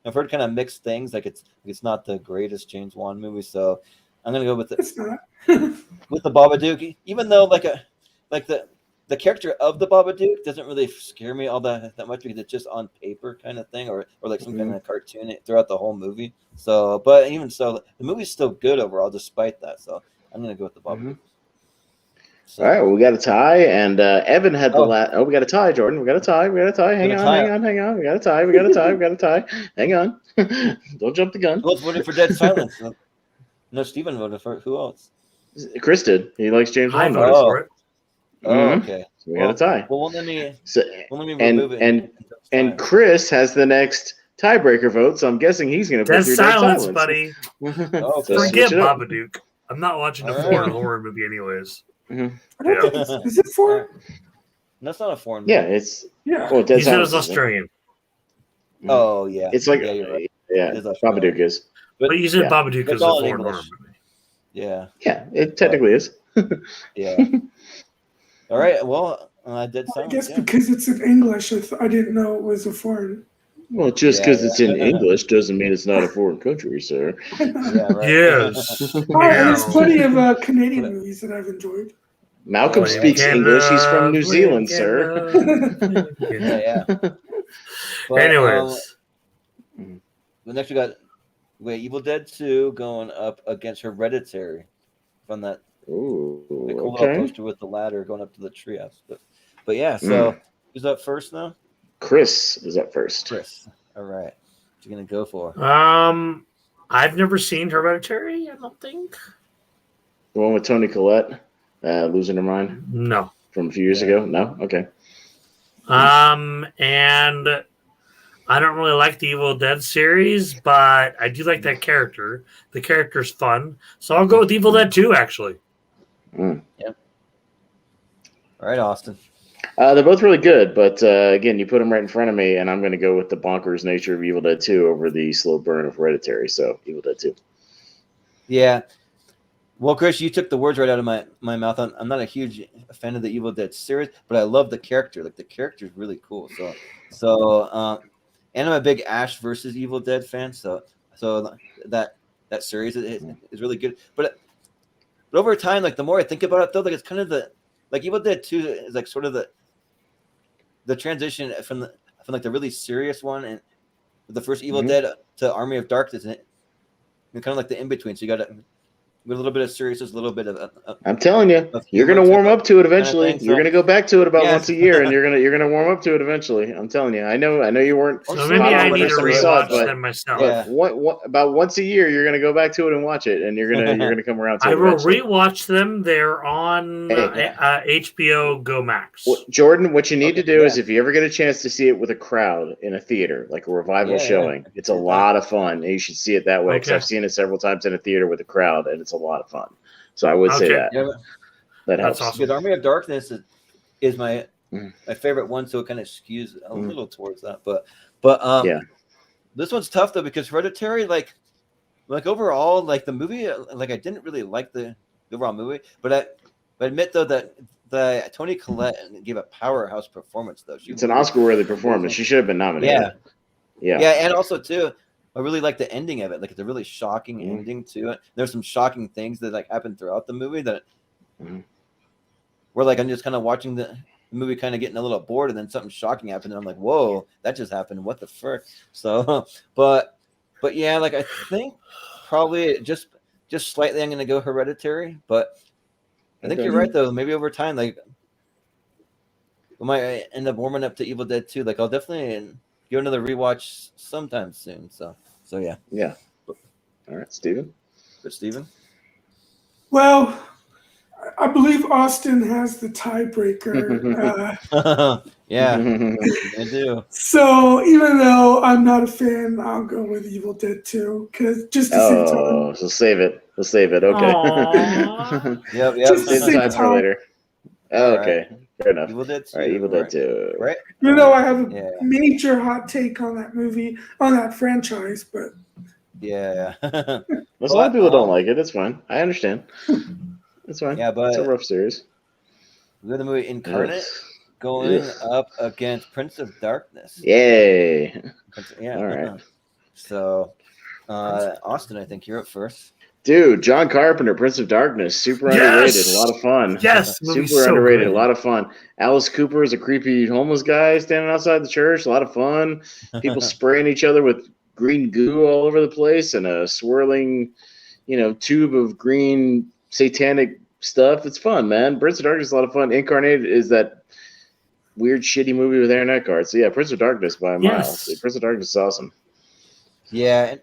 I've heard kind of mixed things. Like it's not the greatest James Wan movie, so I'm gonna go with It's not. with the Babadook. Even though the character of the Babadook doesn't really scare me all that much because it's just on paper kind of thing, or like some kind of cartoon throughout the whole movie. So, but even so, the movie's still good overall, despite that. So I'm gonna go with the Babadook. So, all right, well, we got a tie, and Evan had the last. Oh, we got a tie, Jordan. We got a tie. Hang on. We got a tie. Hang on. Don't jump the gun. who else voted for Dead Silence? No, Steven voted for it. Who else? Chris did. He likes James I Wan. voted for it. Oh, okay. So we got a tie. Well, let me And remove it. Chris has the next tiebreaker vote, so I'm guessing he's going to put Dead through Silence, Dead Silence. buddy. Oh, okay. So Forget switch it up. Babadook. I'm not watching a All foreign right. horror movie, anyways. I don't think is it foreign? That's not a foreign movie. Yeah, it's Yeah. well, Dead He said it was Silence. isn't it? Australian, Mm-hmm. Oh, yeah. It's like yeah, you're right. yeah, It is Australian. Babadook is. but you said yeah. Babadook It's is a all in foreign horror English. movie. Yeah. Yeah, it technically is. Yeah. All right. Well, Dead I Silence. guess Yeah. because it's in English, I didn't know it was a foreign. Well, just because it's in English doesn't mean it's not a foreign country, sir. Yeah, right. Yes. There's plenty of Canadian movies that I've enjoyed. Malcolm speaks English. He's from New Zealand, sir. Yeah. But, Anyways, the next we got Evil Dead 2 going up against Hereditary from that Ooh, cool little okay. poster with the ladder going up to the treehouse. But yeah, so who's up first now? Chris is up first. Chris. All right. What you gonna go for? I've never seen Hereditary. I don't think. The one with Toni Collette losing her mind No. from a few years ago? No? Okay. And I don't really like the Evil Dead series, but I do like that character. The character's fun, so I'll go with Evil Dead 2, actually. Mm. Yep. All right, Austin. They're both really good, but again, you put them right in front of me, and I'm going to go with the bonkers nature of Evil Dead 2 over the slow burn of Hereditary, so Evil Dead 2. Yeah. Well, Chris, you took the words right out of my mouth. I'm not a huge fan of the Evil Dead series, but I love the character. Like, the character is really cool. And I'm a big Ash versus Evil Dead fan, so that series is really good. But over time, like, the more I think about it, though, like, it's kind of like Evil Dead 2 is like sort of the transition from like the really serious one and the first Evil Dead to Army of Darkness, and kind of like the in between. So you got with a little bit of seriousness, a little bit of. I'm telling you, of you're humor gonna to warm up to it eventually. thing, so- You're gonna go back to it about Yes. once a year, and you're gonna warm up to it eventually. I'm telling you. I know you weren't. Or So so maybe I I don't need to know when I saw it, rewatch but- them myself. Yeah. But about once a year, you're gonna go back to it and watch it, and you're gonna come around to I it. will eventually. rewatch them. They're on HBO Go Max. Well, Jordan, what you need Okay, to do yeah. is if you ever get a chance to see it with a crowd in a theater, like a revival Yeah, yeah. showing, it's a lot of fun. And you should see it that way because Okay. I've seen it several times in a theater with a crowd, and it's a lot of fun. So I would say Okay. that. Yeah, That That's helps. awesome. because Army of Darkness is my Mm. my favorite one, so it kind of skews a Mm. little towards that. But Yeah. this one's tough though because Hereditary, like overall, like the movie, like I didn't really like the overall movie, but I admit though that the Toni Collette gave a powerhouse performance though. It's an Oscar-worthy performance. She should have been nominated. Yeah, Yeah. and also too, I really like the ending of it. Like it's a really shocking Mhm. ending to it. There's some shocking things that like happen throughout the movie that Mhm. where like I'm just kind of watching the movie, kind of getting a little bored, and then something shocking happened, and I'm like, "Whoa, that just happened! What the frick?" So, but yeah, like I think probably just slightly, I'm gonna go Hereditary, but I think Okay. you're right though. Maybe over time, like we might end up warming up to Evil Dead 2. Like I'll definitely give another rewatch sometime soon. So yeah. Yeah. All right, Steven. But Steven? Well, I believe Austin has the tiebreaker. Yeah, I do. So even though I'm not a fan, I'll go with Evil Dead 2 because just to save time. Oh, so save it. We'll save it. Okay. Aw. Yep. Just to Save the save time for time. later. Oh, okay. Fair enough. Evil Dead 2. All right, Evil Dead 2. Right? Even though I have a Yeah. major hot take on that movie, on that franchise, but Yeah. Most a lot of people don't like it. It's fine. I understand. It's fine. Yeah, but It's a rough series. we have the movie Incarnate going up against Prince of Darkness. Yay. Yeah. All right. So, Austin, I think you're up first. Dude, John Carpenter, Prince of Darkness, super Yes! underrated, a lot of fun. Yes, Super movie's so underrated, great. a lot of fun. Alice Cooper is a creepy homeless guy standing outside the church, a lot of fun. People spraying each other with green goo all over the place and a swirling, tube of green satanic stuff. It's fun, man. Prince of Darkness is a lot of fun. Incarnate is that weird, shitty movie with Aaron Eckhart. So yeah, Prince of Darkness by a mile. Yes. So Prince of Darkness is awesome. Yeah.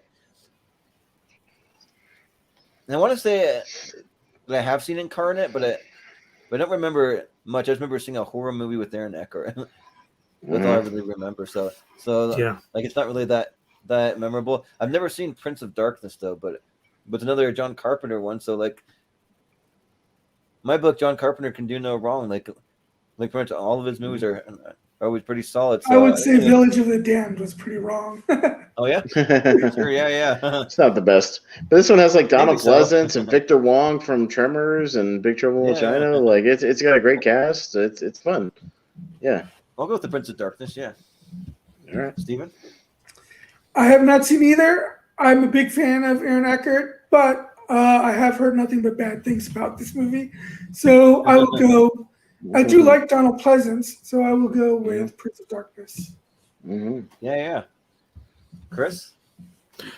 And I want to say that I have seen Incarnate, but I don't remember much. I just remember seeing a horror movie with Aaron Eckhart. That's all I really remember. So Yeah. like it's not really that memorable. I've never seen Prince of Darkness though, but it's another John Carpenter one. So like my book, John Carpenter can do no wrong. Like pretty much all of his movies are always pretty solid. So I would say Village of the Damned was pretty wrong. Oh yeah, sure, yeah. It's not the best, but this one has like Donald Maybe so. Pleasance and Victor Wong from Tremors and Big Trouble in Yeah. China. Like it's got a great cast. It's fun. Yeah. I'll go with the Prince of Darkness. Yeah, All right. Steven? I have not seen either. I'm a big fan of Aaron Eckhart, but I have heard nothing but bad things about this movie. So I will go. I do like Donald Pleasance, so I will go with Prince of Darkness. Mm-hmm. Yeah. Chris?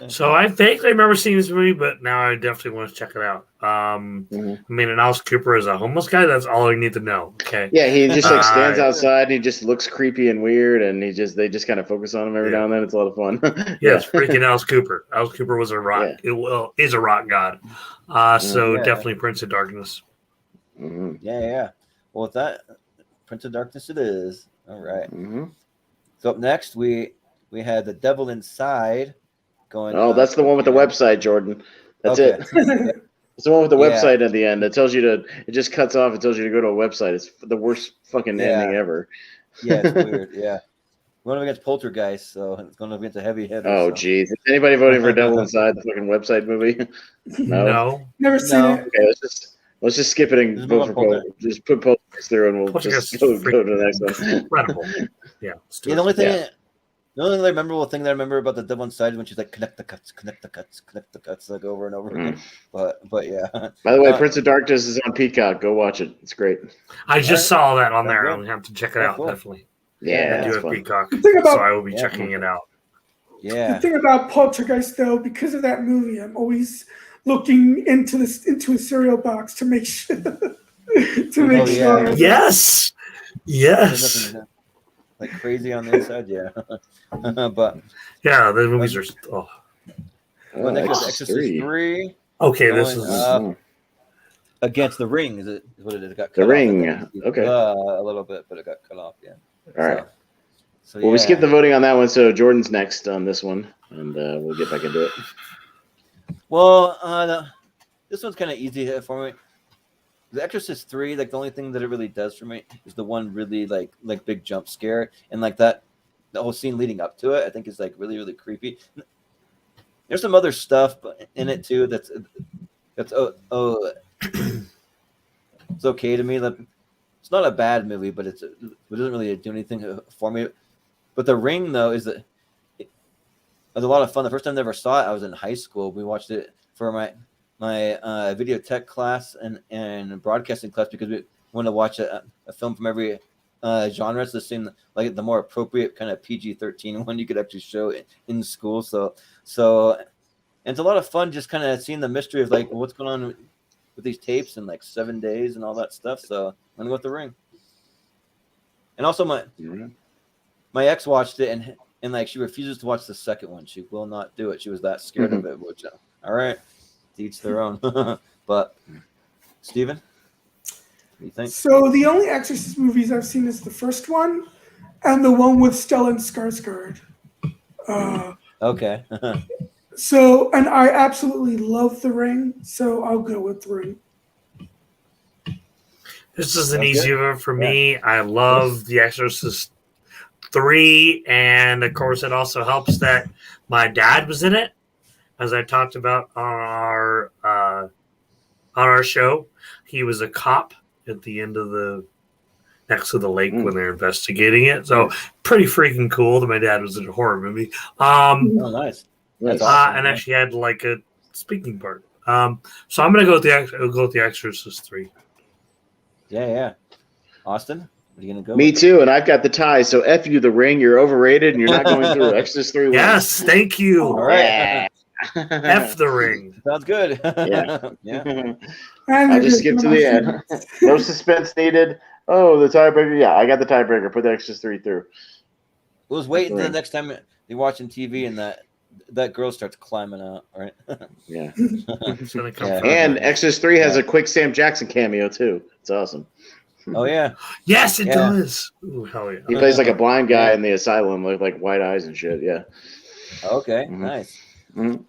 So I vaguely remember seeing this movie, but now I definitely want to check it out. I mean, and Alice Cooper is a homeless guy. That's all I need to know. Okay. Yeah, he just like stands Uh, outside and he just looks creepy and weird, and they just kind of focus on him every now and then. It's a lot of fun. Yes, freaking Alice Cooper. Alice Cooper was a rock. Is a rock god. So Yeah. definitely Prince of Darkness. Mm-hmm. Yeah. Well, with that, Prince of Darkness it is. All right. Mm-hmm. So up next, we had The Devil Inside going. Oh, that's the one with the website, Jordan. That's Okay. it. It's the one with the Yeah. website at the end. It tells you to. It just cuts off. It tells you to go to a website. It's the worst fucking ending ever. Yeah, it's weird. Yeah. We're going against Poltergeist, so it's going against a heavy hitter. Oh, so. geez. Is anybody voting for Devil Inside, the fucking website movie? No. Never seen No. it. Okay, let's just skip it and Just vote move for on Poltergeist. Poltergeist. Just put Poltergeist through, and we'll Poltergeist just is go to the next one. Incredible. Yeah. Let's do Yeah, it. the only thing, Yeah. the only memorable thing that I remember about The Devil Inside is when she's like, connect the cuts, like over and over again. But yeah. By the way, Prince of Darkness is on Peacock. Go watch it. It's great. I just saw that on there. Okay. I'll have to check it out, Cool. definitely. Yeah, I do it's have fun. Peacock, The thing about- so I will be Yeah. checking it out. The Yeah. thing about Poltergeist, though, because of that movie, I'm always looking into a cereal box to make sure Oh, sure. yeah. Yes. There's nothing like crazy on the inside, yeah. But Yeah, the movies are. Oh. well, next is Exorcist 3. Okay, this Going is. up against The Ring is what it is. It got The cut Ring, off, I think. okay. A little bit, but it got cut off, yeah. All right. So Well, we skipped the voting on that one, so Jordan's next on this one, and we'll get back into it. Well, this one's kind of easy for me. The Exorcist 3, like the only thing that it really does for me is the one really like big jump scare, and like that the whole scene leading up to it, I think is like really, really creepy. There's some other stuff in it too that's it's okay to me. It's not a bad movie, but it doesn't really do anything for me. But The Ring, though, it was a lot of fun. The first time I ever saw it, I was in high school. We watched it for my video tech class and broadcasting class because we wanted to watch a film from every genre. So it seemed like the more appropriate kind of PG-13 one you could actually show in school. So and it's a lot of fun just kind of seeing the mystery of like what's going on with these tapes in like 7 days and all that stuff. So I'm gonna go with The Ring. And also my ex watched it and like she refuses to watch the second one. She will not do it. She was that scared of it. Which all right, to each their own. But Steven, what do you think? So the only Exorcist movies I've seen is the first one and the one with Stellan Skarsgård. Okay. So, and I absolutely love The Ring, so I'll go with The Ring. This is an That's easy good. one for me. I love The Exorcist 3, and of course, it also helps that my dad was in it, as I talked about on our show. He was a cop at the end of next to the lake when they're investigating it. So pretty freaking cool that my dad was in a horror movie. Oh, nice. That's awesome, And actually had like a speaking part. So I'm gonna go with the Exorcist 3. Yeah. Austin, what are you gonna go? Me too, and I've got the tie. So F you, The Ring. You're overrated, and you're not going through. Exorcist 3 wins. Yes, thank you. All right. F The Ring. Sounds good. Yeah. Yeah. I just skipped to the end. No suspense needed. Oh, the tiebreaker. Yeah, I got the tiebreaker. Put the Exorcist 3 through. We'll just wait until the next time you're watching TV and that girl starts climbing out, right? Yeah. It's gonna come from And her. Exorcist 3 has a quick Sam Jackson cameo too. It's awesome. Oh yeah. Yes, it Yeah. does. Ooh, hell yeah. He plays like a blind guy in the asylum with like white eyes and shit. Yeah. Okay. Mhm. Nice.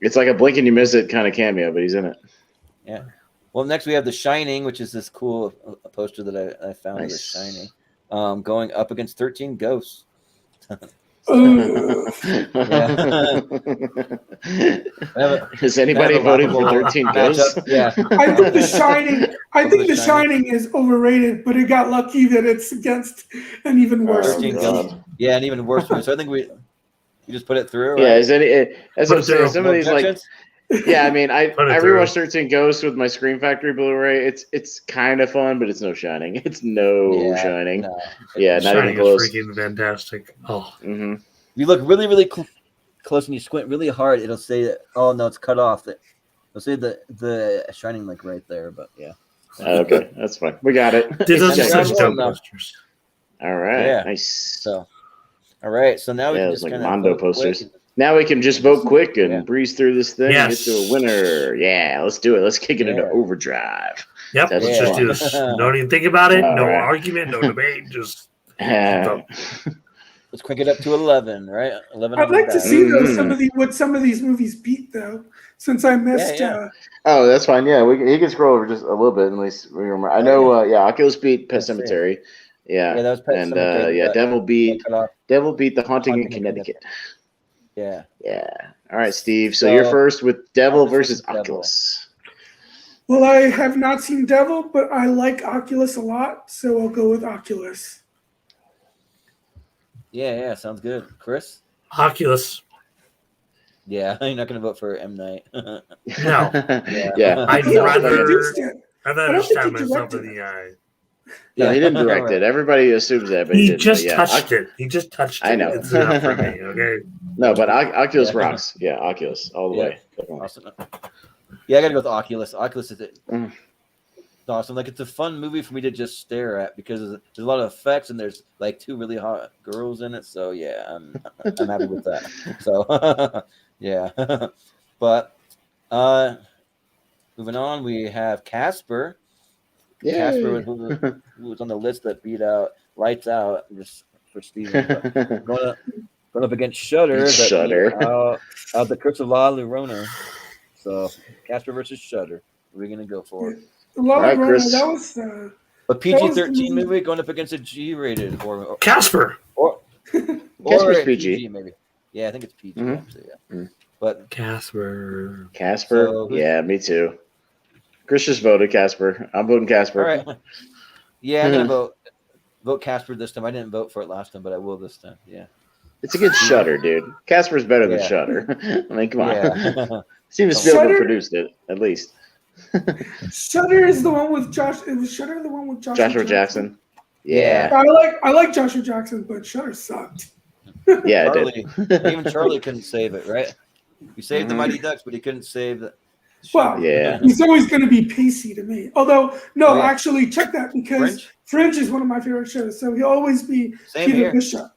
It's like a blink and you miss it kind of cameo, but he's in it. Yeah. Well, next we have The Shining, which is this cool poster that I found of The Nice. Shining, going up against 13 Ghosts. Is anybody voting for 13 Ghosts? Yeah. I think The Shining. I think The Shining is overrated, but it got lucky that it's against an even worse. 13 God. Ghosts. Yeah, and even worse. So I think we just put it through. Yeah, Right? as Put I'm it saying, through. some of these like, Objections? yeah, I mean, I Put it through. rewatched 13 Ghosts with my Scream Factory Blu-ray. It's kind of fun, but it's no Shining. It's no Shining. No. Yeah, not Shining even close. is freaking fantastic. Oh, Mm-hmm. If you look really, really close and you squint really hard, it'll say that. Oh no, it's cut off. It'll say the Shining like right there, but yeah. Okay, that's fine. We got it. these are Yeah, such yeah. dope posters. All right, Yeah. nice. So, all right. So now we Yeah, can it's just like kind of Mondo posters. Now we can just vote quick and breeze through this thing and get Yes. to a winner. Yeah, let's do it. Let's kick it into Yeah. overdrive. Yep, That's let's just do this. Don't even think about it. All No right. argument. No debate. Just Let's crank it up to 11, right? 11. I'd on the like to die. see though what some of these movies beat though, since I missed. Yeah. Oh, that's fine. Yeah, he can scroll over just a little bit at least. We remember. I know. Oculus beat Pet Let's see. Cemetery. Yeah, Yeah, that was Pet and Sematary, yeah, but Devil beat cut off. The Haunting in Haunting in Connecticut. Yeah. Yeah. All right, Steve. So So, you're first with Devil Oculus versus Devil. Oculus. Well, I have not seen Devil, but I like Oculus a lot, so I'll go with Oculus. Yeah. Sounds good. Chris? Oculus. Yeah, you're not going to vote for M. Night. No. Yeah. I'd I don't think he rather. produced it. I'd I rather don't think stab he myself directed in the eye. No, he didn't direct Alright. it. Everybody assumes that, but He didn't. just But yeah, touched it. He just touched it. I know. It's enough for me. Okay. No, but Oculus Yeah. rocks. Yeah, Oculus all the Yeah. way. Definitely. Awesome. Yeah, I gotta go with Oculus. Oculus is it. Mm. It's awesome. Like, it's a fun movie for me to just stare at because there's a lot of effects and there's like 2 really hot girls in it. So yeah, I'm happy with that. So yeah, but moving on, we have Casper. Yeah. Casper who was on the list that beat out Lights Out just for Steven. But going up against Shudder. Shudder. The Curse of La Llorona. So Casper versus Shudder. We're gonna go for it. A lot Alright, of Chris. that was A PG-13 movie going up against a G-rated horror. Casper. Casper's PG. maybe. Yeah, I think it's PG Mhm. actually. Yeah, Mhm. but Casper. Casper. So who's- Yeah, me too. Chris just voted Casper. I'm voting Casper. all right. Yeah, I'm gonna vote Casper this time. I didn't vote for it last time, but I will this time. Yeah. It's against Shudder, dude. Casper's better than Yeah. Shudder. I mean, come on. Yeah. Steven Spielberg Shudder- produced it, at least. Shudder is the one with Josh. It was Shudder the one with Joshua Jackson. Yeah. I like Joshua Jackson, but Shudder sucked. Yeah, it Charlie, did. even Charlie couldn't save it, right? He saved the Mhm. Mighty Ducks, but he couldn't save the. Well, Yeah. He's always going to be pacey to me. Although, no, Oh, yeah. actually, check that because Fringe? Fringe is one of my favorite shows. So he'll always be Same Peter here. Bishop.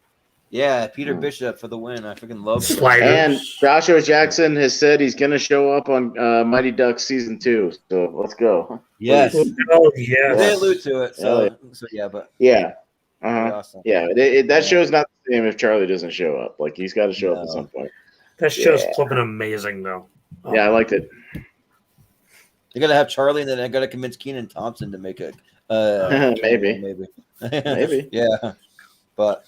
Yeah, Peter Bishop for the win. I freaking love it. Sliders. And Joshua Jackson has said he's going to show up on Mighty Ducks season 2. So let's go. Yes. Oh yeah. They allude to it, Hell so yeah, but Yeah. pretty Uh-huh. awesome. Yeah, that show's not the same if Charlie doesn't show up. Like, he's got to show up at No. some point. That show's Yeah. flipping amazing though. Oh. Yeah, I liked it. You gotta have Charlie, and then I gotta convince Keenan Thompson to make a Maybe. maybe. Maybe. Yeah, but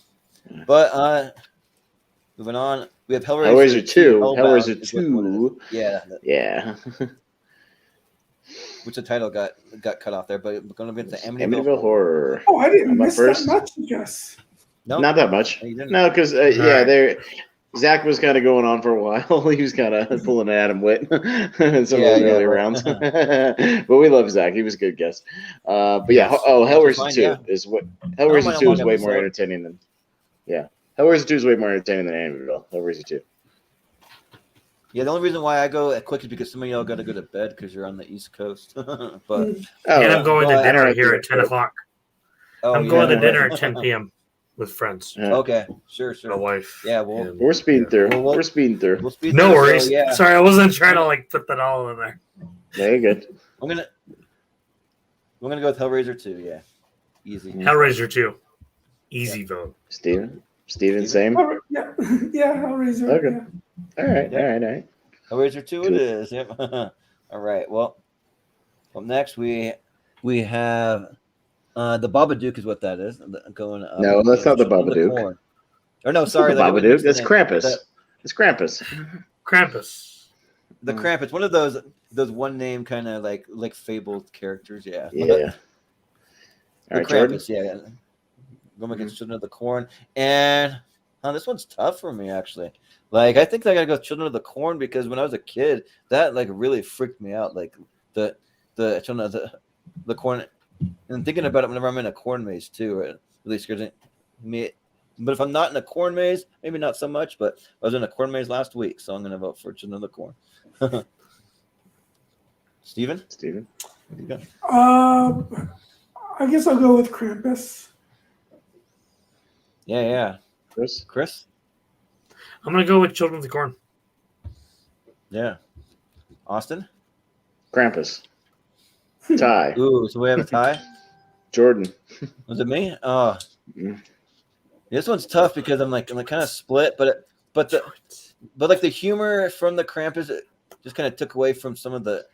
moving on, we have Hellraiser 2. Hellbound Hellraiser is what it is. 2. Yeah, Yeah. which the title got cut off there, but it's going to be the Amityville Horror. Oh, I didn't I'm up miss first. that much, I guess. No, Not that much. You didn't. No, because right. there. Zach was kind of going on for a while. He was kind of pulling an Adam Witt in some Yeah, of the yeah. early rounds. But we love Zach. He was a good guest. But yeah, Yes. Hellraiser Fine, 2 yeah. is what mind Hellraiser a 2 is long way more episode. entertaining than Hellraiser 2 is way more entertaining than Amityville. Hellraiser 2. Yeah, the only reason why I go quick is because some of y'all got to go to bed because you're on the East Coast. but Oh, And I'm going well, to I dinner don't here do at it. 10 o'clock. I'm yeah, going to right. dinner at 10 p.m. with friends. Yeah. Okay, sure. My wife. Yeah, well, and- We're speeding through. Well, We're speeding through. we'll speed No through, worries. So, yeah, Sorry, I wasn't trying to like put that all in there. Very good. I'm gonna go with Hellraiser 2. Yeah, easy. Hellraiser 2. Easy vote. Steven, same. All Yeah, yeah, Hellraiser. Okay. Yeah. right. Yeah. All right. Hellraiser 2 it is. Yep. All right. Well, up next we have the Babadook is what that is. Going up. No, that's not the Children of Babadook. Corn. Or no, sorry, the like, Babadook. That's the- Krampus. It's Krampus. Krampus. The Krampus, one of those one name kind of like fabled characters. Yeah. Yeah. The All right, Jordan. Krampus. Yeah. Going against Children of the Corn, and this one's tough for me actually. Like, I think I gotta go Children of the Corn because when I was a kid, that like really freaked me out. Like the Children of the Corn, and thinking about it whenever I'm in a corn maze too, it really scares me. But if I'm not in a corn maze, maybe not so much. But I was in a corn maze last week, so I'm gonna vote for Children of the Corn. Steven? What do you got? I guess I'll go with Krampus. Yeah. Chris. I'm going to go with Children of the Corn. Yeah. Austin? Krampus. Tie. Ooh, so we have a tie? Jordan. Was it me? Oh. Mm. This one's tough because I'm kind of split, but like the humor from the Krampus just kind of took away from some of the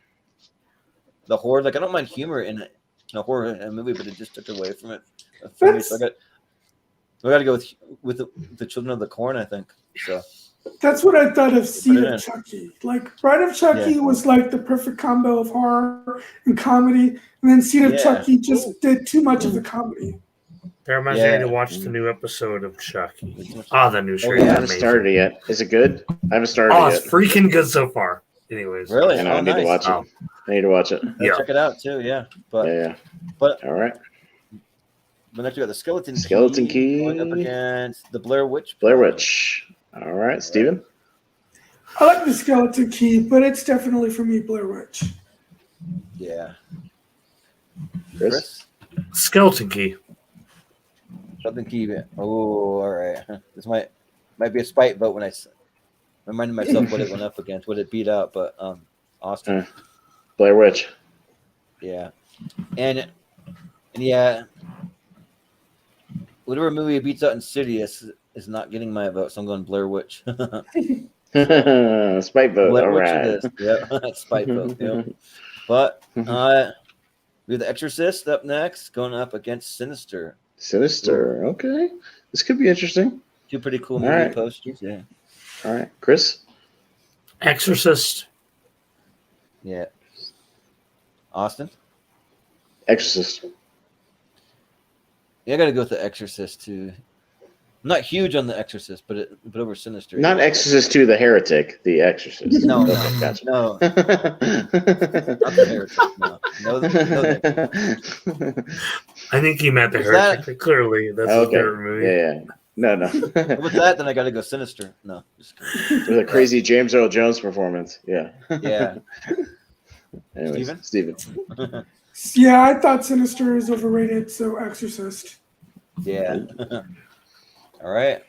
horror. Like, I don't mind humor in a horror movie, but it just took away from it for me. So we got to go with the Children of the Corn, I think. So That's what I thought of Seed Put it in. of Chucky. Like, Bride of Chucky Yeah. was like the perfect combo of horror and comedy, and then Seed of Yeah. Chucky just did too much of the comedy. That reminds me, I need to watch the new episode of Chucky. The new I series. haven't started it yet. Is it good? I haven't started Oh, it it's yet. freaking good so far. Anyways. Really? I know. I need to nice. watch it. I need to watch it. Yeah. Check it out too. Yeah, but Yeah. but All right. But next we got the Skeleton Key going up against the Blair Witch. Blair Witch. All right, Steven. I like the Skeleton Key, but it's definitely for me Blair Witch. Yeah. Chris? Skeleton Key. Skeleton Key. Oh, all right. This might be a spite vote when I reminded myself what it went up against, what it beat out, but Austin. Blair Witch. Yeah. And yeah, whatever movie beats out Insidious is not getting my vote, so I'm going Blair Witch. Spite vote. Blair All Witch right. it is. Yep. Spite vote. Yep. But we have the Exorcist up next, going up against Sinister. Sinister. Okay. This could be interesting. Two pretty cool All movie right. posters. Yeah. All right. Chris? Exorcist. Yeah. Austin? Exorcist. Yeah, I got to go with the Exorcist too. I'm not huge on the Exorcist, but over Sinister. Not Exorcist 2, the Heretic. The Exorcist. No, Okay, gotcha. no, not the Heretic. No. I think he meant the Is Heretic. Clearly, that's his Okay. favorite movie. Yeah. No. With that, then I got to go Sinister. No, just kidding. With a crazy James Earl Jones performance. Yeah. Yeah. Anyways, Steven. Yeah, I thought Sinister is overrated, so Exorcist. Yeah. All right.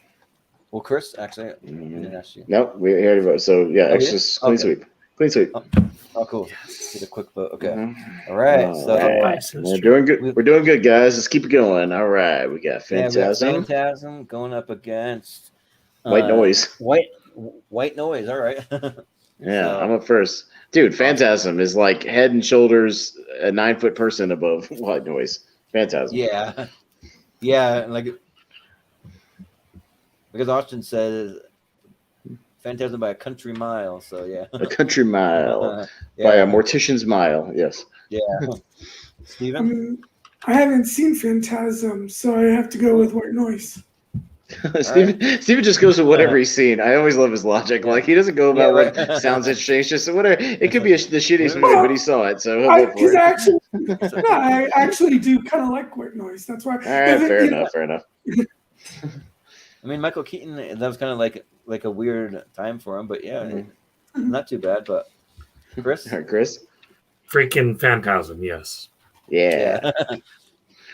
Well, Chris, actually, I didn't ask you. No, we already voted. So yeah, Exorcist, clean sweep. Clean sweep. Oh, cool. Get a quick vote. Okay. Mhm. All right. All So right. We're doing good. We're doing good, guys. Let's keep it going. All right. We got yeah, we got Phantasm. Phantasm going up against White Noise. White Noise. All right. Yeah, So- I'm up first. Dude, Phantasm is like head and shoulders a 9-foot person above White Noise. Phantasm. Yeah. Yeah. Like, because Austin says Phantasm by a country mile. So, yeah. A country mile. Yeah. By a mortician's mile. Yes. Yeah. Steven? I mean, I haven't seen Phantasm, so I have to go with White Noise. Steven just goes with whatever he's seen. I always love his logic. Like, he doesn't go about Yeah, right. what sounds interesting. It's just whatever. It could be the shittiest movie, but he saw it, so he'll go for Because it. I actually do kind of like White Noise. That's why. All right, fair enough. I mean, Michael Keaton, that was kind of like a weird time for him, but yeah, not too bad. But Chris? All right, Chris? Freaking Phantasm, yes. Yeah.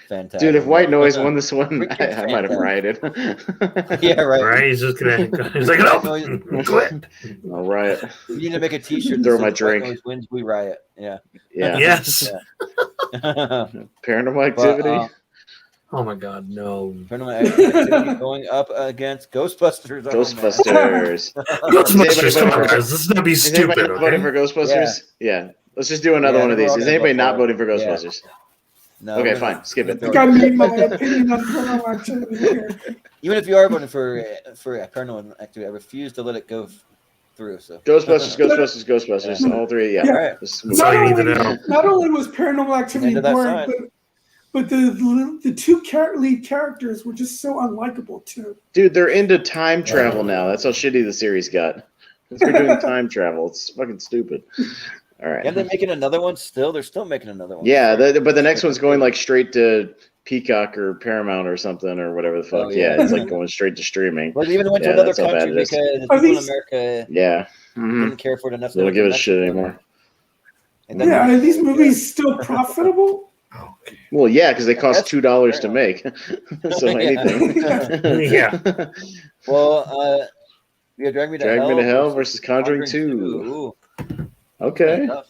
Fantastic. Dude, if White Noise won this one, Freaking I might have rioted. Yeah, right. Right? He's just gonna. He's like, no, quit. All right. We need to make a T-shirt. Throw that my says, drink. "White Noise wins, we riot." Yeah. Yeah. Yes. Paranormal Activity. Oh my God, no. Paranormal Activity going up against Ghostbusters. Oh, Ghostbusters. Ghostbusters, come on, voting guys. This is gonna be Is anybody stupid. not voting Okay? for Ghostbusters? Yeah. Let's just do another Yeah, one of we're these. all Is gonna anybody vote not for voting for it. Yeah. Ghostbusters? No, Okay, we're- fine. Skip it. I think I made my opinion on Paranormal Activity here. Even if you are voting for Paranormal Activity, I refuse to let it go through. So Ghostbusters. All three. Yeah. All right. Let's move So on. you need to know. Not only was Paranormal Activity End of that boring, sign. but the two lead characters were just so unlikable too. Dude, they're into time travel now. That's how shitty the series got. They're doing time travel. It's fucking stupid. All right. And they're making another one still. They're still making another one. Yeah, but the next one's going like straight to Peacock or Paramount or something or whatever the fuck. Oh, yeah. Yeah, it's like going straight to streaming. Well, they even went to Yeah, another that's how bad country it is. because Are people in these- America Yeah. Mhm. didn't care for it enough. They don't give a shit Mexico. anymore. And then- Yeah, are these movies still profitable? Well, yeah, because they cost That's $2 fair to make. So Yeah. anything. Yeah. Well, we have Drag Me to Drag Hell. Me to Hell versus Conjuring 2. Ooh, Okay. tough.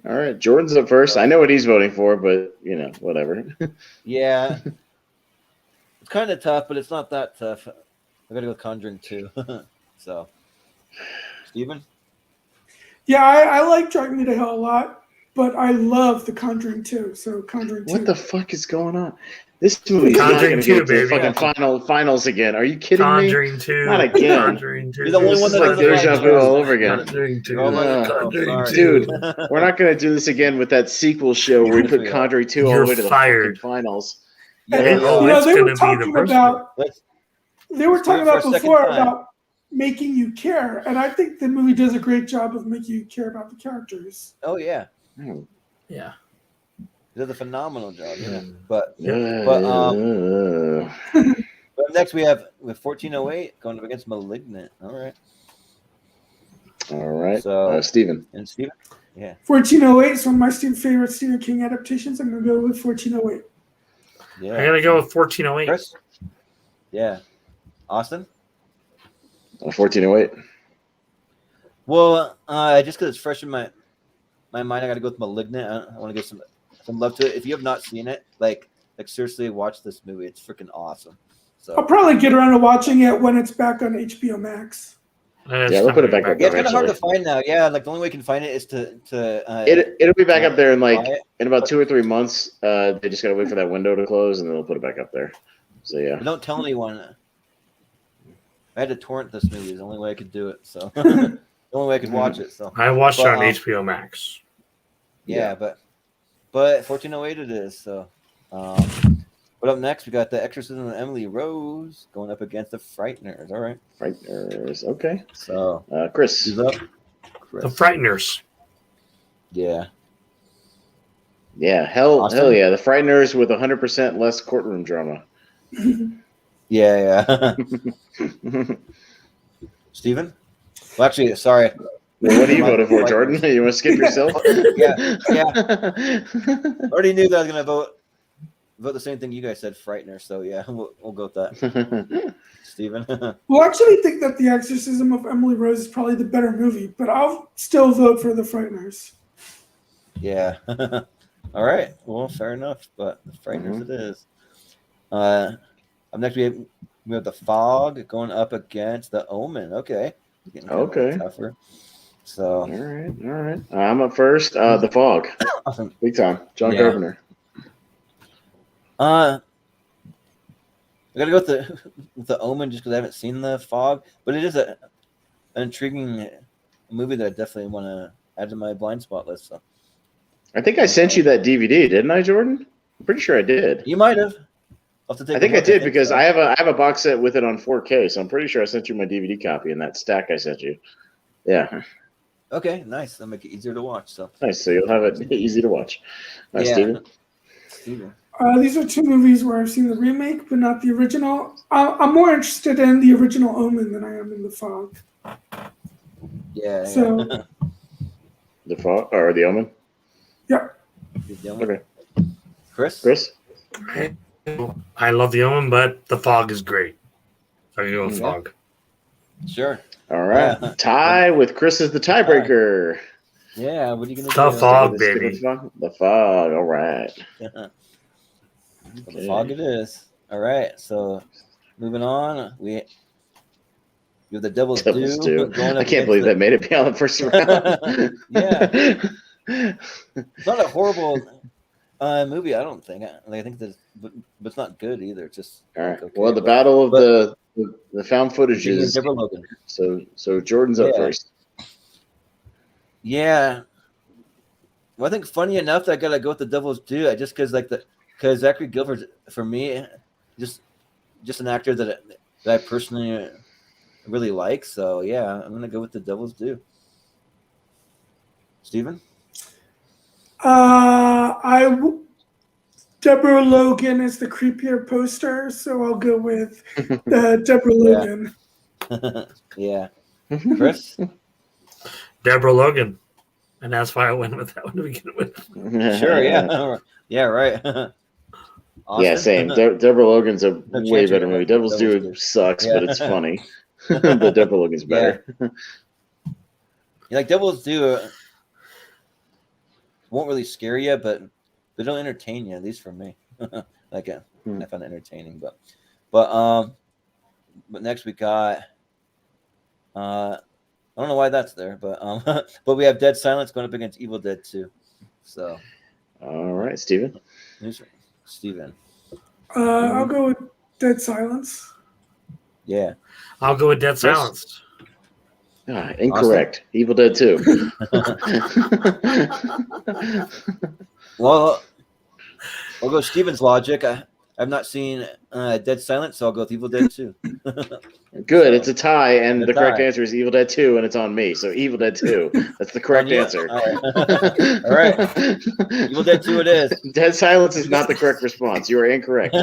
All right. Jordan's up first. I know what he's voting for, but whatever. Yeah. It's kind of tough, but it's not that tough. I gotta go with Conjuring 2. So, Steven? Yeah, I like Drag Me to Hell a lot, but I love The Conjuring 2. So Conjuring 2. What the fuck is going on? This movie's not Conjuring going to 2, get to the baby. fucking finals again. Are you kidding me? Conjuring 2. Not again. Conjuring 2. You're the only This one is that like doesn't deja like vu all over again. Conjuring 2. Oh, my Conjuring God. 2. Dude, we're not going to do this again with that sequel show where we put You're Conjuring 2 all the way to the fired. fucking finals. And, Yeah, Oh, they it's were gonna be the talking worst about Let's they were let's do it talking for about a second before time. about making you care, and I think the movie does a great job of making you care about the characters. Oh, yeah. Hmm. Yeah. He does a phenomenal job. Yeah, But but next we have 1408 going up against Malignant. All right. So Steven. And Steven? Yeah. 1408 is one of my favorite Stephen King adaptations. I'm going to go with 1408. Yeah. I got to go with 1408. Chris? Yeah. Austin? 1408. Well, just because it's fresh in my mind, I got to go with Malignant. I want to give some love to it. If you have not seen it, like seriously, watch this movie. It's freaking awesome. So I'll probably get around to watching it when it's back on HBO Max. Yeah, we'll put it back up. Yeah, it's kind of hard to find now. Yeah, like the only way you can find it is to it'll be back up there in about 2 or 3 months. They just gotta wait for that window to close, and then they'll put it back up there. So yeah. But don't tell anyone. I had to torrent this movie. It's the only way I could do it. So the only way I could watch it. So I watched it on HBO Max. Yeah, but 1408 it is. So, but up next we got the Exorcism of Emily Rose going up against the Frighteners. All right, Frighteners. Okay. So Chris. Who's up? The Frighteners. Yeah. Yeah. Hell yeah. The Frighteners with 100% less courtroom drama. Yeah. Steven? Well, actually, sorry. What are you voting for, Jordan? You want to skip yourself? Yeah. Already knew that I was gonna vote the same thing you guys said, Frightener. So yeah, we'll go with that. Steven? Well, I actually think that The Exorcism of Emily Rose is probably the better movie, but I'll still vote for The Frighteners. Yeah. All right. Well, fair enough. But The Frighteners it is. Up next we have The Fog going up against The Omen. Okay. Okay. Tougher. So. All right. I'm up first. The Fog. Awesome. Big time. John Carpenter. I gotta go with the Omen just because I haven't seen The Fog, but it is an intriguing movie that I definitely want to add to my blind spot list. So. I think I sent you that DVD, didn't I, Jordan? I'm pretty sure I did. You might have. I think I did because I have a box set with it on 4K, so I'm pretty sure I sent you my DVD copy in that stack I sent you. Yeah. Okay, nice. That'll make it easier to watch. So nice. So you'll have it easy to watch. Nice, Steven. These are two movies where I've seen the remake, but not the original. I'm more interested in the original Omen than I am in The Fog. Yeah. So The Fog or the Omen? Yeah. Okay. Chris? I love the Omen, but The Fog is great. So I can go with Fog. Sure. All right. Yeah. Tie with Chris as the tiebreaker. Yeah. What are you going to do? The Fog, baby. The Fog. All right. The Fog it is. All right. So moving on, we have the Devil's Due. I can't believe that made it beyond the first round. Yeah. It's not a horrible movie, I don't think. I think that, but it's not good either. It's just all right. Okay, well, the battle of the found footage is so Jordan's up first. Yeah. Well, I think funny enough that I gotta go with the Devil's Due. Just because Zachary Gilford for me, just an actor that I personally really like. So yeah, I'm gonna go with the Devil's Due. Steven? Deborah Logan is the creepier poster, so I'll go with Deborah Logan. Yeah. Chris? Deborah Logan. And that's why I went with that one to begin with. Sure, yeah. Yeah, right. Awesome. Yeah, same. Deborah Logan's a way better movie. Devil's Due sucks, but it's funny. But Deborah Logan's better. Yeah, like Devil's Due won't really scare you, but they'll entertain you, at least for me. I find it entertaining. But next we got I don't know why that's there, but we have Dead Silence going up against Evil Dead 2. So all right, Steven. Steven. I'll go with Dead Silence. Yeah. I'll go with Dead Silence. Incorrect. Awesome. Evil Dead 2. Well, I'll go Steven's logic. I've not seen Dead Silence, so I'll go with Evil Dead 2. Good. It's a tie, and It's a the correct tie. answer is Evil Dead 2, and it's on me. So Evil Dead 2. That's the correct On you? answer. All right. Evil Dead 2 it is. Dead Silence is not the correct response. You are incorrect.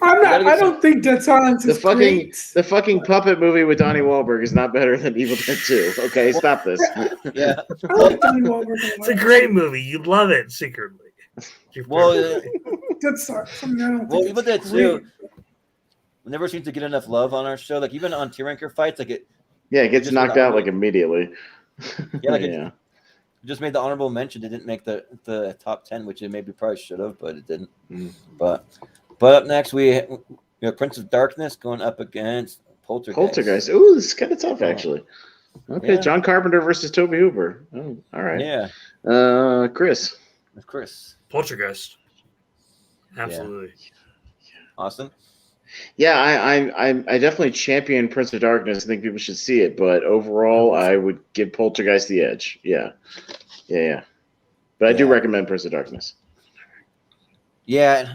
I don't think Dead Silence is great. The fucking puppet movie with Donnie Wahlberg is not better than Evil Dead 2. Okay, stop this. Yeah. I like Donnie Wahlberg. It's a great movie. You love it secretly. Well, That's something I don't well, think Evil Dead 2 never seems to get enough love on our show. Like even on tier ranker fights, like it Gets just knocked went out on. like immediately. Yeah, like it just made the honorable mention. It didn't make the top 10, which it maybe probably should have, but it didn't. But up next we have Prince of Darkness going up against Poltergeist. Ooh, this is kind of tough actually. Okay, Yeah. John Carpenter versus Tobe Hooper. Oh, all right. Yeah, Chris. Poltergeist. Absolutely. Austin. Yeah, I definitely champion Prince of Darkness. I think people should see it, but overall, I would give Poltergeist the edge. Yeah. But I do recommend Prince of Darkness. Yeah,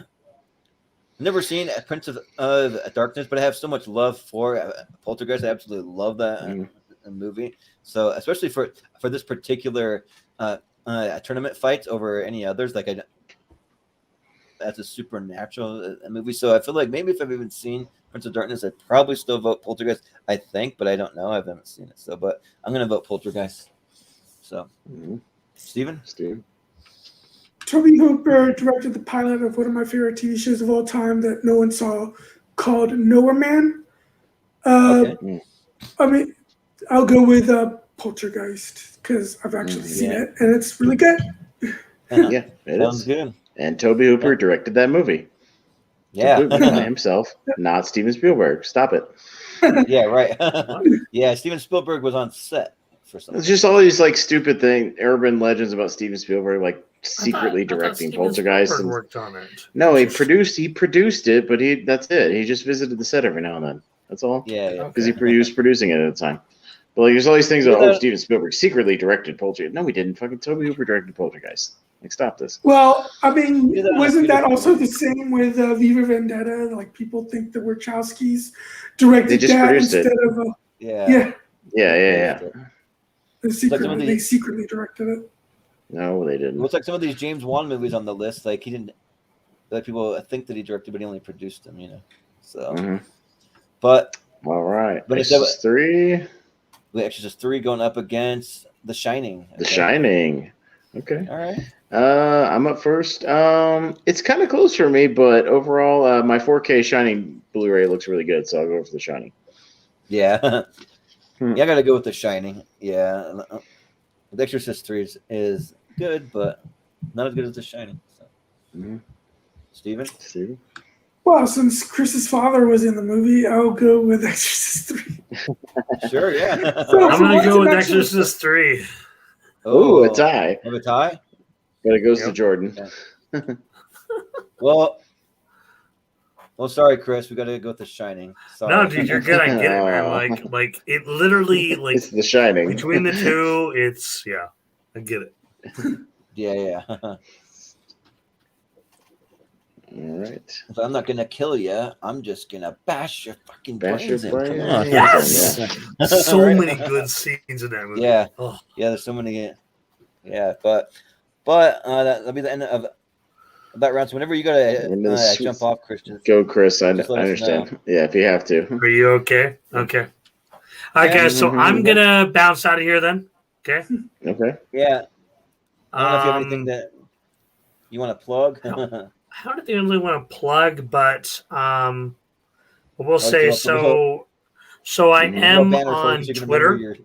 never seen Prince of Darkness, but I have so much love for Poltergeist. I absolutely love that movie. So especially for this particular tournament fight over any others, like as a supernatural movie. So I feel like maybe if I've even seen Prince of Darkness, I'd probably still vote Poltergeist. I think, but I don't know. I haven't seen it. So, but I'm gonna vote Poltergeist. So, Steven? Tobe Hooper directed the pilot of one of my favorite TV shows of all time that no one saw, called Nowhere Man. Okay. I mean, I'll go with Poltergeist because I've actually seen it and it's really good. Yeah, it Sounds is. good. And Tobe Hooper directed that movie. Yeah. Completely by himself, not Steven Spielberg. Stop it. Yeah, right. Yeah, Steven Spielberg was on set for something. It's just all these like stupid urban legends about Steven Spielberg, like secretly directing Poltergeist. And, worked on it. no, he produced it, but that's it. He just visited the set every now and then. That's all. Yeah. Because he was producing it at the time. But like, there's all these things about Steven Spielberg secretly directed Poltergeist. No, he didn't. Fucking Tobe Hooper directed Poltergeist. Like, stop this. Well, I mean, Yeah, that wasn't that was also the same with Viva Vendetta? Like, people think the Wachowskis directed They just that produced instead it. of Yeah. Yeah. they secretly directed it. No, they It didn't. looks like some of these James Wan movies on the list, like he didn't. Like people think that he directed, but he only produced them. So, but All right. But Exorcist 3. The Exorcist 3 going up against The Shining. The Shining. Okay. All right. I'm up first. It's kind of close for me, but overall, my 4K Shining Blu-ray looks really good, so I'll go for The Shining. Yeah. Yeah, I got to go with The Shining. Yeah. The Exorcist 3 is good, but not as good as The Shining. So. Steven? Well, since Chris's father was in the movie, I'll go with Exorcist 3. Sure, yeah. So, I'm going to go with what's an Exorcist 3. Oh, a tie. Have a tie? But it goes to Jordan. Yeah. Well, sorry, Chris. We got to go with The Shining. Sorry. No, dude, you're good. I get it, man. Like it literally, like It's The Shining. between the two, it's I get it. Yeah. All right. So I'm not gonna kill you. I'm just gonna bash your fucking Bash your brains in. brains. Come on. Yes. Yeah. So Right. many good scenes in that movie. Yeah. Oh. Yeah, there's so many. Yeah, but that'll be the end of that round. So whenever you gotta jump off, Christian. Go, Chris. I Just let us understand. Yeah, if you have to. Are you okay? Okay. All right, guys. So I'm gonna bounce out of here then. Okay. Okay. Yeah. I don't know if you have anything that you want to plug. I don't really want to plug, but we'll say so. So I am on Twitter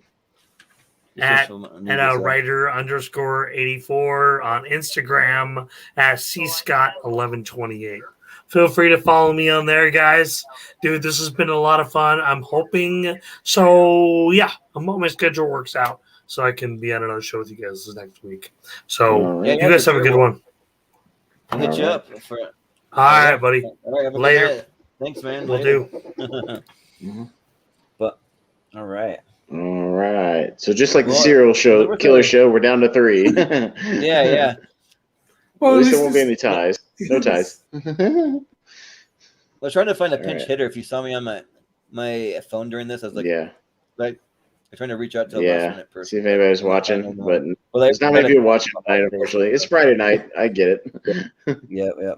at writer_84, on Instagram at cscott1128. Feel free to follow me on there, guys. Dude, this has been a lot of fun. I'm hoping so. Yeah, I'm hoping my schedule works out so I can be on another show with you guys this next week. So Yeah, you guys have a good one. I'll hit you up. All right, buddy. All right, have a good Later. night. Thanks, man. Will Later. do. But all right. All right. So just like the Well, serial show, we're killer good. show, we're down to 3. Yeah. Well, At least there won't be any ties. No ties. I was trying to find a pinch Alright. hitter. If you saw me on my phone during this, I was like, Yeah. I'm trying to reach out to a last Yeah. minute person. See if anybody's watching, but There's there's not many people watching tonight, unfortunately. It's Friday night. I get it. Yeah.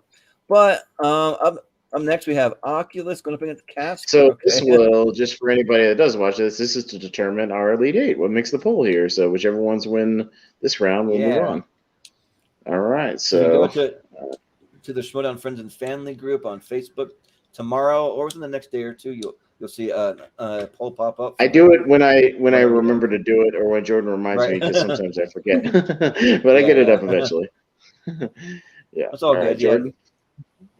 But up next we have Oculus going up against Casper. So this will, just for anybody that does watch this is to determine our Elite Eight. What makes the poll here? So whichever ones win this round will move on. All right. So So go to the Schmodown Friends and Family group on Facebook tomorrow, or within the next day or two. You'll see a poll pop up. I do it when I remember to do it, or when Jordan reminds me, because sometimes I forget. But I get it up eventually. Yeah. That's all good. Right, Jordan.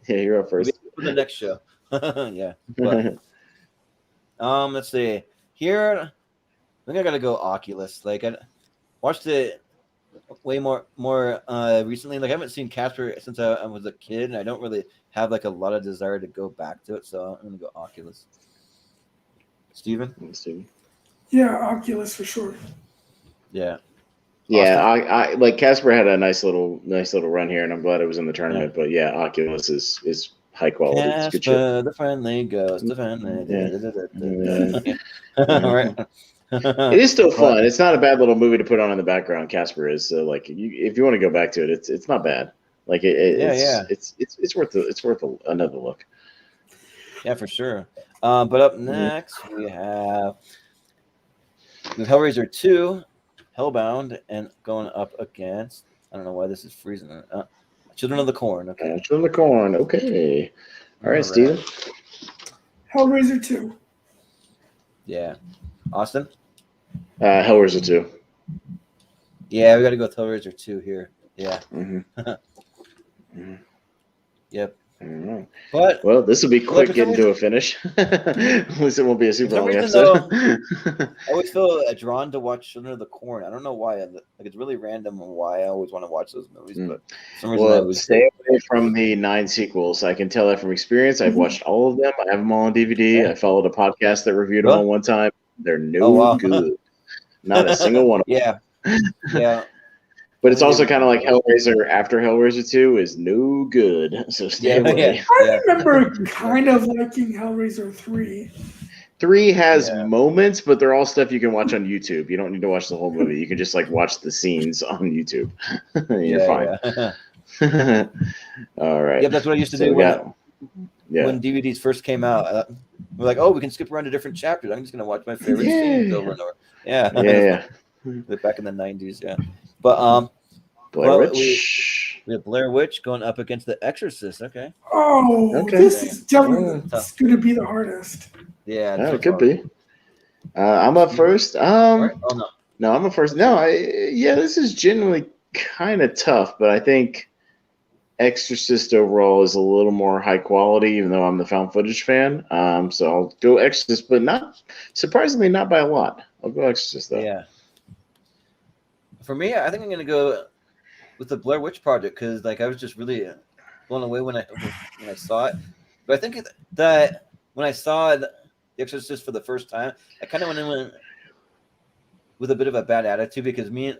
Yeah, you're up first. For the next show. Yeah. But, let's see. Here, I think I gotta go Oculus. Like I watched it way more recently. Like I haven't seen Casper since I was a kid, and I don't really have like a lot of desire to go back to it. So I'm gonna go Oculus. Steven? Yeah, Oculus for sure. Yeah. Yeah, I like Casper had a nice little run here, and I'm glad it was in the tournament. But yeah, Oculus is high quality. It's good shit. Casper, the friendly ghost, the friendly. Yeah. All right. It is still fun. It's not a bad little movie to put on in the background. Casper is like if you want to go back to it, it's not bad. Like it's worth another look. Yeah, for sure. But up next we have Hellraiser 2, Hellbound, and going up against, I don't know why this is freezing. Children of the Corn. Okay. Children of the Corn. Okay. All right, Steven. Hellraiser 2. Yeah. Austin? Hellraiser 2. Yeah, we got to go with Hellraiser 2 here. Yeah. Yep. But well, this will be quick getting to a finish. At least it won't be a super long episode. I always feel drawn to watch Children of the Corn. I don't know why. Like it's really random why I always want to watch those movies. But for some reason stay away from the 9 sequels. I can tell that from experience. I've watched all of them. I have them all on DVD. I followed a podcast that reviewed them all one time. They're good. Not a single one of them. Yeah. But it's also kind of like Hellraiser after Hellraiser 2 is no good. So stay away. I remember kind of liking Hellraiser 3. 3 has moments, but they're all stuff you can watch on YouTube. You don't need to watch the whole movie. You can just watch the scenes on YouTube. You're fine. All right. Yeah, that's what I used to do when DVDs first came out. We're like, we can skip around to different chapters. I'm just going to watch my favorite scenes over and over. Yeah. Back in the 90s, But Blair Witch. We have Blair Witch going up against the Exorcist. Okay. This is definitely going to be the hardest. Yeah, it could be. I'm up first. No, I'm up first. No, this is generally kind of tough, but I think Exorcist overall is a little more high quality, even though I'm the found footage fan. So I'll go Exorcist, but surprisingly not by a lot. I'll go Exorcist though. Yeah. For me, I think I'm gonna go with the Blair Witch Project because, I was just really blown away when I saw it. But I think that when I saw The Exorcist for the first time, I kind of went in with a bit of a bad attitude because me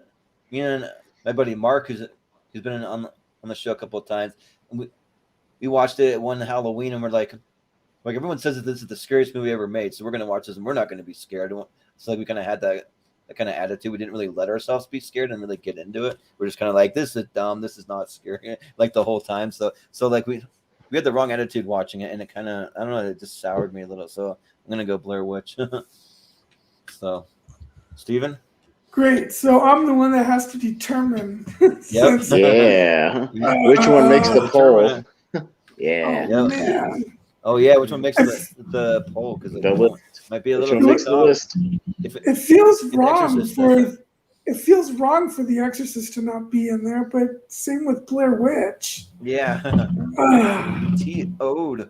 and my buddy Mark, who's been on the show a couple of times, and we watched it one Halloween, and we're like everyone says that this is the scariest movie ever made, so we're gonna watch this and we're not gonna be scared. So we kind of had that kind of attitude. We didn't really let ourselves be scared and really get into it. We're just kind of like, this is dumb, this is not scary, the whole time. So we had the wrong attitude watching it, and it kind of, I don't know, it just soured me a little. So I'm gonna go Blair Witch. So Steven? Great. So I'm the one that has to determine. Yep. Which one makes the poll? Oh yeah, which one makes the poll? Because might be a little makes the list. It feels wrong for The Exorcist to not be in there, but same with Blair Witch. Yeah. T.O.'d.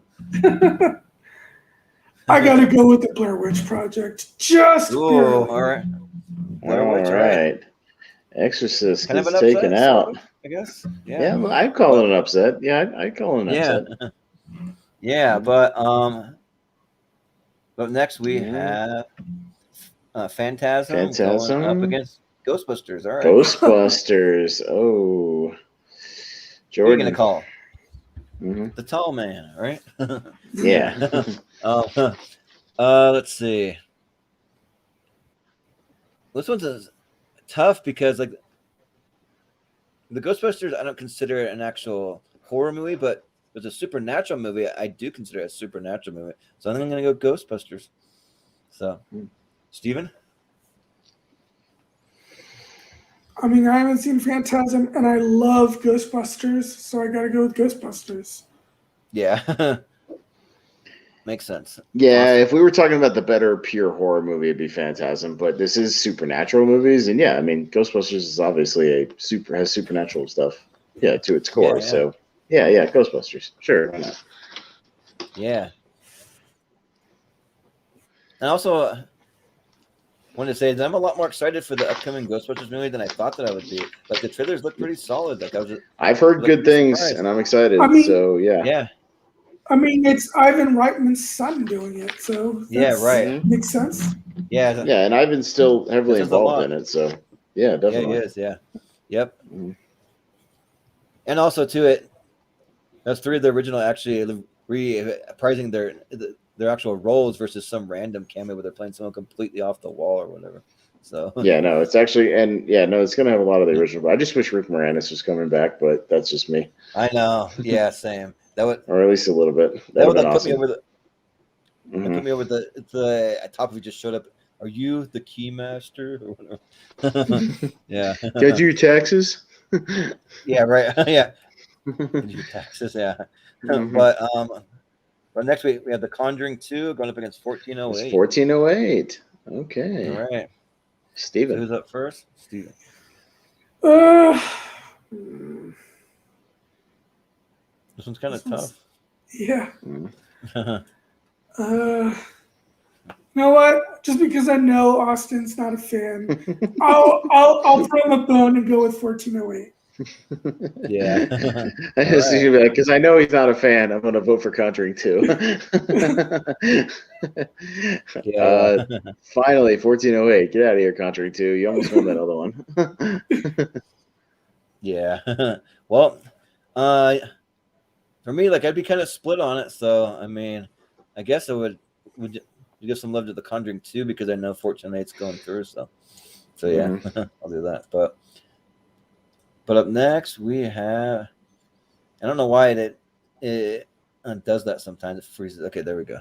I gotta go with the Blair Witch Project. Just all right. All right. Exorcist kind is taken out. I guess. Yeah, well, I'd call it an upset. Yeah, I'd call it an upset. Yeah, but next we have Phantasm going up against Ghostbusters. All right. Ghostbusters. Oh, Jordan. What are you gonna call? The tall man, right? Yeah. Let's see. This one's tough because like the Ghostbusters, I don't consider it an actual horror movie, but it's a supernatural movie. I do consider it a supernatural movie. So I think I'm going to go Ghostbusters. So, Steven? I mean, I haven't seen Phantasm, and I love Ghostbusters, so I got to go with Ghostbusters. Yeah. Makes sense. Yeah, Awesome. if we were talking about the better pure horror movie, it'd be Phantasm. But this is supernatural movies, and yeah, I mean, Ghostbusters is obviously has supernatural stuff. Yeah, to its core. Yeah. So yeah, Ghostbusters. Sure, why not? Yeah. And also, wanted to say that I'm a lot more excited for the upcoming Ghostbusters movie than I thought that I would be. Like the trailers look pretty solid. Like I've heard good things, surprised. and I'm excited. I mean- so yeah. Yeah. I mean, it's Ivan Reitman's son doing it, so Yeah, right. makes sense. Yeah. Yeah, and Ivan's still heavily This is a involved lot. in it. So yeah, definitely. Yeah, he is. Yeah. Yep. Mhm. And also, too, that's three of the original actually reprising their actual roles versus some random cameo where they're playing someone completely off the wall or whatever. So Yeah, no, it's actually, and yeah, no, it's gonna have a lot of the original. I just wish Rick Moranis was coming back, but that's just me, I know. Yeah, same. That would or at least a little bit. that That would would like been put me awesome. over the Mhm. put me over the top if he just showed up. Are you the keymaster or whatever? Yeah. Get your taxes. Yeah. Right. Yeah. Your taxes. Yeah. Mhm. But next week we have the Conjuring 2 going up against It's 1408. 1408. Okay, All right. So Steven. who's up first? Steven. This one's kind of tough. Yeah. Mhm. You know what? Just because I know Austin's not a fan, I'll throw him a bone and go with 1408. Yeah. I just because I know he's not a fan. I'm gonna vote for Conjuring 2. Yeah. Finally, 1408. Get out of here, Conjuring 2. You almost won that other one. Yeah. Well, for me, like I'd be kind of split on it. So I mean, I guess I would give some love to the Conjuring 2 because I know 1408's going through. So yeah, I'll do that. But up next we have, I don't know why it does that sometimes. It freezes. Okay, there we go.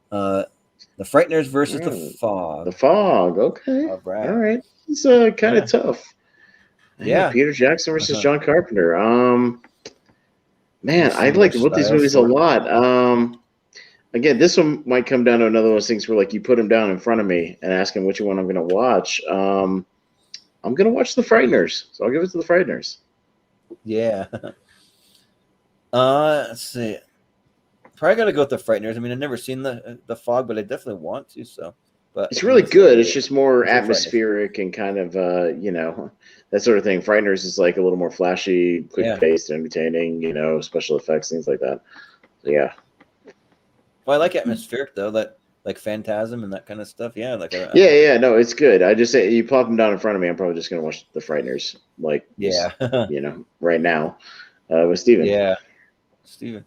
The Frighteners versus the Fog. The Fog. Okay. All right. All right. It's kind of tough. Yeah. Peter Jackson versus John Carpenter. Man, I like both these styles, movies a sort of. lot. Again, this one might come down to another one of those things where like you put them down in front of me and ask him which one I'm going to watch. I'm going to watch The Frighteners, so I'll give it to The Frighteners. Yeah. Let's see. Probably got to go with the Frighteners. I mean, I've never seen the Fog, but I definitely want to. So, but It's really good. It's just more It's a Frighteners. atmospheric and kind of, that sort of thing. Frighteners is like a little more flashy, quick-paced, entertaining, special effects, things like that. So, yeah. Well, I like atmospheric though, like Phantasm and that kind of stuff. Yeah, like No, it's good. I just say you plop them down in front of me, I'm probably just going to watch The Frighteners, right now. With Steven. Yeah, Steven.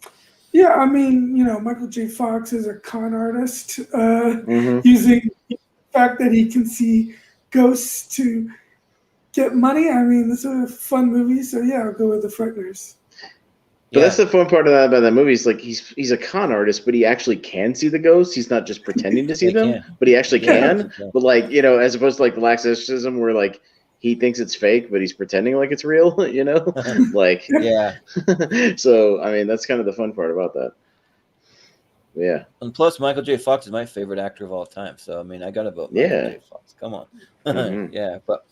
Yeah, I mean, Michael J. Fox is a con artist Mhm. using the fact that he can see ghosts to get money. I mean, it's a fun movie, so yeah, I'll go with The Frighteners. But that's the fun part about that movie. Is like he's a con artist, but he actually can see the ghosts. He's not just pretending to see He them, can. but he actually can. Yeah. But like as opposed to like the Last Exorcism, where like he thinks it's fake, but he's pretending like it's real. Like Yeah. So I mean, that's kind of the fun part about that. Yeah. And plus, Michael J. Fox is my favorite actor of all time. So I mean, I gotta vote Michael J. Fox. Come on. Mhm. Yeah, but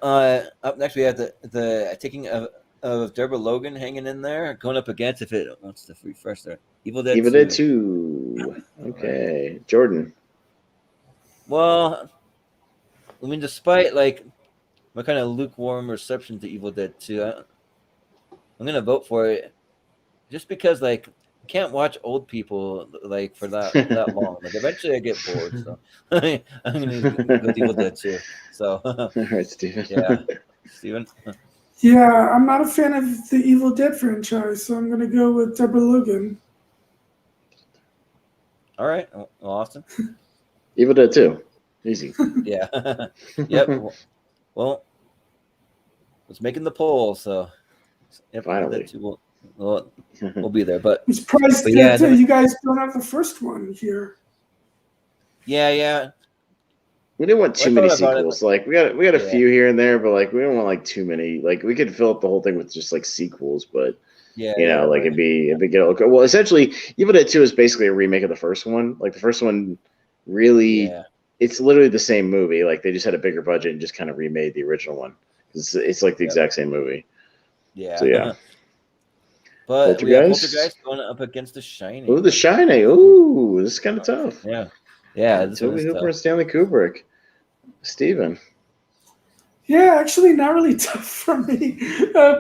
up next we have the taking of Deborah Logan hanging in there, going up against what's the refresh there? Evil Dead 2. Okay, Jordan. Well, I mean, despite like my kind of lukewarm reception to Evil Dead 2, I'm gonna vote for it just because like I can't watch old people like for that long. Like eventually I get bored, so I'm gonna go with Evil Dead 2. So All right, Steven. yeah, Steven. Yeah, I'm not a fan of the Evil Dead franchise, so I'm gonna go with Deborah Logan. All right, well, Austin. Evil Dead 2. Easy. Yeah. Yep. Well, it's making the poll, so yep, Finally. that too we'll be there. But I'm surprised But that yeah, you guys don't have the first one here. yeah. We didn't want too I many thought about it, sequels. Like we got a Yeah. few here and there, but like we don't want like too many. Like we could fill up the whole thing with just like sequels, but Yeah. you know, like right. it'd be get okay. Well, essentially, Evil Dead 2 is basically a remake of the first one. Like the first one, really, Yeah. it's literally the same movie. Like they just had a bigger budget and just kind of remade the original one. It's like the Yep. exact same movie. Yeah. So yeah. But we have Poltergeist? Poltergeist going up against The Shining. Ooh, The Shining. Ooh, this is kind of tough. Yeah. Yeah. This one Toby is Hooper tough. and Stanley Kubrick. Steven. Yeah, actually, not really tough for me.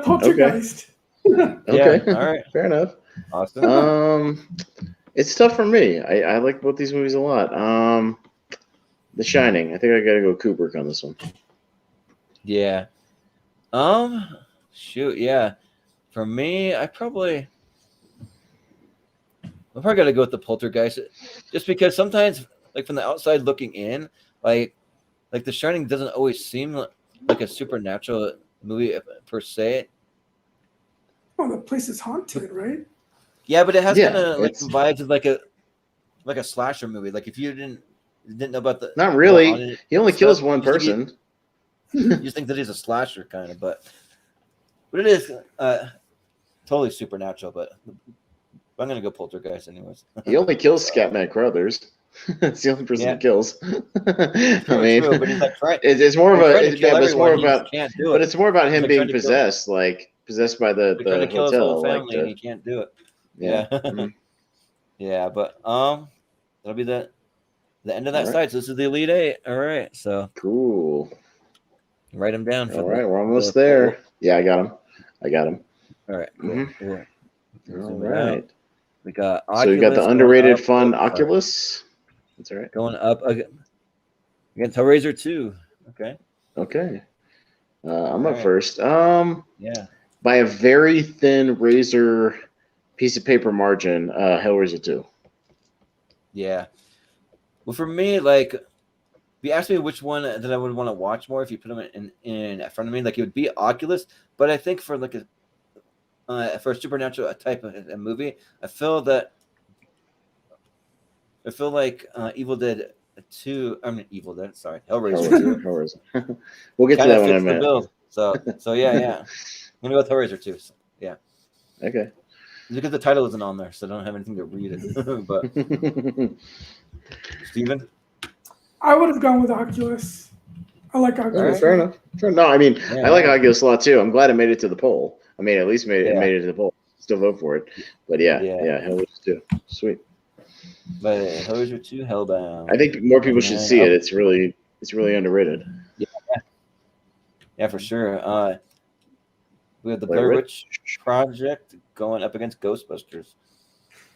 Poltergeist. Okay. Yeah, all right. Fair enough. Awesome. It's tough for me. I like both these movies a lot. The Shining. I think I gotta go Kubrick on this one. Yeah. Shoot. Yeah. For me, I'm probably gotta go with the Poltergeist, just because sometimes, like from the outside looking in, like The Shining doesn't always seem like a supernatural movie per se. Oh, the place is haunted, right? Yeah, but it has Yeah, kind of like it's- some vibes of like a slasher movie. Like if you didn't know about the Not really. haunted He only stuff, kills one you just person. You just think that he's a slasher kind of, but it is totally supernatural. But I'm gonna go Poltergeist anyways. He only kills Scatman Crothers. It's the only person Yeah. he kills. I True, mean, true, but he's like trying. it's more of He's a. trying to kill It's more everyone, he just about. can't do it. But it's more about him like being trying to kill- possessed, like possessed by the He's trying to kill his hotel. whole family, like and he can't do it. yeah. Yeah. Mhm. Yeah, but that'll be the end of that All right. side. So this is the Elite Eight. All right, so Cool. write them down. For All the- right, we're almost the- there. Yeah, I got him. All right, cool. Mhm. Cool. All Zoom it out. right. We got So we got Oculus the going underrated up- fun oh, sorry. Oculus. That's all right. Going up against Hellraiser 2. Okay. Okay. I'm All up right. first. Yeah. By a very thin razor piece of paper margin, Hellraiser 2. Yeah. Well, for me, like, if you asked me which one that I would want to watch more, if you put them in front of me, like it would be Oculus. But I think for like for a supernatural type of a movie, I feel like Evil Dead 2. I mean, Evil Dead. Sorry, Hellraiser 2. Hellraiser. We'll get to Kind that of one in a fits the minute. bill. So yeah. I'm gonna go with Hellraiser 2. So, yeah. Okay. Because the title isn't on there, so I don't have anything to read it. But Steven? I would have gone with Oculus. I like All Oculus. right, fair enough. No, I mean, Yeah. I like Oculus a lot too. I'm glad it made it to the poll. I mean, at least it Yeah. made it to the poll. Still vote for it. But yeah, Hellraiser 2. Sweet. But Hellraiser 2, Hellbound. I think more people should see it. It's really underrated. Yeah, for sure. We have the Blair Blair Witch Project going up against Ghostbusters.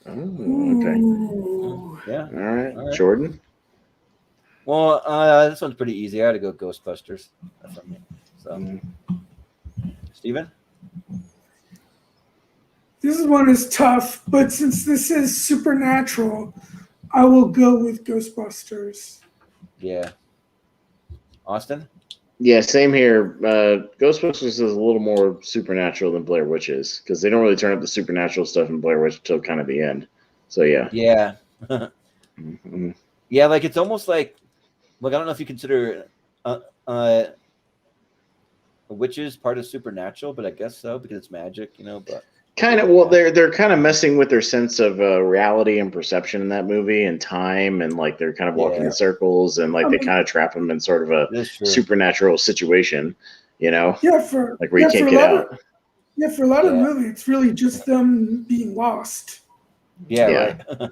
Oh, okay. Ooh. Yeah. All right. All right. Jordan. Well, this one's pretty easy. I had to go Ghostbusters. That's from me. So, Steven? This one is tough, but since this is supernatural, I will go with Ghostbusters. Yeah. Austin? Yeah, same here. Ghostbusters is a little more supernatural than Blair Witch is because they don't really turn up the supernatural stuff in Blair Witch until kind of the end. So yeah. Yeah. Mhm. Yeah, like it's almost like I don't know if you consider witches part of supernatural, but I guess so because it's magic, but Kind of. Well, they're kind of messing with their sense of reality and perception in that movie and time, and like they're kind of walking Yeah. in circles, and like they kind of trap them in sort of a that's true. supernatural situation. Yeah, Like where you can't get out. For a lot of the Yeah. movie, it's really just them being lost. Yeah, Yeah. right.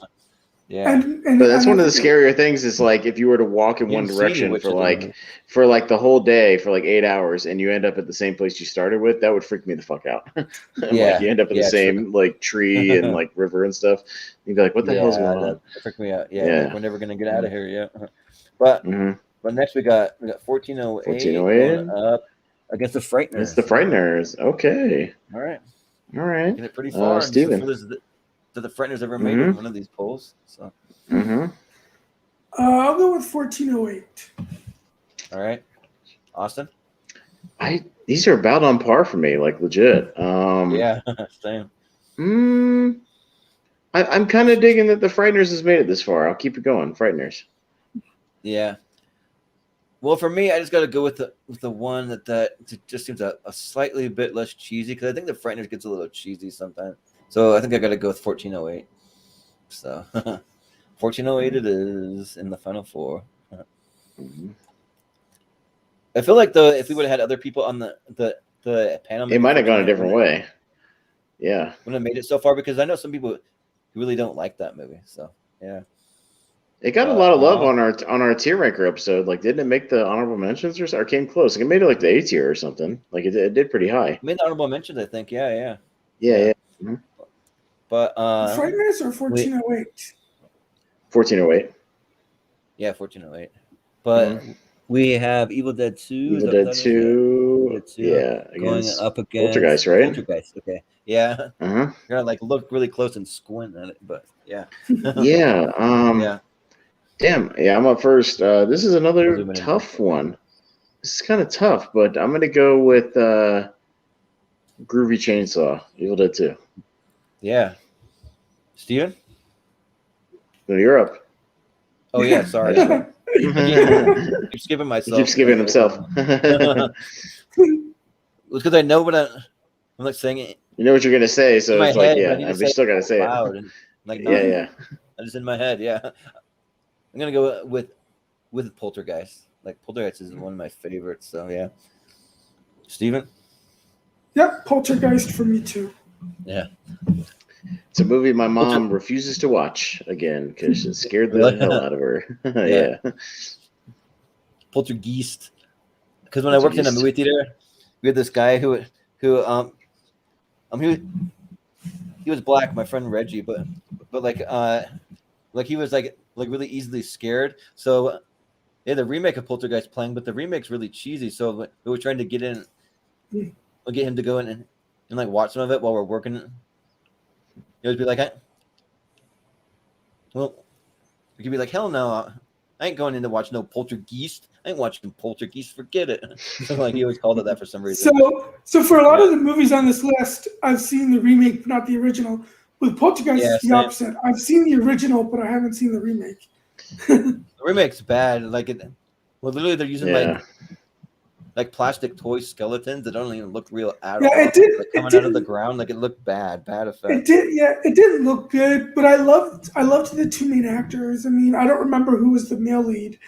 Yeah. And But that's and one I of the think- scarier things is like if you were to walk in You one haven't seen direction Witches for like the whole day for like 8 hours and you end up at the same place you started with, that would freak me the fuck out. Yeah, Like you end up in the yeah, same like tree and like river and stuff. You'd be like, what the hell's going on? That freaked me out. Yeah, Yeah. like, we're never gonna get out of here. Yeah. But Mhm. next we got 1408 1408. going up against the Frighteners. It's the Frighteners. Okay. All right. All right. Get it pretty far. Steven. Did the Frighteners ever made in one of these polls? So. I'll go with 1408. All right. Austin? These are about on par for me, like legit. Yeah, same. I'm kind of digging that the Frighteners has made it this far. I'll keep it going. Frighteners. Yeah. Well, for me, I just got to go with the one that just seems a slightly bit less cheesy, because I think the Frighteners gets a little cheesy sometimes. So I think I got to go with 1408. So 1408 it is in the final four. I feel like though, if we would have had other people on the panel, it might have gone a different way. Yeah, wouldn't have made it so far, because I know some people who really don't like that movie. So yeah. It got a lot of love on our tier ranker episode. Like, didn't it make the honorable mentions or came close? Like, it made it like the A tier or something. Like, it did pretty high. It made the honorable mentions, I think. Yeah. Mm-hmm. But Frighteners or 1408? 1408. Yeah, 1408. But we have Evil Dead 2. Evil Dead 2. Yeah, going up against Poltergeist, right? Poltergeist. Okay. Yeah. You're gonna like look really close and squint at it, but yeah. Yeah. Yeah. Damn. Yeah, I'm up first. This is another tough one. This is kind of tough, but I'm gonna go with Groovy Chainsaw. Evil Dead 2. Yeah. Steven? No, you're up. Oh yeah, sorry. Keep skipping myself. He keeps skipping himself. It's because I know what I'm like saying it. You know what you're gonna say, so it's like, head, yeah, I still gotta say loud it. And, like, Yeah. I just in my head, yeah. I'm gonna go with Poltergeist. Like, Poltergeist is one of my favorites, so yeah. Steven? Yep, Poltergeist for me too. Yeah. It's a movie my mom refuses to watch again because it scared the hell out of her. Yeah. Poltergeist. Because when I worked in a movie theater, we had this guy who he was black, my friend Reggie, but like he was like really easily scared. So they had a remake of Poltergeist playing, but the remake's really cheesy. So we were trying to get him to go in and like watch some of it while we're working. He would be like, we could be like, hell no, I ain't going in to watch no Poltergeist. I ain't watching Poltergeist. Forget it. So like he always called it that for some reason. So for a lot of the movies on this list, I've seen the remake, but not the original. With Poltergeist, it's the opposite. I've seen the original, but I haven't seen the remake. The remake's bad. Like literally they're using like plastic toy skeletons that don't even look real at all. It did. Like coming out of the ground, like it looked bad effect. It did. Yeah, it didn't look good, but I loved the two main actors. I mean, I don't remember who was the male lead,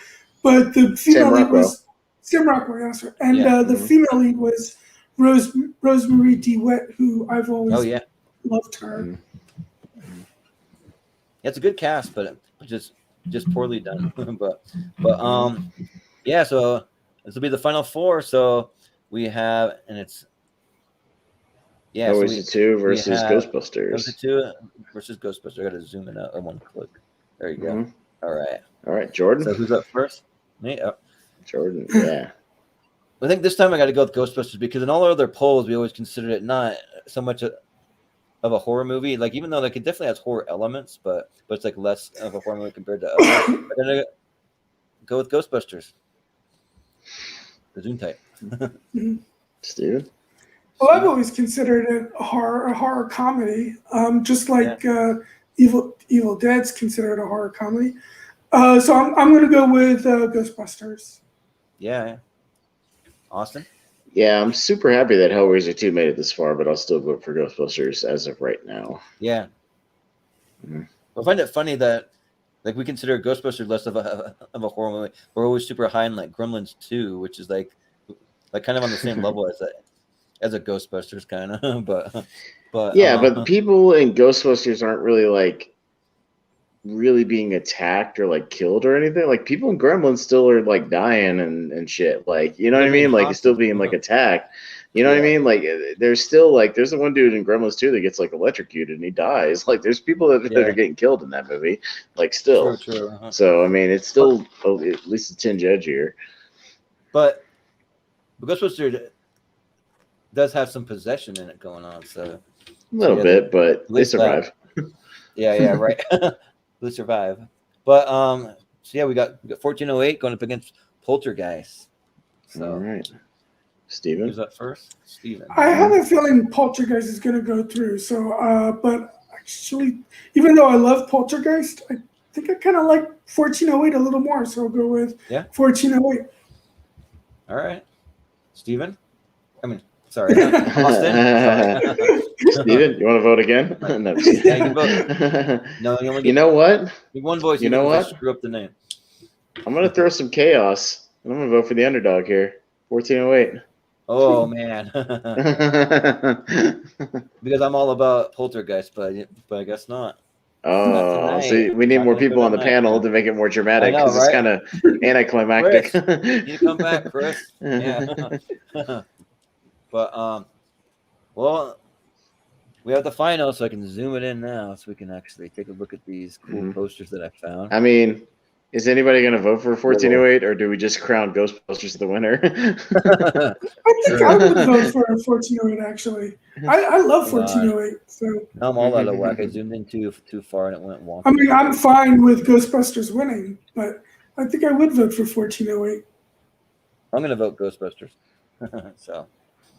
but the female lead was Sam Rockwell, yes, sir. And the female lead was Rosemary DeWitt, who I've always loved her. Yeah, it's a good cast, but just poorly done. but yeah. So this will be the final four. So we have, and it's Hellraiser 2 versus Ghostbusters. Hellraiser 2 versus Ghostbusters. I got to zoom in out on one click. There you go. All right, Jordan. So who's up first? Me. Oh. Jordan. Yeah. I think this time I got to go with Ghostbusters because in all our other polls we always considered it not so much of a horror movie. Like even though like it definitely has horror elements, but it's like less of a horror movie compared to others. I'm gonna go with Ghostbusters. The Zoom type. Steven? Well, I've always considered it a horror comedy, just like Evil Dead's considered a horror comedy. So I'm going to go with Ghostbusters. Yeah. Austin? Yeah, I'm super happy that Hellraiser 2 made it this far, but I'll still vote for Ghostbusters as of right now. Yeah. I find it funny that like we consider Ghostbusters less of a horror movie. We're always super high in like Gremlins 2, which is like kind of on the same level as a Ghostbusters kind of. But but people in Ghostbusters aren't really being attacked or like killed or anything. Like people in Gremlins still are like dying and shit. Like you know what I mean? Like it's still being like attacked. You know what I mean? Like there's still like there's the one dude in Gremlins 2 that gets like electrocuted and he dies. Like there's people that are getting killed in that movie. Like still. True. So I mean it's still at least a tinge edgier. But Ghostbusters does have some possession in it going on. So A little bit, but they survive. Yeah, right. They survive. But so yeah, we got 1408 going up against Poltergeist. So All right, Steven. who's up first? Steven. I have a feeling Poltergeist is going to go through. So, but actually, even though I love Poltergeist, I think I kind of like 1408 a little more. So I'll go with 1408. All right, Steven. I mean, sorry, Austin. Sorry. Steven, you want to vote again? No, Yeah, you can vote. No, you only get you know what? one voice. You know what? Screw up the name. I'm gonna throw some chaos. I'm gonna vote for the underdog here. 1408. Oh man, because I'm all about Poltergeist, but I guess not. Oh, tonight. see, we need Not more gonna people go on the tonight. panel to make it more dramatic I know, because it's right? kind of anticlimactic. You need to come back, Chris. Yeah. But well, we have the final, so I can zoom it in now, so we can actually take a look at these cool posters that I found. I mean, is anybody going to vote for 1408, or do we just crown Ghostbusters the winner? I think I would vote for 1408, actually. I love 1408. So I'm all out of whack. I zoomed in too far, and it went wonky. I mean, I'm fine with Ghostbusters winning, but I think I would vote for 1408. I'm gonna vote Ghostbusters. So.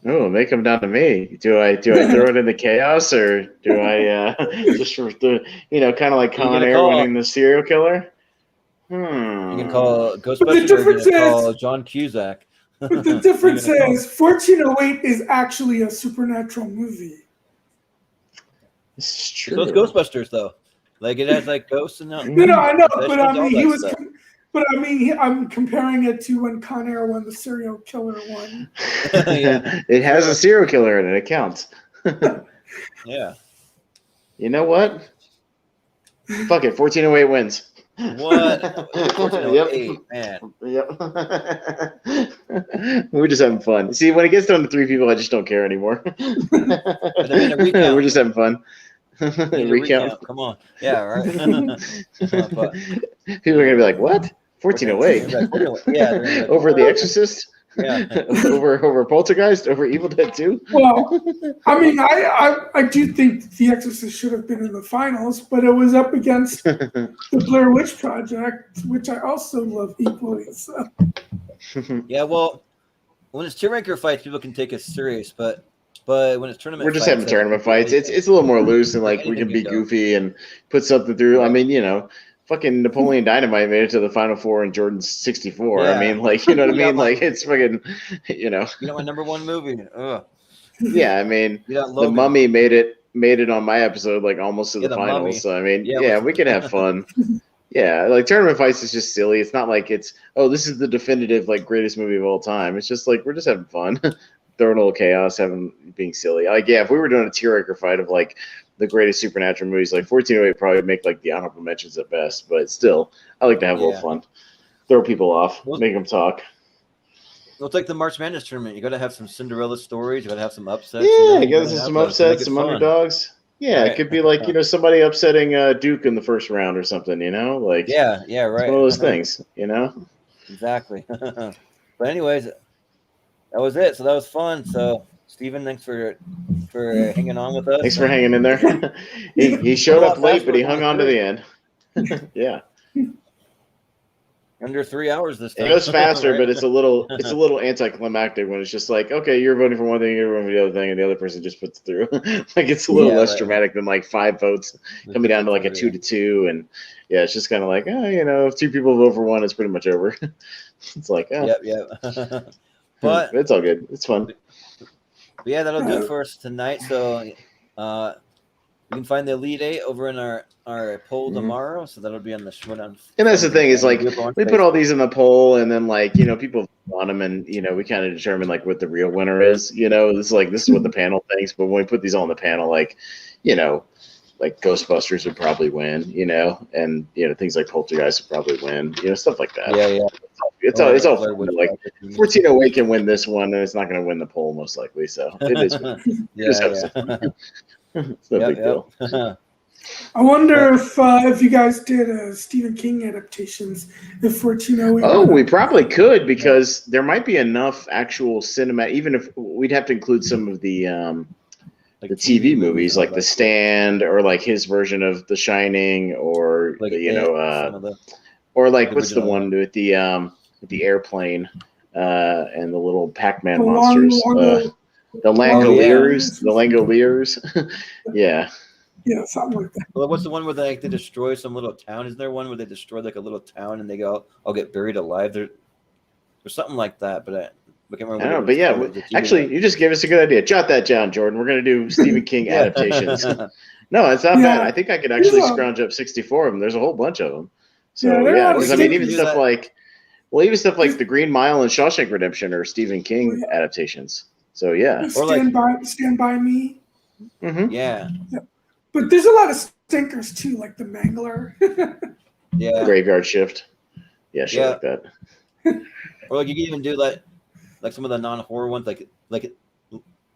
Oh, they come down to me. Do I throw it into chaos, or do I just for the kind of like Con Air winning the serial killer? You can call the Ghostbusters, or you difference can call is- John Cusack. But the difference is 1408 is actually a supernatural movie. This is true. So it's Ghostbusters, though. Like it has like ghosts and No, I know, but I all mean, that he was. stuff. But I mean, I'm comparing it to when Con Air won the serial killer one. Yeah. It has a serial killer in it. It counts. Yeah. You know what? Fuck it. 1408 wins. What? 1408, man. Yep. We're just having fun. See, when it gets down to 3 people, I just don't care anymore. We're just having fun. Recount. Come on. Yeah, right. But, people are gonna be like, "What? 1408? Yeah. Over The Exorcist? Yeah. over Poltergeist? Over Evil Dead 2? Well, I mean, I do think The Exorcist should have been in the finals, but it was up against the Blair Witch Project, which I also love equally. So. Yeah, well, when it's two-ranker fights, people can take us serious, but when it's tournament We're just fights, having tournament fights. It's a little more loose and like we can be goofy and put something through. I mean, fucking Napoleon Dynamite made it to the Final Four in Jordan's 64. Yeah. I mean, like, you know what I mean? Like, it's fucking, You know my number one movie. Ugh. Yeah, I mean, The The Mummy made it on my episode, like almost to the The finals. Mummy. So I mean, Yeah, we can have fun. Yeah, like tournament fights is just silly. It's not like this is the definitive like greatest movie of all time. It's just like we're just having fun, throwing a little chaos, being silly. Like if we were doing a tearjerker fight of like the greatest supernatural movies, like 1408 probably make like the honorable mentions at best. But still, I like to have a little fun, throw people off, make them talk. Well, it's like the March Madness tournament. You got to have some Cinderella stories. You got to have some upsets. Yeah, you got some upsets, some underdogs. Yeah, Right. it could be like somebody upsetting Duke in the first round or something. Like Yeah, right. it's one of those things. Exactly. But anyways, that was it. So that was fun. So Steven, thanks for hanging on with us. Thanks for hanging in there. he showed up late, but he hung on to the end. Yeah. Under 3 hours this time. It goes faster, Right? but it's a little anticlimactic when it's just like, okay, you're voting for one thing, you're voting for the other thing, and the other person just puts it through. Like it's a little less dramatic than like 5 votes coming down to like a 2-2, and yeah, it's just kind of like, if 2 people vote for one, it's pretty much over. It's like, Yep. But it's all good. It's fun. But yeah, that'll do it for us tonight. So you can find the Elite 8 over in our poll tomorrow. So that'll be on the Showdown. And that's the thing is like we put all these in the poll, and then like people vote on them, and we kind of determine like what the real winner is. This is what the panel thinks. But when we put these all in the panel, like like Ghostbusters would probably win. And things like Poltergeist would probably win. Stuff like that. Yeah. It's all fun. Like 1408 can win this one, and it's not going to win the poll most likely. So it is. Yeah. It's no big deal. I wonder if you guys did Stephen King adaptations, if 1408. Oh, we probably could, because there might be enough actual cinema. Even if we'd have to include some of the TV movies, like The Stand, or like his version of The Shining, or Like or like the what's the original one with the airplane and the little Pac-Man The monsters, the Langoliers, yeah. the Langoliers. Yeah. Yeah, something like that. Well, what's the one where they destroy some little town? Isn't there one where they destroy like a little town and they go, "I'll get buried alive"? There's something like that, but I can't remember. I don't know, but yeah, actually, you just gave us a good idea. Jot that down, Jordan. We're going to do Stephen King adaptations. No, it's not bad. I think I could actually scrounge up 64 of them. There's a whole bunch of them. So yeah, because I mean, even stuff like The Green Mile and Shawshank Redemption are Stephen King adaptations. So yeah, Or like Stand by Me. Mm-hmm. Yeah. But there's a lot of stinkers too, like The Mangler. Yeah. Graveyard Shift. Yeah, shit like that. Or like you can even do like some of the non-horror ones,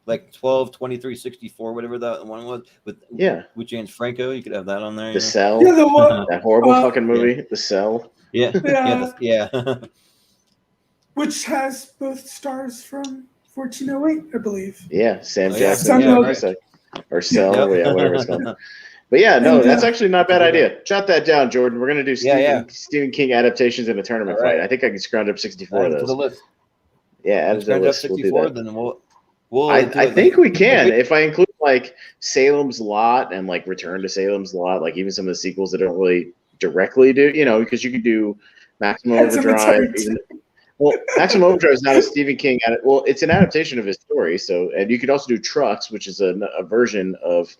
like 12, 23, 64, whatever that one was with James Franco. You could have that on there. The Cell. Yeah, the one, that horrible fucking movie, The Cell. Yeah. Yeah. Which has both stars from 1408, I believe. Yeah, Sam Oh, yeah. Jackson. Sam Or Cell, whatever it's called. But yeah, no, that's actually not a bad idea. Jot that down, Jordan. We're gonna do Stephen King adaptations in a tournament fight. I think I can scrounge up 64 of those. To the list. Yeah, add to the list. 64, we'll do that. then we'll I think we can if I include like Salem's Lot and like Return to Salem's Lot, like even some of the sequels that don't really directly do, because you could do Maximum Overdrive. Well, Maximum Overdrive is not a Stephen King. Well, it's an adaptation of his story. So, and you could also do Trucks, which is a version of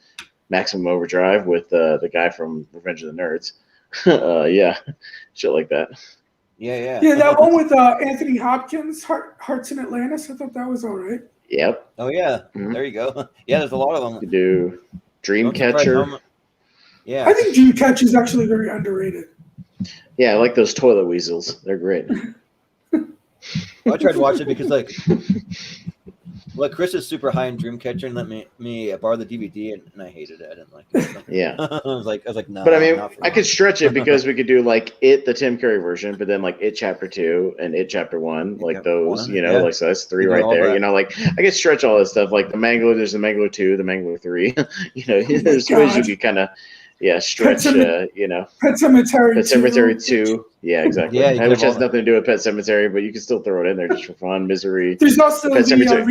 Maximum Overdrive with the guy from Revenge of the Nerds. Yeah, shit like that. Yeah. Yeah, that one with Anthony Hopkins, Hearts in Atlantis. I thought that was all right. Yep. Oh yeah, there you go. Yeah, there's a lot of them. You could do Dreamcatcher. Yeah, I think Dreamcatcher is actually very underrated. Yeah, I like those toilet weasels. They're great. Well, I tried to watch it because Chris is super high in Dreamcatcher and let me borrow the DVD and I hated it. I didn't like it. Yeah. I was like no. But I mean, I could stretch it because we could do like the Tim Curry version, but then like Chapter 2 and Chapter 1, like those, like so that's 3 right there. Like I could stretch all this stuff. Like the Mangler, there's the Mangler 2, the Mangler 3. There's ways you could kind of stretch. Pet Sematary 2. Yeah, exactly. Yeah, which has nothing to do with Pet Sematary, but you can still throw it in there just for fun. Misery. There's also the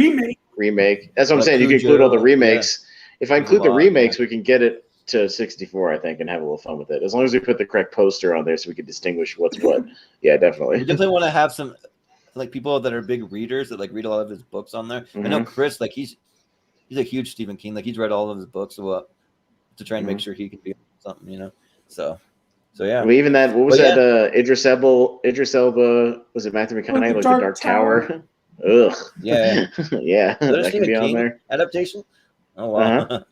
remake. That's what I'm saying. You can include all the remakes. If I include the remakes, we can get it to 64, I think, and have a little fun with it. As long as we put the correct poster on there, so we can distinguish what's what. Yeah, definitely. You definitely want to have some people that are big readers that read a lot of his books on there. Mm-hmm. I know Chris, he's a huge Stephen King. He's read all of his books, so to try and make sure he can be something, So yeah. I mean, even that. What was that? Idris Elba. Was it Matthew McConaughey? Like the Dark Tower. Ugh. Yeah. Yeah. That could be on there. Adaptation. Oh wow. I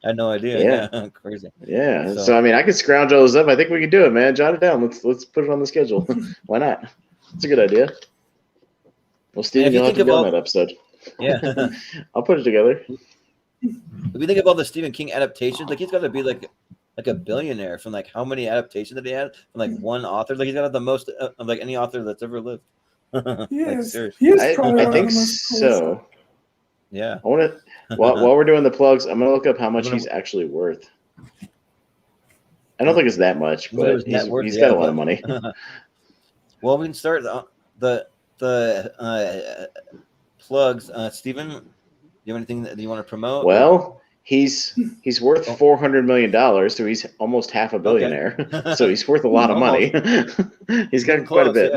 had no idea. Yeah. Crazy. Yeah. So I mean, I could scrounge all those up. I think we can do it, man. Jot it down. Let's put it on the schedule. Why not? It's a good idea. Well, Steven, you'll have to be on that episode. Yeah. I'll put it together. If you think of all the Stephen King adaptations, he's got to be like a billionaire from how many adaptations that he had from one author. He's got to have the most of any author that's ever lived. Yes, I think so. Yeah. I want to while we're doing the plugs, I'm gonna look up how much he's actually worth. I don't think it's that much, but he's got a lot of money. Well, we can start the plugs. Steven, do you have anything that you want to promote? Well, he's worth $400 million, so he's almost half a billionaire. Okay. So he's worth a lot of money. He's got quite a bit.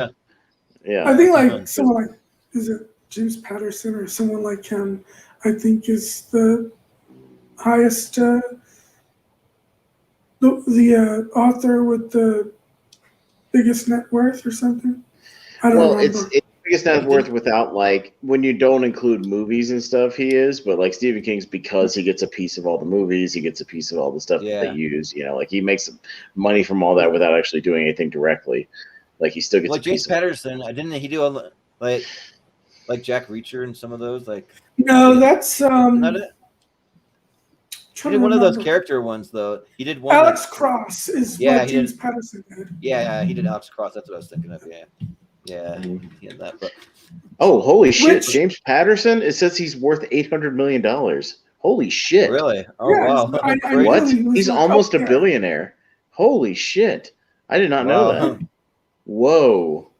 Yeah. I think someone is it James Patterson or someone like him? I think is the highest the author with the biggest net worth or something. I don't remember. It's biggest net worth without when you don't include movies and stuff. He is, but Stephen King's because he gets a piece of all the movies, he gets a piece of all the stuff that they use. He makes money from all that without actually doing anything directly. He still gets James Patterson. Didn't he do like Jack Reacher and some of those? No, that's not it. He did one of those character ones though. He did one. Alex Cross is what James Patterson did. Yeah, he did Alex Cross. That's what I was thinking of. Yeah, he had that. But oh, holy shit! James Patterson. It says he's worth $800 million. Holy shit! Really? Oh Yeah, wow! What? He's almost a billionaire. Holy shit! I did not know that. Whoa,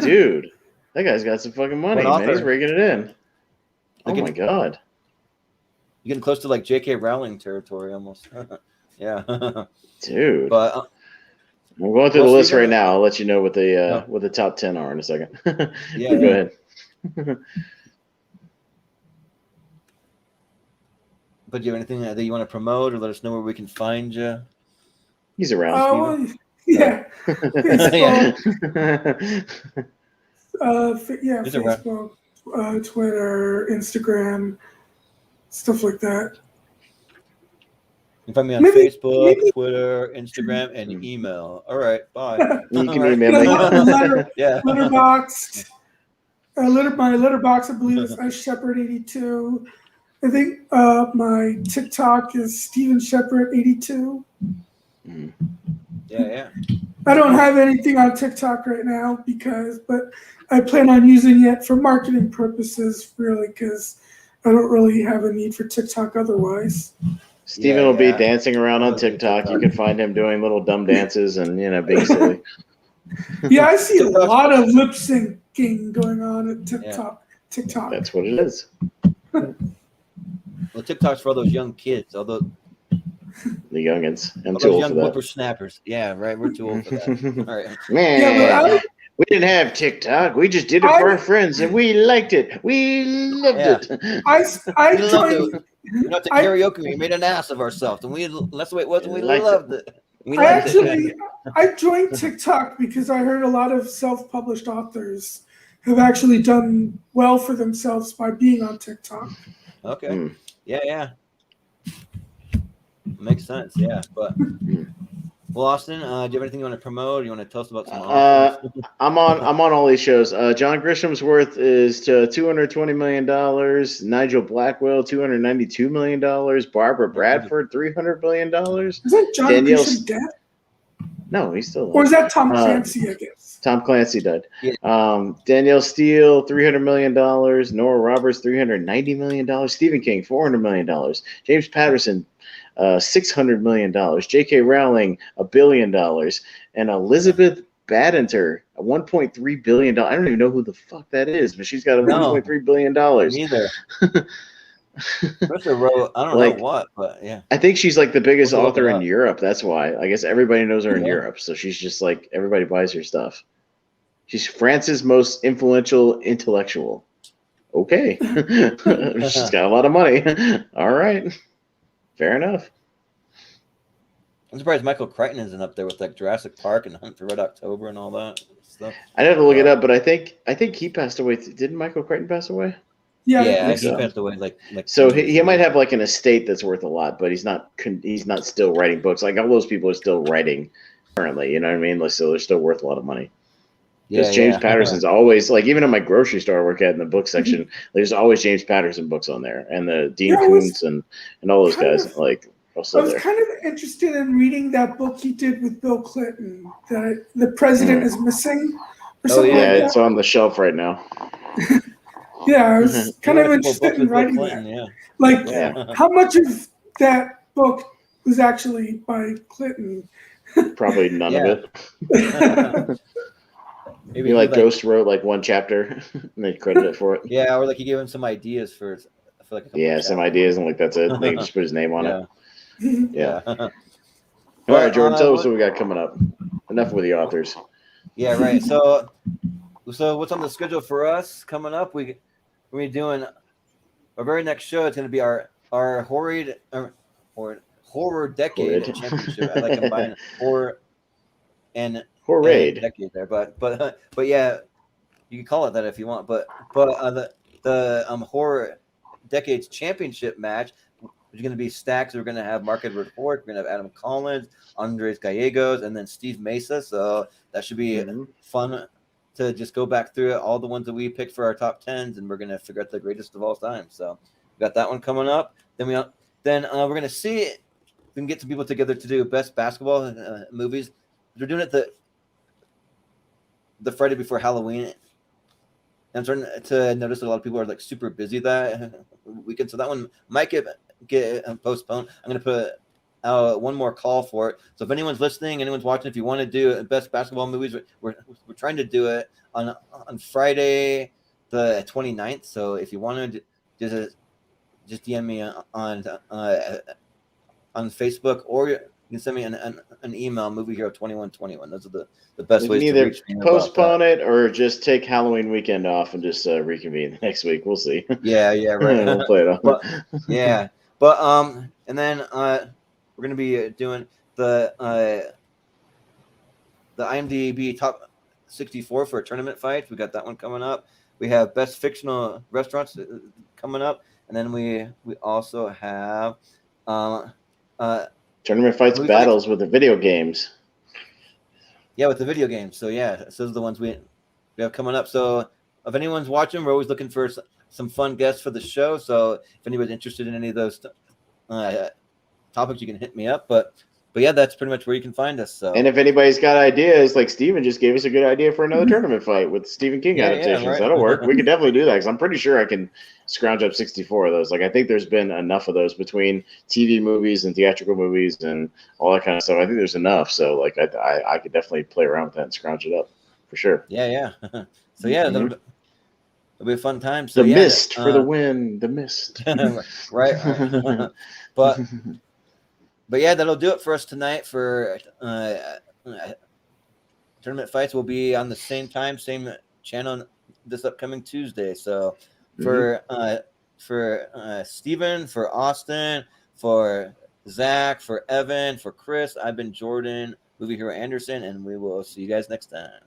dude, that guy's got some fucking money, man. He's rigging it in. Oh my god. You're getting close to like J.K. Rowling territory almost. Yeah. Dude. But I'm going through the list right now. I'll let you know what the top 10 are in a second. Yeah. Go ahead. But do you have anything that you want to promote or let us know where we can find you? He's around. Yeah. Yeah. Facebook, Twitter, Instagram, stuff like that. You can find me on Facebook, Twitter, Instagram, and email. All right, bye. You can email me. Letterboxd. My letterbox, I believe, is Shepard82. I think my TikTok is Steven Shepard82. Yeah. I don't have anything on TikTok right now but I plan on using it for marketing purposes, really, because I don't really have a need for TikTok otherwise. Steven will be dancing around on TikTok. You can find him doing little dumb dances and being silly. Yeah, I see a lot of lip syncing going on at TikTok. That's what it is. Well, TikTok's for all those young kids, although the youngins. I'm all too those old young for that. whippersnappers. Yeah, right. We're too old for that. All right. Man, we didn't have TikTok. We just did it for our friends, and we liked it. We loved it. I joined. We went to karaoke. We made an ass of ourselves, and that's the way it was. And we loved it. I joined TikTok because I heard a lot of self-published authors have actually done well for themselves by being on TikTok. Okay. Yeah. Makes sense. Yeah, but well, Austin, do you have anything you want to promote? You want to tell us about some? I'm on all these shows. John Grisham's worth is $220 million. Nigel Blackwell $292 million. Barbara Bradford $300 million. Is that John Grisham dead? No, he's still alive. Or is that Tom Clancy? I guess Tom Clancy died. Yeah. Danielle Steele $300 million. Nora Roberts $390 million. Stephen King $400 million. James Patterson $600 million. J.K. Rowling $1 billion, and Elizabeth Badinter $1.3 billion. I don't even know who the fuck that is, but she's got $1.3 billion. Neither. First wrote, I don't know what, but yeah. I think she's like the biggest author in Europe. That's why. I guess everybody knows her in Europe, so she's just like everybody buys her stuff. She's France's most influential intellectual. Okay, she's got a lot of money. All right. Fair enough. I'm surprised Michael Crichton isn't up there with like Jurassic Park and Hunt for Red October and all that stuff. I'd have to look it up, but I think he passed away. Didn't Michael Crichton pass away? Yeah, he passed away like. So he might have like an estate that's worth a lot, but he's not still writing books. Like all those people are still writing currently. You know what I mean? Like, so they're still worth a lot of money. Because James Patterson's always like, even in my grocery store I work at in the book section, there's always James Patterson books on there, and the Dean Koontz and all those guys. Like, I was kind of interested in reading that book he did with Bill Clinton, that the president is missing. It's on the shelf right now. Yeah, I was kind of interested in writing that. Yeah. Like, how much of that book was actually by Clinton? Probably none of it. Maybe Ghost wrote like one chapter and they credit it for it. Yeah, or like he gave him some ideas for like a couple some ideas, and like that's it. They just put his name on it. Yeah. All right, Jordan, tell us what we got coming up. Enough with the authors. Yeah, right. So what's on the schedule for us coming up? We're doing our very next show. It's going to be our horror decade championship. I like combining horror and decade there, but yeah, you can call it that if you want. But the horror decades championship match, which is going to be stacks. We're going to have Mark Edward Ford. We're going to have Adam Collins, Andres Gallegos, and then Steve Mesa. So that should be fun to just go back through all the ones that we picked for our top 10s, and we're going to figure out the greatest of all time. So we got that one coming up. Then then we're going to see if we can get some people together to do best basketball movies. We're doing it the Friday before Halloween. I'm starting to notice that a lot of people are like super busy that weekend, so that one might get postponed. I'm going to put out one more call for it. So if anyone's listening, anyone's watching, if you want to do best basketball movies, we're trying to do it on Friday the 29th. So if you want to just DM me on Facebook, or you can send me an email, moviehero2121. Those are the best ways to reach me. Postpone it or just take Halloween weekend off and just reconvene next week. We'll see. Yeah, right. We'll play it off. But and then we're gonna be doing the IMDb top 64 for tournament fights. We got that one coming up. We have best fictional restaurants coming up, and then we also have tournament fights battles with the video games. Yeah, with the video games. So yeah, those are the ones we have coming up. So if anyone's watching, we're always looking for some fun guests for the show. So if anybody's interested in any of those topics, you can hit me up. But yeah, that's pretty much where you can find us. So. And if anybody's got ideas, like Steven just gave us a good idea for another tournament fight with Stephen King adaptations. Right. That'll work. We could definitely do that because I'm pretty sure I can scrounge up 64 of those. Like I think there's been enough of those between TV movies and theatrical movies and all that kind of stuff. I think there's enough. So like I could definitely play around with that and scrounge it up for sure. Yeah. So yeah, it'll be a fun time. So the mist for the win. The mist. right. But yeah, that'll do it for us tonight for tournament fights. Will be on the same time, same channel this upcoming Tuesday. So for Steven, for Austin, for Zach, for Evan, for Chris, I've been Jordan, Movie Hero Anderson, and we will see you guys next time.